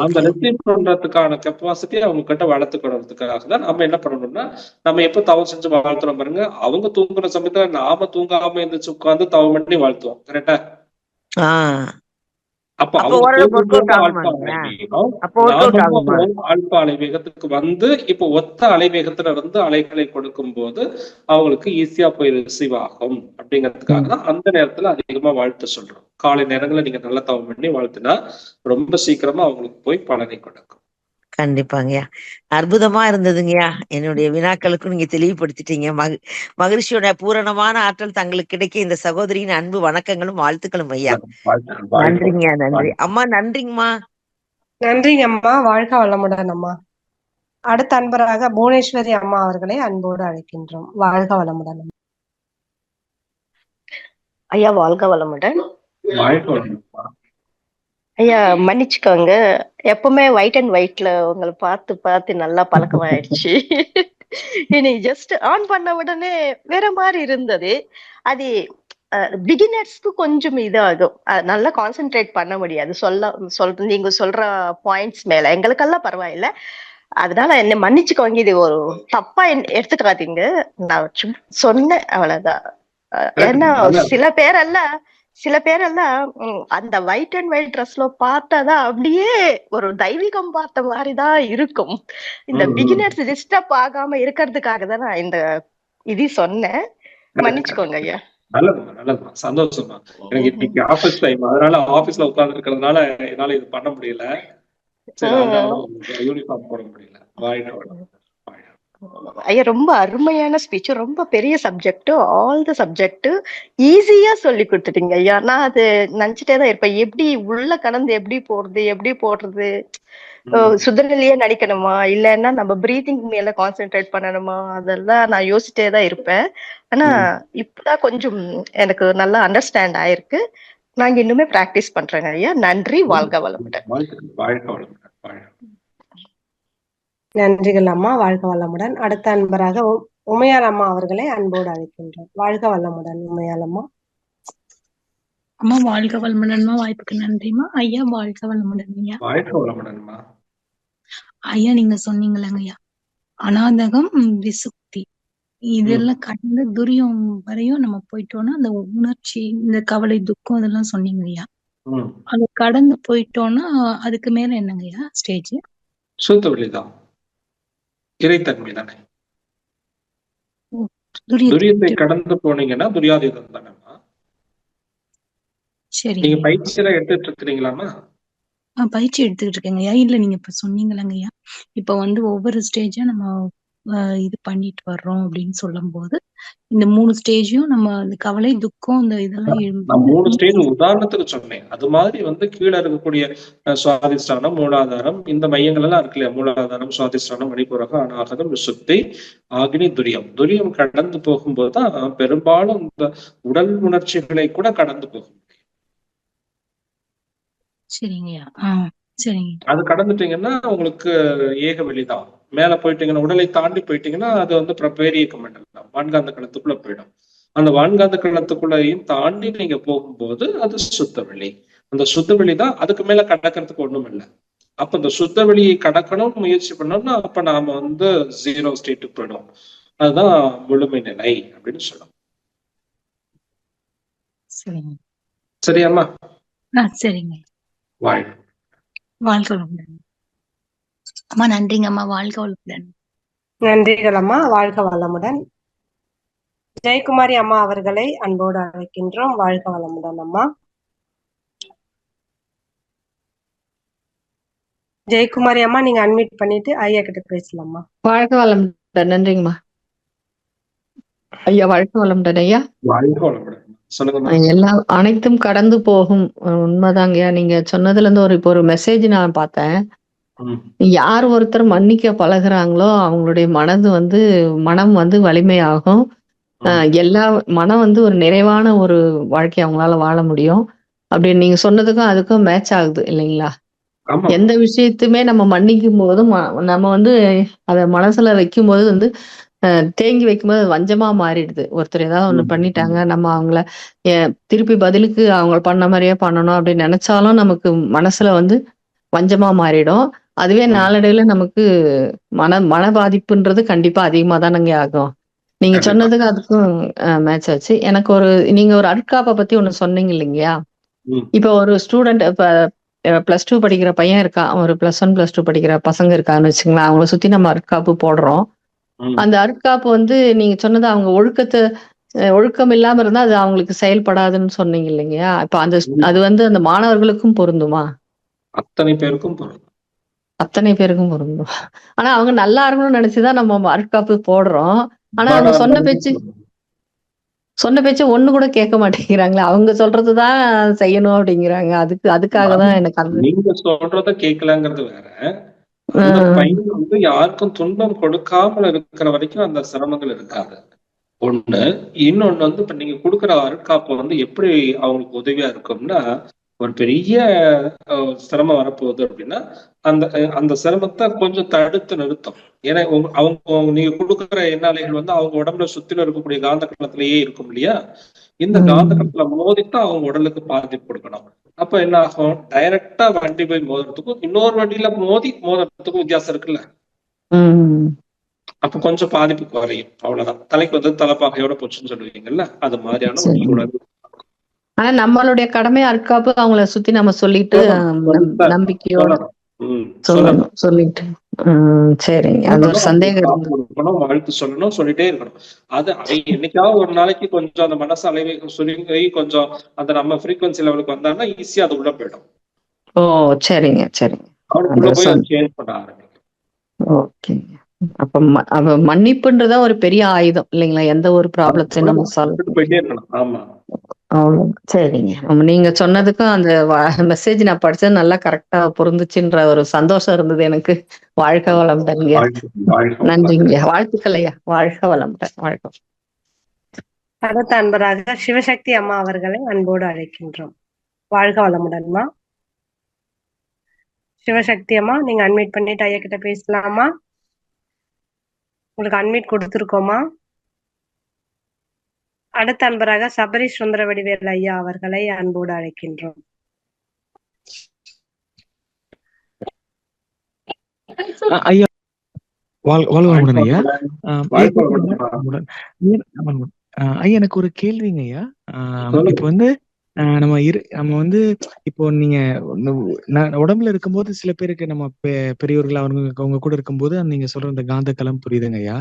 அந்த ரிசீவ் பண்றதுக்கான கெப்பாசிட்டி அவங்க கிட்ட வளர்த்துக்கிறதுக்காக தான் நம்ம என்ன பண்ணணும்னா, நம்ம எப்ப தவம் செஞ்சு வாழ்த்துறோம் பாருங்க, அவங்க தூங்குற சமயத்துல நாம தூங்காம இருந்துச்சு உட்கார்ந்து தவம் பண்ணி வாழ்த்துவோம். கரெக்டா? அப்ப அப்ப அவங்க ஓரளவுக்கு ஒர்க் போகும்போது அவுட் ஆல்பா ஆகுமாங்க? அலைவேகம், அப்ப ஒர்க் அவுட் ஆகுமா? நாமளும் ஆல்பா அலைவேகத்துக்கு வந்து இப்போ ஒத்த அலைவேகத்துல இருந்து அலைகளை கொடுக்கும் போது அவங்களுக்கு ஈஸியா போய் ரிசீவ் ஆகும் அப்படிங்கிறதுக்காக தான் அந்த நேரத்துல அதிகமா வாழ்த்து சொல்றோம். காலை நேரங்களில் நீங்க நல்லா தவம் பண்ணி வாழ்த்துனா ரொம்ப சீக்கிரமா அவங்களுக்கு போய் பலனை கொடுக்கும். கண்டிப்பாங்கய்யா, அற்புதமா இருந்ததுங்கய்யா. என்னுடைய வினாக்களுக்கும் நீங்க தெளிவுபடுத்திட்டீங்க. மகிழ்ச்சியோட பூரணமான ஆற்றல் தங்களுக்கு கிடைக்க இந்த சகோதரியின் அன்பு வணக்கங்களும் வாழ்த்துக்களும் ஐயா. நன்றிங்கய்யா, நன்றி அம்மா. நன்றிங்கம்மா. நன்றிங்க அம்மா. வாழ்க வளமுடன் அம்மா. அடுத்த அன்பராக புவனேஸ்வரி அம்மா அவர்களை அன்போடு அழைக்கின்றோம். வாழ்க வளமுடன். ஐயா வாழ்க வளமுடன். வாழ்க வளமுடன். ஐயா மன்னிச்சுக்கோங்க, எப்பவுமே ஒயிட் அண்ட் ஒயிட்ல உங்களை பார்த்து பார்த்து நல்லா பழக்கமாயிடுச்சு. இனி ஜஸ்ட் ஆன் பண்ண உடனே வேற மாதிரி இருந்தது. அது பிகினர்ஸ்க்கு கொஞ்சம் இதாகும், நல்லா கான்சென்ட்ரேட் பண்ண முடியாது. நீங்க சொல்ற பாயிண்ட்ஸ் மேல எங்களுக்கெல்லாம் பரவாயில்ல. அதனால என்ன மன்னிச்சுக்கோங்க, இது ஒரு தப்பா எடுத்துக்காதீங்க. நான் சொன்னேன் அவ்வளவுதான். ஏன்னா சில பேரெல்லாம் அந்த ஒயிட் அண்ட் ஒயிட் ட்ரெஸ்ல பார்த்தாதான் அப்படியே ஒரு தெய்வீகம் பார்த்த மாதிரிதான் இருக்கும். இந்த பிகினர்ஸ் டிஸ்டர்ப் ஆகாம இருக்கிறதுக்காக தான் நான் இந்த இது சொன்னேன். மன்னிச்சுக்கோங்க ஐயா. நல்லதுமா, நல்லதுமா, சந்தோஷமா. எனக்கு இன்னைக்கு ஆபீஸ் டைம், அதனால ஆபீஸ்ல உட்கார்ந்து இருக்கிறதுனால என்னால இது பண்ண முடியல. சரி, அதனால யூனிஃபார்ம் போட முடியல. ஐயா ரொம்ப அருமையான ஸ்பீச், ரொம்ப பெரிய சப்ஜெக்ட், ஆல் த சப்ஜெக்ட் ஈஸியா சொல்லி கொடுத்துட்டீங்க ஐயா. நான் அது நினைச்சிட்டே தான் இருப்பேன், எப்படி உள்ள கடந்து எப்படி போடுறது, சுதநிலையே நடிக்கணுமா இல்லைன்னா நம்ம பிரீத்திங் மேல கான்சென்ட்ரேட் பண்ணணுமா, அதெல்லாம் நான் யோசிச்சிட்டே தான் இருப்பேன். ஆனா இப்பதான் கொஞ்சம் எனக்கு நல்லா அண்டர்ஸ்டாண்ட் ஆயிருக்கு. நாங்க இன்னுமே பிராக்டிஸ் பண்றேங்க ஐயா. நன்றி. வாழ்க வளமுடன். நன்றிகள் அம்மா. வாழ்க வளமுடன். அடுத்த அன்பராக உமையால் அம்மா அவர்களை அன்போடு அழைக்கின்றோம். வாழ்க வளமுடன் உமையால் அம்மா. அம்மா வாழ்க வளமுடன்மா. வாய்ப்புக்கு நன்றிமா. ஐயா வாழ்க வளமுடன். ஐயா வாழ்க வளமுடன்மா. ஐயா நீங்க சொன்னீங்களங்க ஐயா, அநாதகம் விசுக்தி இதெல்லாம் கடந்து துரியம் வரையும் நம்ம போயிட்டோம்னா அந்த உணர்ச்சி, இந்த கவலை, துக்கம் இதெல்லாம் சொன்னீங்க ஐயா. அது கடந்து போயிட்டோம்னா அதுக்கு மேல என்னங்க ஐயா ஸ்டேஜ்? சுத்த வெளிதான், இறைத்தன்மை தானே. துரியத்தை கடந்து போனீங்கன்னா துரியாதீதம் தானேம்மா. சரி, நீங்க பயிற்சி எல்லாம் எடுத்துட்டு இருக்கிறீங்களாமா? பயிற்சி எடுத்துக்கிட்டு இருக்கேங்க ஐயா. இல்ல நீங்க இப்ப சொன்னீங்களாங்க ஐயா, இப்ப வந்து ஒவ்வொரு ஸ்டேஜா நம்ம இது பண்ணிட்டு வர்றோம் அப்படின்னு சொல்லும் போது இந்த 3 ஸ்டேஜையும் நம்ம இந்த கவலை, துக்கம், இந்த இதெல்லாம் நான் 3 ஸ்டேஜ் உதாரணத்துக்கு சொன்னேன். அது மாதிரி வந்து கீழே இருக்கக்கூடிய சுவாதிஷ்டானம், மூலாதாரம், இந்த மையங்கள் எல்லாம் இருக்கு இல்லையா, மூலாதாரம், சுவாதிஷ்டானம், மணிப்பூரகம், அநாகதம், விசுப்தி, ஆக்னி, துரியம். துரியம் கடந்து போகும்போது தான் பெரும்பாலும் இந்த உடல் உணர்ச்சிகளை கூட கடந்து போகும். சரிங்கய்யா. சரிங்க. அது கடந்துட்டீங்கன்னா உங்களுக்கு ஏக வெளிதான். மேல போயிட்டீங்கன்னா, உடலை தாண்டி போயிட்டீங்கன்னா அது வந்து பிரபேரியக்க மண்டலம் தான், வான்காந்த களத்துக்குள்ள போயிடும். அந்த வான்காந்த களத்துக்குள்ளையும் தாண்டி நீங்க போகும்போது அது சுத்த வெளி. அந்த சுத்த வெளி தான். அதுக்கு மேல கடக்கிறதுக்கு ஒண்ணும் இல்லை. அப்ப இந்த சுத்த வெளியை கடக்கணும்னு முயற்சி பண்ணோம்னா அப்ப நாம வந்து 0 ஸ்டேட்டுக்கு போயிடும். அதுதான் முழுமை நிலை அப்படின்னு சொல்லணும். சரிங்க. சரியாம்மா? சரிங்க. வாழ்க வளமுடன் அம்மா. நன்றிங்க அம்மா. வாழ்க வளமுடன். நன்றிகள் அம்மா. வாழ்க வளமுடன். ஜெயக்குமாரி அம்மா அவர்களை அன்போடு அழைக்கின்றோம். வாழ்க வளமுடன் அம்மா. ஜெயக்குமாரி அம்மா நீங்க அன்மியூட் பண்ணிட்டு ஐயா கிட்ட பேசலாமா. வாழ்க வளமுடன். நன்றிங்கம்மா ஐயா. வாழ்க வளமுடன் ஐயா. வாழ்க வளமுடன். எல்லாம் அனைத்தும் கடந்து போகும். உண்மைதாங்கய்யா. நீங்க சொன்னதுல இருந்து இப்போ ஒரு மெசேஜ் நான் பார்த்தேன். யார் ஒருத்தர் மன்னிக்க பழகுறாங்களோ அவங்களுடைய மனம் வந்து வலிமையாகும். எல்லா மனம் வந்து ஒரு நிறைவான ஒரு வாழ்க்கை அவங்களால வாழ முடியும். அப்படின்னு நீங்க சொன்னதுக்கும் அதுக்கும் மேட்ச் ஆகுது இல்லைங்களா? எந்த விஷயத்துமே நம்ம மன்னிக்கும் போதும் நம்ம வந்து அத மனசுல வைக்கும் போது வந்து தேங்கி வைக்கும்போது வஞ்சமா மாறிடுது. ஒருத்தர் ஏதாவது ஒண்ணு பண்ணிட்டாங்க, நம்ம அவங்கள திருப்பி பதிலுக்கு அவங்க பண்ண மாதிரியே பண்ணணும் அப்படின்னு நினைச்சாலும் நமக்கு மனசுல வந்து வஞ்சமா மாறிடும். அதுவே நாளடைவுல நமக்கு மன பாதிப்புன்றது கண்டிப்பா அதிகமா தானங்க ஆகும். நீங்க சொன்னதுக்கு அதுக்கும் மேட்ச் ஆச்சு. எனக்கு நீங்க ஒரு அருட்காப்பை பத்தி ஒண்ணு சொன்னீங்க இல்லைங்கயா, இப்போ ஒரு ஸ்டூடெண்ட் இப்ப +2 படிக்கிற பையன் இருக்கான், ஒரு +1 +2 படிக்கிற பசங்க இருக்கான்னு வச்சுங்களேன், அவங்கள சுத்தி நம்ம அருட்காப்பு போடுறோம். அந்த அருட்காப்பு வந்து நீங்க சொன்னது அவங்க ஒழுக்கம் இல்லாம இருந்தா அது அவங்களுக்கு செயல்படாதுன்னு சொன்னீங்க இல்லைங்கயா? இப்ப அது வந்து அந்த மாணவர்களுக்கும் பொருந்துமா? அத்தனை பேருக்கும் பொருந்தும். அத்தனை பேருக்கும் பொருந்தும். ஆனா அவங்க நல்லா இருக்கணும்னு நினைச்சுதான் நம்ம அருட்காப்பு போடுறோம். ஆனா அவங்க சொன்ன பேச்சு ஒண்ணு கூட கேட்க மாட்டேங்கிறாங்களே. அவங்க சொல்றதுதான் செய்யணும் அப்படிங்கிறாங்க. அதுக்காக தான் எனக்கு நீங்க சொல்றத கேட்கலங்கிறது வேற. அந்த பையன் வந்து யாருக்கும் துன்பம் கொடுக்காமல் இருக்கிற வரைக்கும் அந்த சிரமங்கள் இருக்காது. ஒண்ணு. இன்னொன்னு வந்து இப்ப நீங்க கொடுக்குற அருட்காப்பு வந்து எப்படி அவங்களுக்கு உதவியா இருக்கும்னா, ஒரு பெரிய சிரமம் வரப்போகுது அப்படின்னா அந்த சிரமத்தை கொஞ்சம் தடுத்து நிறுத்தும். ஏன்னா அவங்க நீங்க கொடுக்குற எண்ணாலைகள் வந்து அவங்க உடம்புல சுத்தில இருக்கக்கூடிய காந்த களத்திலேயே இருக்கும் இல்லையா? இந்த காந்த களத்துல மோதித்தான் அவங்க உடலுக்கு பாதிப்பு கொடுக்கணும். அப்ப என்ன ஆகும்? டைரக்டா வண்டி போய் மோதுறதுக்கும் இன்னொரு வண்டியில மோதுறதுக்கும் வித்தியாசம் இருக்குல்ல. அப்ப கொஞ்சம் பாதிப்பு குறையும். அவ்வளவுதான். தலைக்கு வந்து தலைப்பாகையோட போச்சுன்னு சொல்லுவீங்கல்ல, அது மாதிரியான ஒரு சூழல். ஆனா நம்மளுடைய கடமை அருட்காப்பு அவங்கள சுத்தி நம்ம சொல்லிட்டு நம்பிக்கையோட சொல்லிட்டு சரிங்க. அது ஒரு சந்தேகம் இருக்கணும், வாழ்த்து சொல்லணும், சொல்லிட்டே இருக்கணும். அது என்னைக்காவது ஒரு நாளைக்கு கொஞ்சம் அந்த மனசு அலைவை சொல்லி கொஞ்சம் அந்த நம்ம ஃப்ரீக்வன்சி லெவலுக்கு வந்தாங்கன்னா ஈஸியா அது உள்ள போயிடும். ஓ சரிங்க சரிங்க. அவனுக்குள்ள போய் அது சேஞ்ச் பண்ண ஆரம்பிக்கும். ஓகேங்க. அப்ப மன்னிப்புன்றதா ஒரு பெரிய ஆயுதம் இல்லைங்களா? எந்த ஒரு ப்ராப்ளத்தையும் நம்ம சால்வ் போயிட்டே இருக்கணும். ஆமா. சரிங்க. நீங்க சொன்னதுக்கும் அந்த மெசேஜ் நான் படிச்சது நல்லா கரெக்டா பொருந்துச்சுன்ற ஒரு சந்தோஷம் இருந்தது எனக்கு. வாழ்க வளமுடன். நன்றிங்க. வாழ்த்துக்கள் ஐயா. வாழ்க வளமுடன். வாழ்க. அடுத்த அன்பராக சிவசக்தி அம்மா அவர்களை அன்போடு அழைக்கின்றோம். வாழ்க வளமுடன்மா. சிவசக்தி அம்மா, நீங்க அன்மியூட் பண்ணிட்டு ஐயா கிட்ட பேசலாமா? உங்களுக்கு அன்மியூட் கொடுத்துருக்கோமா? அடுத்த அன்பராக சபரி சுந்தர வடிவேல் ஐயா அவர்களை அன்போடு அழைக்கின்றோம். ஐயா வாழ்க ஐயா. ஐயா எனக்கு ஒரு கேள்விங்க ஐயா. இப்ப வந்து நம்ம வந்து இப்போ நீங்க உடம்புல இருக்கும்போது சில பேருக்கு நம்ம பெரியவர்கள் அவங்க கூட இருக்கும்போது நீங்க சொல்ற அந்த காந்த களம் புரியுதுங்க ஐயா.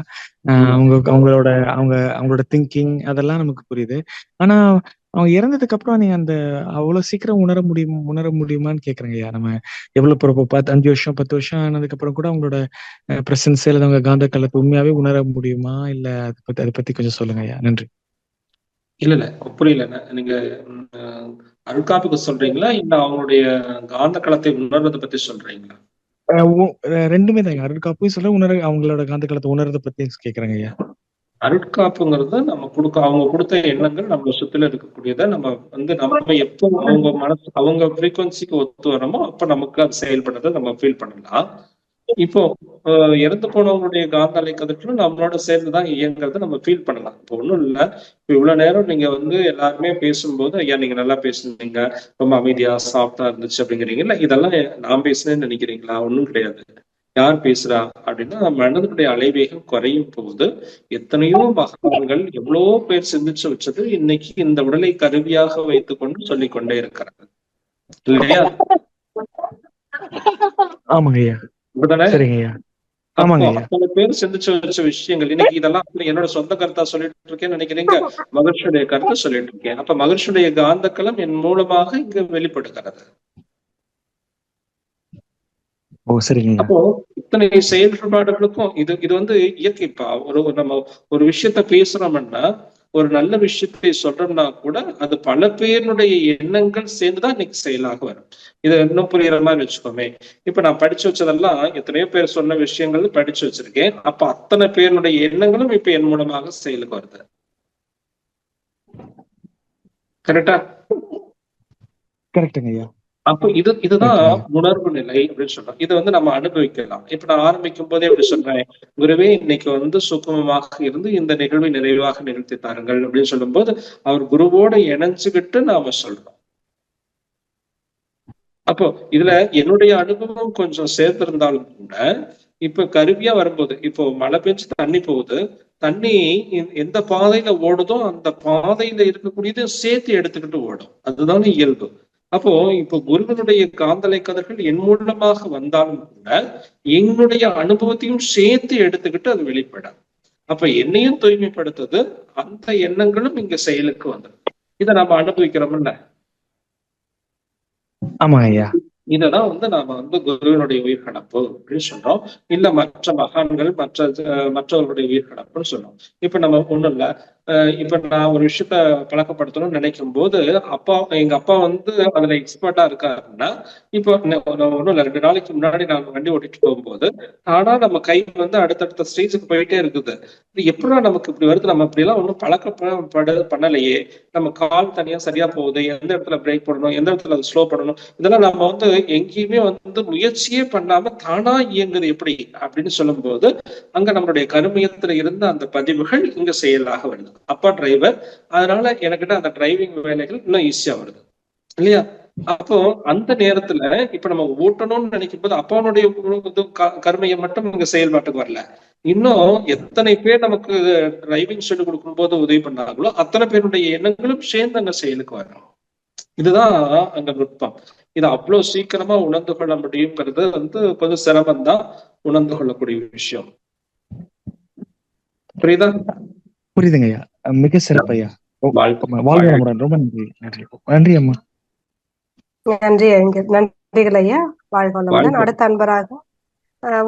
அவங்களோட திங்கிங் அதெல்லாம் நமக்கு புரியுது. ஆனா அவங்க இறந்ததுக்கு அப்புறம் நீங்க அந்த அவ்வளவு சீக்கிரம் உணர முடியுமான்னு கேக்குறேங்க ஐயா. நம்ம எவ்வளவு 5 வருஷம் 10 வருஷம் ஆனதுக்கு அப்புறம் கூட அவங்களோட பிரசன்ஸ் அல்லது அவங்க காந்த களத்தை உண்மையாவே உணர முடியுமா? இல்ல அதை பத்தி கொஞ்சம் சொல்லுங்க ஐயா. நன்றி. இல்ல புரியல. நீங்க அருட்காப்புக்கு சொல்றீங்களா இல்ல அவங்களுடைய காந்த களத்தை உணர்றதை பத்தி சொல்றீங்களா? ரெண்டுமே தான். அருட்காப்பும் சொல்ல அவங்களோட காந்த களத்தை உணர்றதை பத்தி கேக்குறாங்க ஐயா. அருட்காப்புங்கிறது அவங்க கொடுத்த எண்ணங்கள் நம்ம சுத்தில இருக்கக்கூடியதை நம்ம வந்து நம்ம எப்போ அவங்க மனசு அவங்க ஃப்ரீக்வன்சிக்கு ஒத்து வரோமோ அப்ப நமக்கு அது செயல்படுறதை நம்ம ஃபீல் பண்ணலாம். இப்போ இறந்து போனவங்களுடைய காந்த அலை கதிர்களும் நம்மளோட சேர்ந்துதான் இயங்குறத நம்ம ஃபீல் பண்ணலாம். இப்போ ஒண்ணும் இல்லை. இப்போ இவ்வளவு நேரம் நீங்க வந்து எல்லாருமே பேசும்போது ஐயா நீங்க நல்லா பேசுனீங்க, ரொம்ப அமைதியா சாஃப்டா இருந்துச்சு அப்படிங்கிறீங்கல்ல, இதெல்லாம் நான் பேசுனேன்னு நினைக்கிறீங்களா? ஒண்ணும் கிடையாது. யார் பேசுறா அப்படின்னா மனதுடைய அலைவேகம் குறையும் போது எத்தனையோ மகான்கள் எவ்வளவோ பேர் சிந்திச்சு வச்சது இன்னைக்கு இந்த உடலை கருவியாக வைத்துக் கொண்டு சொல்லிக் கொண்டே இருக்கிறாங்க இல்லையா? ஆமாங்க ஐயா. அத்தனை பேர் சிந்திச்சு வச்ச விஷயங்கள் இன்னைக்கு இதெல்லாம் என்னோட சொந்த கருத்தா சொல்லிட்டு இருக்கேன்னு நினைக்கிறீங்க? மகிழ்ச்சியுடைய கருத்தை சொல்லிட்டு இருக்கேன். அப்ப மகிழ்ச்சியுடைய காந்தக்களம் என் மூலமாக இங்க வெளிப்படுகிறது. அப்போ இத்தனை செயல்பாடுகளுக்கும் இது வந்து இயற்கைப்பா. நம்ம ஒரு விஷயத்த பேசுறோம்னா ஒரு நல்ல விஷயத்தை சொல்றோம்னா கூட அது பல பேருடைய எண்ணங்கள் சேர்ந்துதான் இன்னைக்கு செயலாக வரும். இதை இன்னும் புரியுற மாதிரி வச்சுக்கோமே. இப்ப நான் படிச்சு வச்சதெல்லாம் எத்தனையோ பேர் சொன்ன விஷயங்கள் படிச்சு வச்சிருக்கேன். அப்ப அத்தனை பேருடைய எண்ணங்களும் இப்ப என் மூலமாக செயலுக்கு வருது. கரெக்டா? கரெக்டுங்க ஐயா. அப்போ இதுதான் உணர்வு நிலை அப்படின்னு சொல்றோம். இதை வந்து நம்ம அனுபவிக்கலாம். இப்ப நான் ஆரம்பிக்கும் போதே அப்படி சொல்றேன், குருவே இன்னைக்கு வந்து சுகமமாக இருந்து இந்த நிகழ்வை நிறைவாக நிகழ்த்தி தாருங்கள் அப்படின்னு சொல்லும் போது அவர் குருவோட இணைஞ்சுக்கிட்டு நாம சொல்றோம். அப்போ இதுல என்னுடைய அனுபவம் கொஞ்சம் சேர்த்திருந்தாலும் கூட இப்ப கருவியா வரும்போது இப்போ மழை பெஞ்சு தண்ணி போகுது, தண்ணி எந்த பாதையில ஓடுதோ அந்த பாதையில இருக்கக்கூடியது சேர்த்து எடுத்துக்கிட்டு ஓடும். அதுதானே இயல்பு. அப்போ இப்போ குருவனுடைய காந்தலை கதிர்கள் என் மூலமாக வந்தாலும் கூட என்னுடைய அனுபவத்தையும் சேர்த்து எடுத்துக்கிட்டு அது வெளிப்படும். அப்ப என்னையும் தூய்மைப்படுத்துது, அந்த எண்ணங்களும் இங்க செயலுக்கு வந்துடும். இதை நம்ம அனுபவிக்கிறோம்ல. ஆமா ஐயா. இததான் நாம குருவினுடைய உயிர்கடப்பு அப்படின்னு சொல்றோம். இல்ல மற்ற மகான்கள் மற்றவர்களுடைய உயிர்கடப்புன்னு சொல்றோம். இப்ப நம்ம ஒண்ணும் இல்ல, இப்ப நான் ஒரு விஷயத்த பழக்கப்படுத்தணும்னு நினைக்கும் போது எங்க அப்பா அதுல எக்ஸ்பர்ட்டா இருக்காருன்னா, இப்போ ஒன்றும் இல்ல, 2 நாளைக்கு முன்னாடி நான் வண்டி ஓட்டிட்டு போகும்போது ஆனா நம்ம கை அடுத்தடுத்த ஸ்டேஜுக்கு போயிட்டே இருக்குது. இது எப்படா நமக்கு இப்படி வருது, நம்ம இப்படி எல்லாம் ஒன்றும் பண்ணலையே, நம்ம கால் தனியா சரியா போகுது, எந்த இடத்துல பிரேக் போடணும், எந்த இடத்துல அது ஸ்லோ பண்ணணும், இதெல்லாம் நம்ம எங்கேயுமே முயற்சியே பண்ணாம தானா இயங்குது எப்படி அப்படின்னு சொல்லும் போது அங்க நம்மளுடைய கருமையத்துல இருந்த அந்த பதிவுகள் இங்க செயலாக வருது. அப்பா டிரைவர், அதனால எனக்கிட்ட அந்த டிரைவிங் வேலைகள் இன்னும் ஈஸியா வருது இல்லையா? அப்போ அந்த நேரத்துல இப்ப நம்ம ஓட்டணும்னு நினைக்கும் போது அப்பாவுடைய கருமையை மட்டும் இங்க செயல்பாட்டுக்கு வரல, இன்னும் எத்தனை பேர் நமக்கு டிரைவிங் சொல்லி கொடுக்கும் போது உதவி பண்ணாங்களோ அத்தனை பேருடைய எண்ணங்களும் சேர்ந்து அங்க செயலுக்கு வரும். இதுதான் அங்க நுட்பம். இது அவ்வளவு சீக்கிரமா உணர்ந்து கொள்ள முடியுங்கிறது கொஞ்சம் சிரமம் தான் உணர்ந்து கொள்ளக்கூடிய விஷயம். புரியுதா? புரியுதுங்க ஐயா, மிக சிறப்பு ஐயா. வாழ்க ரொம்ப நன்றி. நன்றி அம்மா. நன்றிகள் ஐயா. வாழ்க வளமுடன். அடுத்த அன்பராக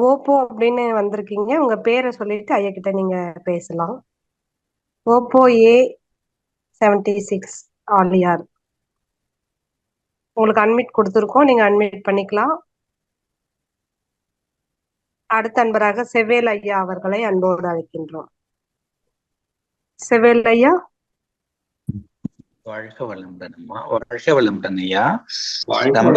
ஓப்போ அப்படின்னு வந்திருக்கீங்க, உங்க பேரை சொல்லிட்டு ஐயா கிட்ட நீங்க பேசலாம். ஓப்போ A76 ஆலியார், உங்களுக்கு அட்மிட் கொடுத்துருக்கோம், நீங்க அட்மிட் பண்ணிக்கலாம். அடுத்த அன்பராக செவேல் ஐயா அவர்களை அன்போடு அழைக்கின்றோம். செவேல் ஐயா. வாழ்க வளமுடன் அம்மா. வாழ்க வளமுடன் ஐயா. நம்ம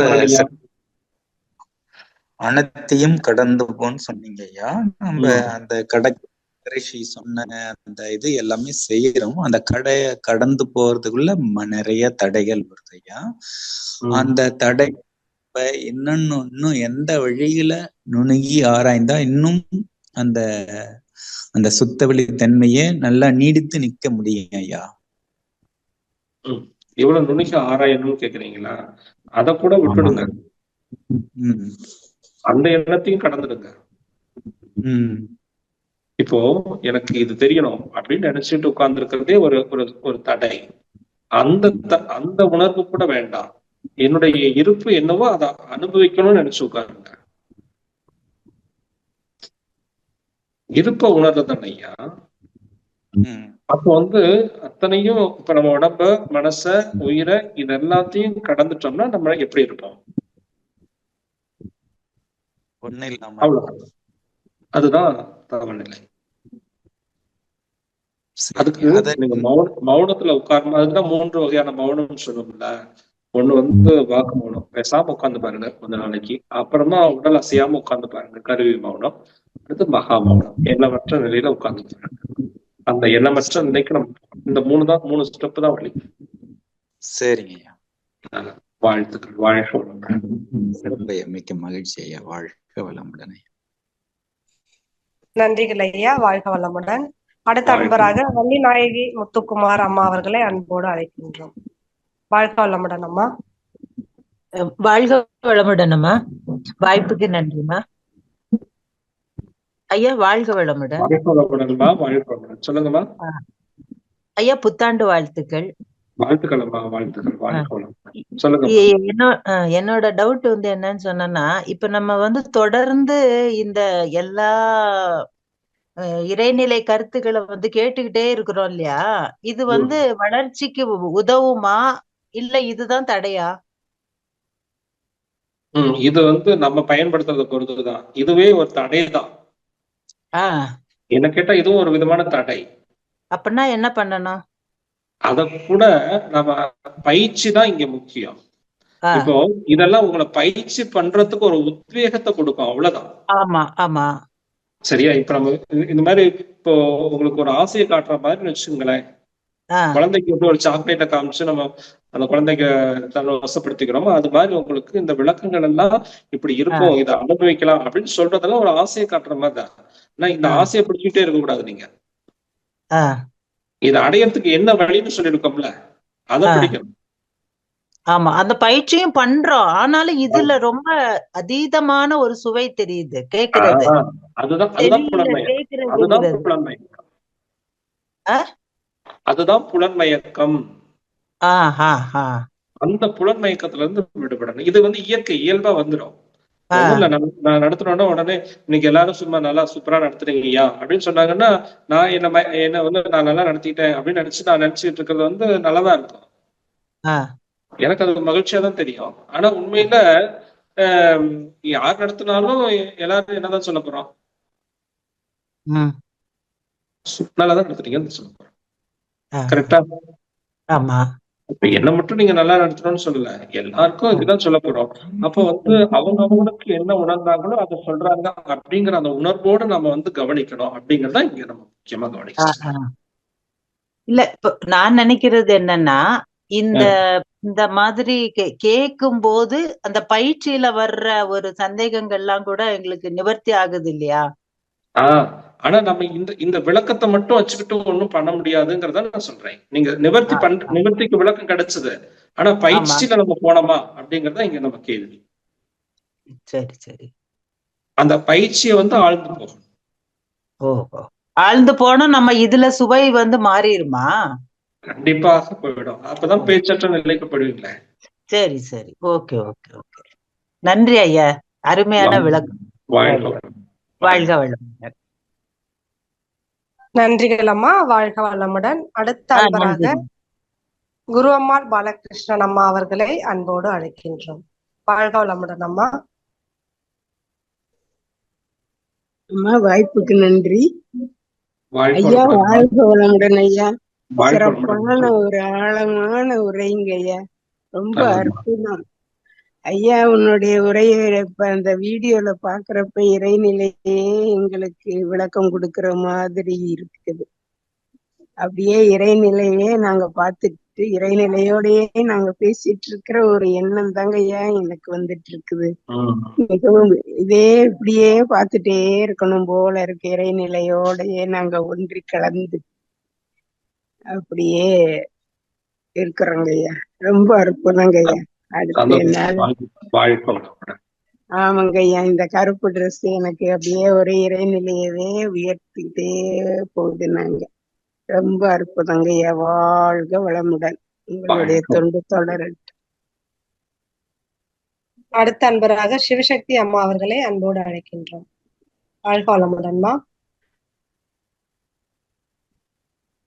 அனைத்தையும் கடந்து போன்னு சொன்னீங்க ஐயா. நம்ம அந்த கடைசி சொன்ன அந்த இது எல்லாமே செய்யறோம். அந்த கடையை கடந்து போறதுக்குள்ள நிறைய தடைகள் வருது ஐயா. அந்த தடை இன்னும் எந்த வழியில நுணுகி ஆராய்ந்தா இன்னும் அந்த அந்த சுத்தவெளி தன்மையே நல்லா நீடித்து நிக்க முடியும் ஐயா. எவ்வளவு நுணுகி ஆராயணும்னு கேக்குறீங்களா? அத கூட விட்டுடுங்க, அந்த எண்ணத்தையும் கடந்துடுங்க. இப்போ எனக்கு இது தெரியணும் அப்படின்னு நினைச்சிட்டு உட்கார்ந்து இருக்கிறதே ஒரு தடை. அந்த உணர்வு கூட வேண்டாம். என்னுடைய இருப்பு என்னவோ அதை அனுபவிக்கணும்னு நினைச்சு உட்காருங்க. இருப்ப உணர்றதுன்னு ஐயா. அப்போ அத்தனையும் இப்ப நம்ம உடம்ப, மனச, உயிரை இது எல்லாத்தையும் கடந்துட்டோம்னா நம்ம எப்படி இருப்போம்? அவ்வளவுதான். அதுதான் தவநிலை. அதுக்கு நீங்க மௌனத்துல உட்காரணும். அதுதான் 3 வகையான மௌனம் சொல்லுவோம்ல. ஒண்ணு வாக்கு மௌனம், பேசாம உட்கார்ந்து பாருங்க கொஞ்ச நாளைக்கு. அப்புறமா உடல் அசையாம உட்கார்ந்து பாருங்க, கருவி மௌனம். அடுத்து மகா மௌனம், எண்ணமற்ற நிலையில உட்கார்ந்து பாருங்க. அந்த எண்ணமற்ற நிலைக்கு நம்ம இந்த 3 ஸ்டெப் தான் வழி. சரிங்க ஐயா. வாழ்த்துக்கள். வாழ்க வளமுடன். மிக்க மகிழ்ச்சி ஐயா. வாழ்க வளமுடன். நன்றிகள் ஐயா. வாழ்க வளமுடன். அடுத்த அன்பராக வள்ளி நாயகி முத்துக்குமார் அம்மா அவர்களை அன்போடு அழைக்கின்றோம். வாழ்க வளமுடன் அம்மா. வாழ்க வளமுடன் அம்மா. வாய்ப்புக்கு நன்றிம்மா ஐயா. வாழ்க வளமுடன். சொல்லுங்கம்மா ஐயா. புத்தாண்டு வாழ்த்துக்கள். வாழ்த்துக்கள் அம்மா. வாழ்த்துக்கள். சொல்லுங்க. என்னோட டவுட் என்னன்னு சொன்னா, இப்ப நம்ம தொடர்ந்து இந்த எல்லா இறைநிலை கருத்துக்களை கேட்டுக்கிட்டே இருக்கிறோம் இல்லையா? இது வளர்ச்சிக்கு உதவுமா இல்ல இதுதான் தடையா? இது நம்ம பயன்படுத்துறத பொறுத்துதான். இதுவே ஒரு தடை தான். என்ன கேட்டா இதுவும் ஒரு விதமான தடை. அப்படின்னா என்ன பண்ணணும்? அத கூட நம்ம பயிற்சி தான் இங்க முக்கியம். இப்போ இதெல்லாம் உங்களை பயிற்சி பண்றதுக்கு ஒரு உத்வேகத்தை கொடுக்கும், அவ்வளவுதான். ஆமா ஆமா. சரியா? இப்ப நம்ம இந்த மாதிரி இப்போ உங்களுக்கு ஒரு ஆசையை காட்டுற மாதிரி வச்சுங்களேன். குழந்தைக்கு ஒரு சாக்லேட்டை காமிச்சு நம்ம அந்த குழந்தைக்கு தன்னை வசப்படுத்திக்கிறோமோ, அது மாதிரி உங்களுக்கு இந்த விளக்கங்கள் எல்லாம் இப்படி இருக்கும், இதை அனுபவிக்கலாம் அப்படின்னு சொல்றதெல்லாம் ஒரு ஆசையை காட்டுற மாதிரி தான். ஆனா இந்த ஆசையை பிடிச்சிட்டே இருக்க கூடாது. நீங்க இதை அடையறதுக்கு என்ன வழின்னு சொல்லியிருக்கோம்ல, அதை பிடிக்கணும். ஆமா, அந்த பயிற்சியும் பண்றோம். ஆனாலும் இதுல ரொம்ப அதீதமான ஒரு சுவை தெரியுது கேக்குறது. அதுதான் தெரியல புலன்மயம். அதுதான் கேக்குறதுங்கிறது. புலன்மயம். அதுதான் புலன்மயக்கம். அந்த புலன்மயக்கத்துல இருந்து விடுபடணும். இது இயற்கை இயல்பா வந்துடும். ஒண்ணும் இல்ல, நான் நடத்தினோட உடனே இன்னைக்கு எல்லாரும் சும்மா நல்லா சூப்பரா நடத்துறீங்கய்யா அப்படின்னு சொன்னாங்கன்னா, நான் என்ன நான் நல்லா நடத்திட்டேன் அப்படின்னு நான் நினைச்சிட்டு இருக்கிறது நல்லாதான் இருக்கும். எனக்கு அது மகிழ்ச்சியா தான் தெரியும். ஆனா உண்மையில யார் நடத்தினாலும் எல்லாரும் என்னதான் சொல்ல போறோம், நல்லாதான் நடத்துறீங்கன்னு சொல்ல போறோம். கரெக்டா? ஆமா. இப்ப என்ன மட்டும் நீங்க நல்லா நடத்தணும்னு சொல்லல, எல்லாருக்கும் இதுதான் சொல்ல போறோம். அப்போ அவங்களுக்கு என்ன உணர்ந்தாங்களோ அதை சொல்றாங்க அப்படிங்கிற அந்த உணர்வோடு நம்ம கவனிக்கணும் அப்படிங்கறத இங்க நம்ம முக்கியமா கவனிக்கணும். இல்ல, இப்ப நான் நினைக்கிறது என்னன்னா, இந்த மாதிரி கேட்கும் போது அந்த பயிற்சியில வர்ற ஒரு சந்தேகங்கள்லாம் கூட எங்களுக்கு நிவர்த்தி ஆகுது இல்லையா? ஆனா நம்ம இந்த விளக்கத்தை மட்டும் வச்சுக்கிட்டு ஒண்ணும் பண்ண முடியாதுங்கிறத நான் சொல்றேன். நீங்க நிவர்த்திக்கு விளக்கம் கிடைச்சது, ஆனா பயிற்சியில நம்ம போனோமா அப்படிங்கறத இங்க நம்ம கேள்வி. சரி சரி. அந்த பயிற்சியை ஆழ்ந்து போகணும். ஓஹோ, ஆழ்ந்து போனா நம்ம இதுல சுவை மாறிடுமா? கண்டிப்பாக போயிடும். அப்பதான் பேச்சற்ற நிலைக்கு போயிடுவீங்களே. சரி சரி, ஓகே ஓகே ஓகே. நன்றி ஐயா, அருமையான விளக்கம். வாழ்க வளமுடன். நன்றிகள் அம்மா, வாழ்க வளமுடன். அடுத்த அன்பராக குரு அம்மாள் பாலகிருஷ்ணன் அம்மா அவர்களை அன்போடு அழைக்கின்றோம். வாழ்க வளமுடன் அம்மா. அம்மா, வாய்ப்புக்கு நன்றி ஐயா. வாழ்க வளமுடன் ஐயா. சிறப்பான ஒரு ஆழமான உரைங்க ஐயா, ரொம்ப அற்புதம் ஐயா. உன்னுடைய உரையை இப்ப அந்த வீடியோல பாக்குறப்ப இறைநிலையே எங்களுக்கு விளக்கம் கொடுக்கற மாதிரி இருக்குது. அப்படியே இறைநிலையே நாங்க பார்த்துட்டு இறைநிலையோடயே நாங்க பேசிட்டு இருக்கிற ஒரு எண்ணம் தாங்க ஐயா எனக்கு வந்துட்டு இருக்குது. மிகவும் இதே இப்படியே பார்த்துட்டே இருக்கணும் போல இருக்கு. இறைநிலையோடயே நாங்க ஒன்றி கலந்து அப்படியே இருக்கிறோங்க ஐயா. ரொம்ப அற்புதங்க ஐயா. அடுத்து என்னால ஆமாங்க ஐயா, இந்த கருப்பு ட்ரெஸ் எனக்கு அப்படியே ஒரு இறைநிலையவே உயர்த்திக்கிட்டே போகுது. நாங்க ரொம்ப அற்புதங்க ஐயா. வாழ்க வளமுடன். உங்களுடைய தொண்டு தொடரட்டும். அடுத்த அன்பராக சிவசக்தி அம்மா அவர்களை அன்போடு அழைக்கின்றோம். வாழ்க வளமுடன்மா.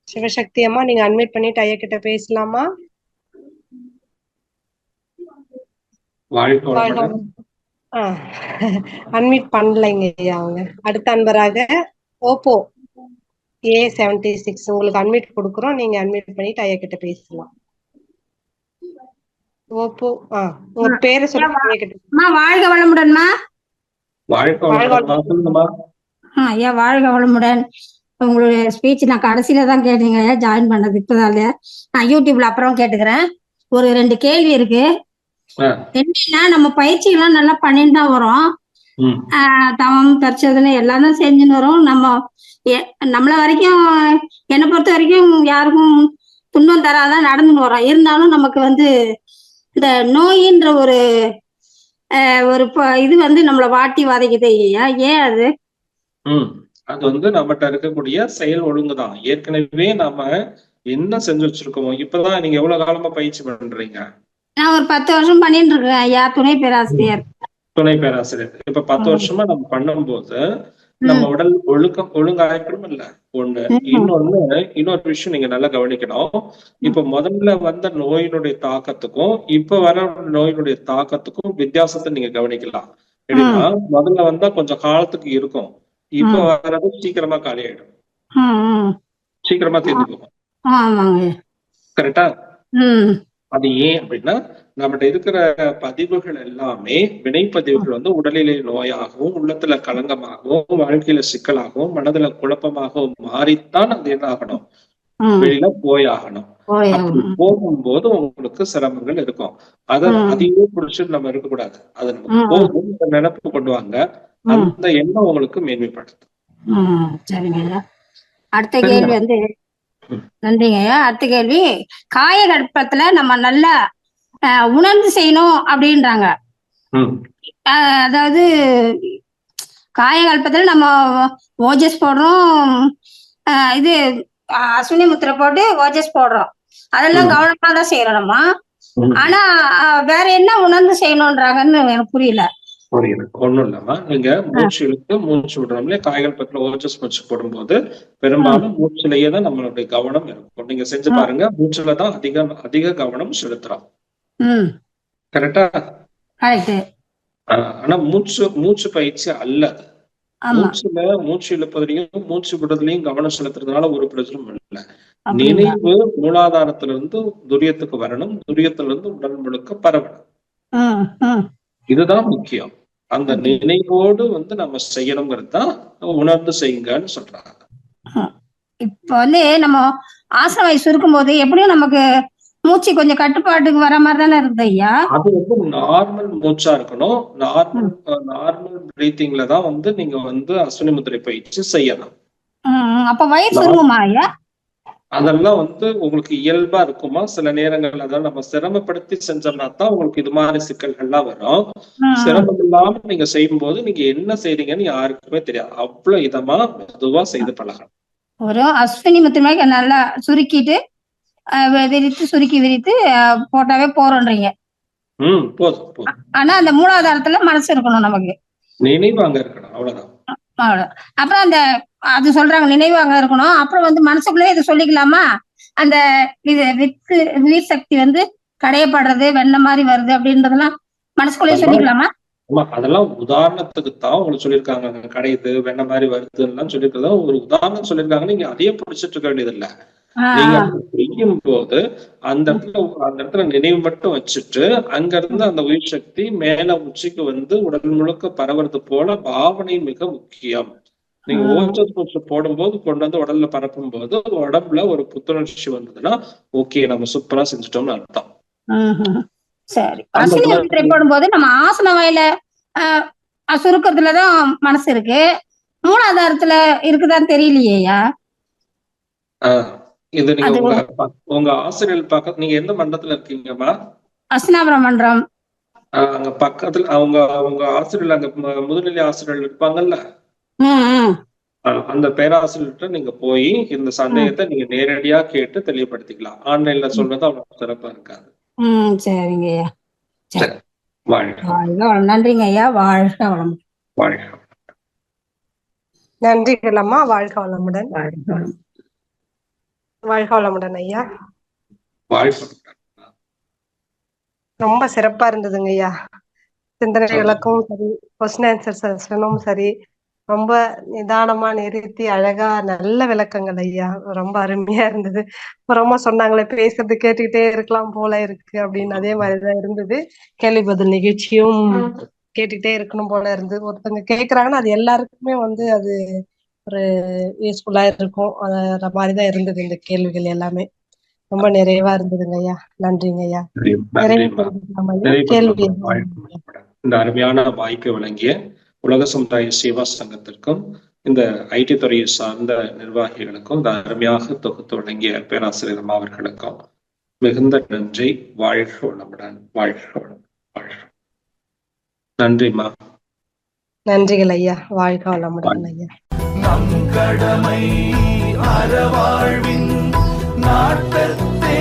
சிவசக்தி அம்மா, நீங்க அட்மிட் பண்ணிட்டு ஐயா கிட்ட பேசலாமா? அட்மிட் பண்ணலைங்க ஐயா அவங்க. அடுத்த அன்பராக ஓப்போ A76 உங்களுக்கு அட்மிட் கொடுக்குறோம், நீங்க அட்மிட் பண்ணிட்டு ஐயா கிட்ட பேசலாம். ஓப்போ உங்க பேரை சொல்லுங்க. வாழ்க வளமுடன்மா. ஐயா வாழ்க வளமுடன். உங்களுடைய ஸ்பீச் நான் கடைசியில தான் கேட்டீங்க ஐயா, ஜாயின் பண்ணது இப்பதான் இல்லையா. நான் யூடியூப்ல அப்புறம் கேட்டுக்கிறேன். ஒரு 2 கேள்வி இருக்கு. என்னன்னா, நம்ம பயிற்சிகள்லாம் நல்லா பண்ணிட்டு தான் வரோம். தவம் தற்சோதனை எல்லாம் தான் செஞ்சுன்னு வரோம். நம்மள வரைக்கும் என்னை பொறுத்த வரைக்கும் யாருக்கும் துன்பம் தராதான் நடந்துன்னு வரோம். இருந்தாலும் நமக்கு இந்த நோயின்ற ஒரு இது நம்மளை வாட்டி வதைக்குது ஐயா. ஏன் அது? அது நம்மகிட்ட இருக்கக்கூடிய செயல் ஒழுங்குதான். ஏற்கனவே நாம என்ன செஞ்சு வச்சிருக்கோமோ. இப்பதான் நீங்க எவ்வளவு காலமா பயிற்சி பண்றீங்க? நான் ஒரு 10 வருஷம் பண்ணிட்டு இருக்கேன் ஐயா, துணை பேராசிரியர். இப்ப 10 வருஷமா நம்ம பண்ணும்போது நம்ம உடல் ஒழுங்காயிடும் இல்ல ஒண்ணு. இன்னொரு விஷயம் நீங்க நல்லா கவனிக்கணும். இப்ப முதல்ல வந்த நோயினுடைய தாக்கத்துக்கும் இப்ப வர நோயினுடைய தாக்கத்துக்கும் வித்தியாசத்தை நீங்க கவனிக்கலாம். எப்படின்னா, முதல்ல வந்தா கொஞ்சம் காலத்துக்கு இருக்கும், இப்ப வர்றது சீக்கிரமா காலியாயிடும், சீக்கிரமா தீர்ந்து போகும். கரெக்டா? அது ஏன் அப்படின்னா, நம்மகிட்ட இருக்கிற பதிவுகள் எல்லாமே வினைப்பதிவுகள் உடலிலே நோயாகவும், உள்ளத்துல களங்கமாகவும், வாழ்க்கையில சிக்கலாகவும், மனதுல குழப்பமாகவும் மாறித்தான் அது என்ன ஆகணும், வெளியில போயாகணும். அப்படி போகும்போது உங்களுக்கு சிரமங்கள் இருக்கும். அதையே புடிச்சு நம்ம இருக்கக்கூடாது. அது நம்ம போகும் நினைப்பு கொண்டு வாங்க. அந்த எண்ணம் உங்களுக்கு மேன்மைப்படுத்தும். சரிங்க. அடுத்த கேள்வி நன்றிங்க ஐயா. அடுத்த கேள்வி, காயகல்பத்துல நம்ம நல்லா உணர்ந்து செய்யணும் அப்படின்றாங்க. அதாவது காயகல்பத்துல நம்ம ஓஜஸ் போடுறோம், இது அஸ்வினி முத்திரை போட்டு ஓஜஸ் போடுறோம், அதெல்லாம் கவனமா தான் செய்யறோம் நம்ம. ஆனா வேற என்ன உணர்ந்து செய்யணும்ன்றாங்கன்னு எனக்கு புரியல. புரியுது. ஒண்ணும் இல்லம்மா, நீங்க மூச்சு இழுத்து மூச்சு விடுறோம்ல, காய்கள் பத்தில ஓஜஸ் மூச்சு போடும்போது பெரும்பாலும் மூச்சுலயே தான் நம்மளுடைய கவனம் இருக்கும். நீங்க செஞ்சு பாருங்க, மூச்சுல தான் அதிக கவனம் செலுத்துறோம். கரெக்டா? ஆனா மூச்சு பயிற்சி அல்ல. மூச்சு இழுப்பதிலையும் மூச்சு விடுறதுலயும் கவனம் செலுத்துறதுனால ஒரு பிரச்சனையும் இல்லை. நினைவு மூலாதாரத்துல இருந்து துரியத்துக்கு வரணும், துரியத்துல இருந்து உடல் முழுக்க பரவணும். இதுதான் முக்கியம். அந்த நினைவோடு நம்ம செய்யணுங்கிறது தான் உணர்ந்து செய்யுங்கன்னு சொல்றாங்க. இப்ப நம்ம ஆசனவை சுருக்கும் போது எப்படியும் நமக்கு மூச்சு கொஞ்சம் கட்டுப்பாட்டுக்கு வர மாதிரி தானே இருக்குது ஐயா. அது நார்மல் மூச்சா இருக்கணும். நார்மல் பிரீத்திங்ல தான் நீங்க அஸ்வினி முத்திரை பயிற்சி செய்யணும். அப்ப வயிறு சுருங்குமா ஐயா? அதெல்லாம் உங்களுக்கு இயல்பா இருக்குமா? சில நேரங்கள் அதான் நம்ம சிரமப்படுத்தி செஞ்சோம்னா தான் உங்களுக்கு இது மாதிரி சிக்கல்கள்லாம் வரும். சிரமம் இல்லாம நீங்க செய்யும் போது நீங்க என்ன செய்றீங்கன்னு யாருக்குமே தெரியாது. அவ்வளவு இதமா மெதுவா செய்து பழகணும். ஒரு அஸ்வினி முத்திரை நல்லா சுருக்கிட்டு சுருக்கி விரித்து போட்டாவே போறோன்றீங்க. ஆனா அந்த மூலாதாரத்துல மனசு இருக்கணும், நமக்கு நினைவு அங்க இருக்கணும், அவ்வளவுதான். அப்புறம் அது சொல்றாங்க நினைவு அங்க இருக்கணும். அப்புறம் மனசுக்குள்ளே இதை சொல்லிக்கலாமா, அந்த இது நீர் சக்தி கடையப்படுறது வெண்ண மாதிரி வருது அப்படின்றதெல்லாம் மனசுக்குள்ளேயே சொல்லிக்கலாமா? அதெல்லாம் உதாரணத்துக்கு தான் உங்களுக்கு சொல்லியிருக்காங்க. கடையுது வெண்ண மாதிரி வருதுன்னு சொல்லியிருக்கதா ஒரு உதாரணம் சொல்லியிருக்காங்க. நீங்க அதையே பிடிச்சிட்டு இருக்க வேண்டியது இல்ல. நீங்க செய்யும் போது அந்த இடத்துல நினைவு மட்டும் வச்சுட்டு அங்க இருந்து அந்த உயிர் சக்தி மேல உச்சிக்கு உடல் முழுக்க பரவுறது போல பாவனை மிக முக்கியம். நீங்க ஓஜஸ் மூச்சு போடும்போது கொண்டு உடல்ல பரப்பும் போது உடம்புல ஒரு புத்துணர்ச்சி வந்ததுன்னா ஓகே, நம்ம சூப்பரா செஞ்சுட்டோம்னு அர்த்தம். சரி, அஸ்வினி முத்திரை போடும்போது நம்ம ஆசன வாயில சுருக்கத்துலதான் மனசு இருக்கு, மூலாதாரத்துல இருக்குதான்னு தெரியலையா? இது நீங்க உங்க ஆசிரியர் பக்கத்துல நீங்க எந்த மண்டலத்துல இருக்கீங்கம்மா? அஸ்னாபுரம் மன்றம். அங்க பக்கத்துல அவங்க ஆசிரியர் அங்க முதுநிலை ஆசிரியர்கள் இருப்பாங்கல்ல, அந்த பேராசிரியர்கிட்ட நீங்க போய் இந்த சந்தேகத்தை நீங்க நேரடியா கேட்டு தெளிவுபடுத்திக்கலாம். ஆன்லைன்ல சொல்றது அவ்வளவு சிறப்பா இருக்காது. சரிங்க ஐயா. வாழ்க. நன்றிங்க ஐயா. வாழ்க வளமுடன். வாழ்க. நன்றிகள் அம்மா. வாழ்க வளமுடன். வாழ்க வளமுடன் ஐயா. ரொம்ப சிறப்பா இருந்ததுங்க ஐயா. சிந்தனை விளக்கம் சரி, கொஸ்டின் ஆன்சர் செஷனும் சரி, ரொம்ப நிதானமா நிறுத்தி அழகா நல்ல விளக்கங்கள் ஐயா. ரொம்ப அருமையா இருந்தது. ரொம்ப சொன்னாங்களே பேசுறது கேட்டுக்கிட்டே இருக்கலாம் போல இருக்கு அப்படின்னு, அதே மாதிரிதான் இருந்தது. கேள்வி பதில் நிகழ்ச்சியும் கேட்டுக்கிட்டே இருக்கணும் போல இருந்தது. ஒருத்தவங்க கேக்குறாங்கன்னா அது எல்லாருக்குமே அது ஒரு யூஸ்ஃபுல்லா இருக்கும். அந்த மாதிரிதான் இருந்தது இந்த கேள்விகள் எல்லாமே. ரொம்ப நிறைவா இருந்ததுங்க ஐயா. நன்றிங்க ஐயா. கேள்வி இந்த அருமையான வாய்ப்பை வழங்கிய உலக சமுதாய சேவா சங்கத்திற்கும் இந்த ஐடி துறையை சார்ந்த நிர்வாகிகளுக்கும் இந்த அருமையாக தொகுத்து வழங்கிய பேராசிரியர் அம்மா அவர்களுக்கும் மிகுந்த நன்றி. வாழ்க வளமுடன். வாழ்க வளமுடன். வாழ்க. நன்றிம்மா. நன்றிகள் ஐயா. வாழ்க வளமுடன் ஐயா. நம் கடமை அறவாழ்வின் நாட்டத்தே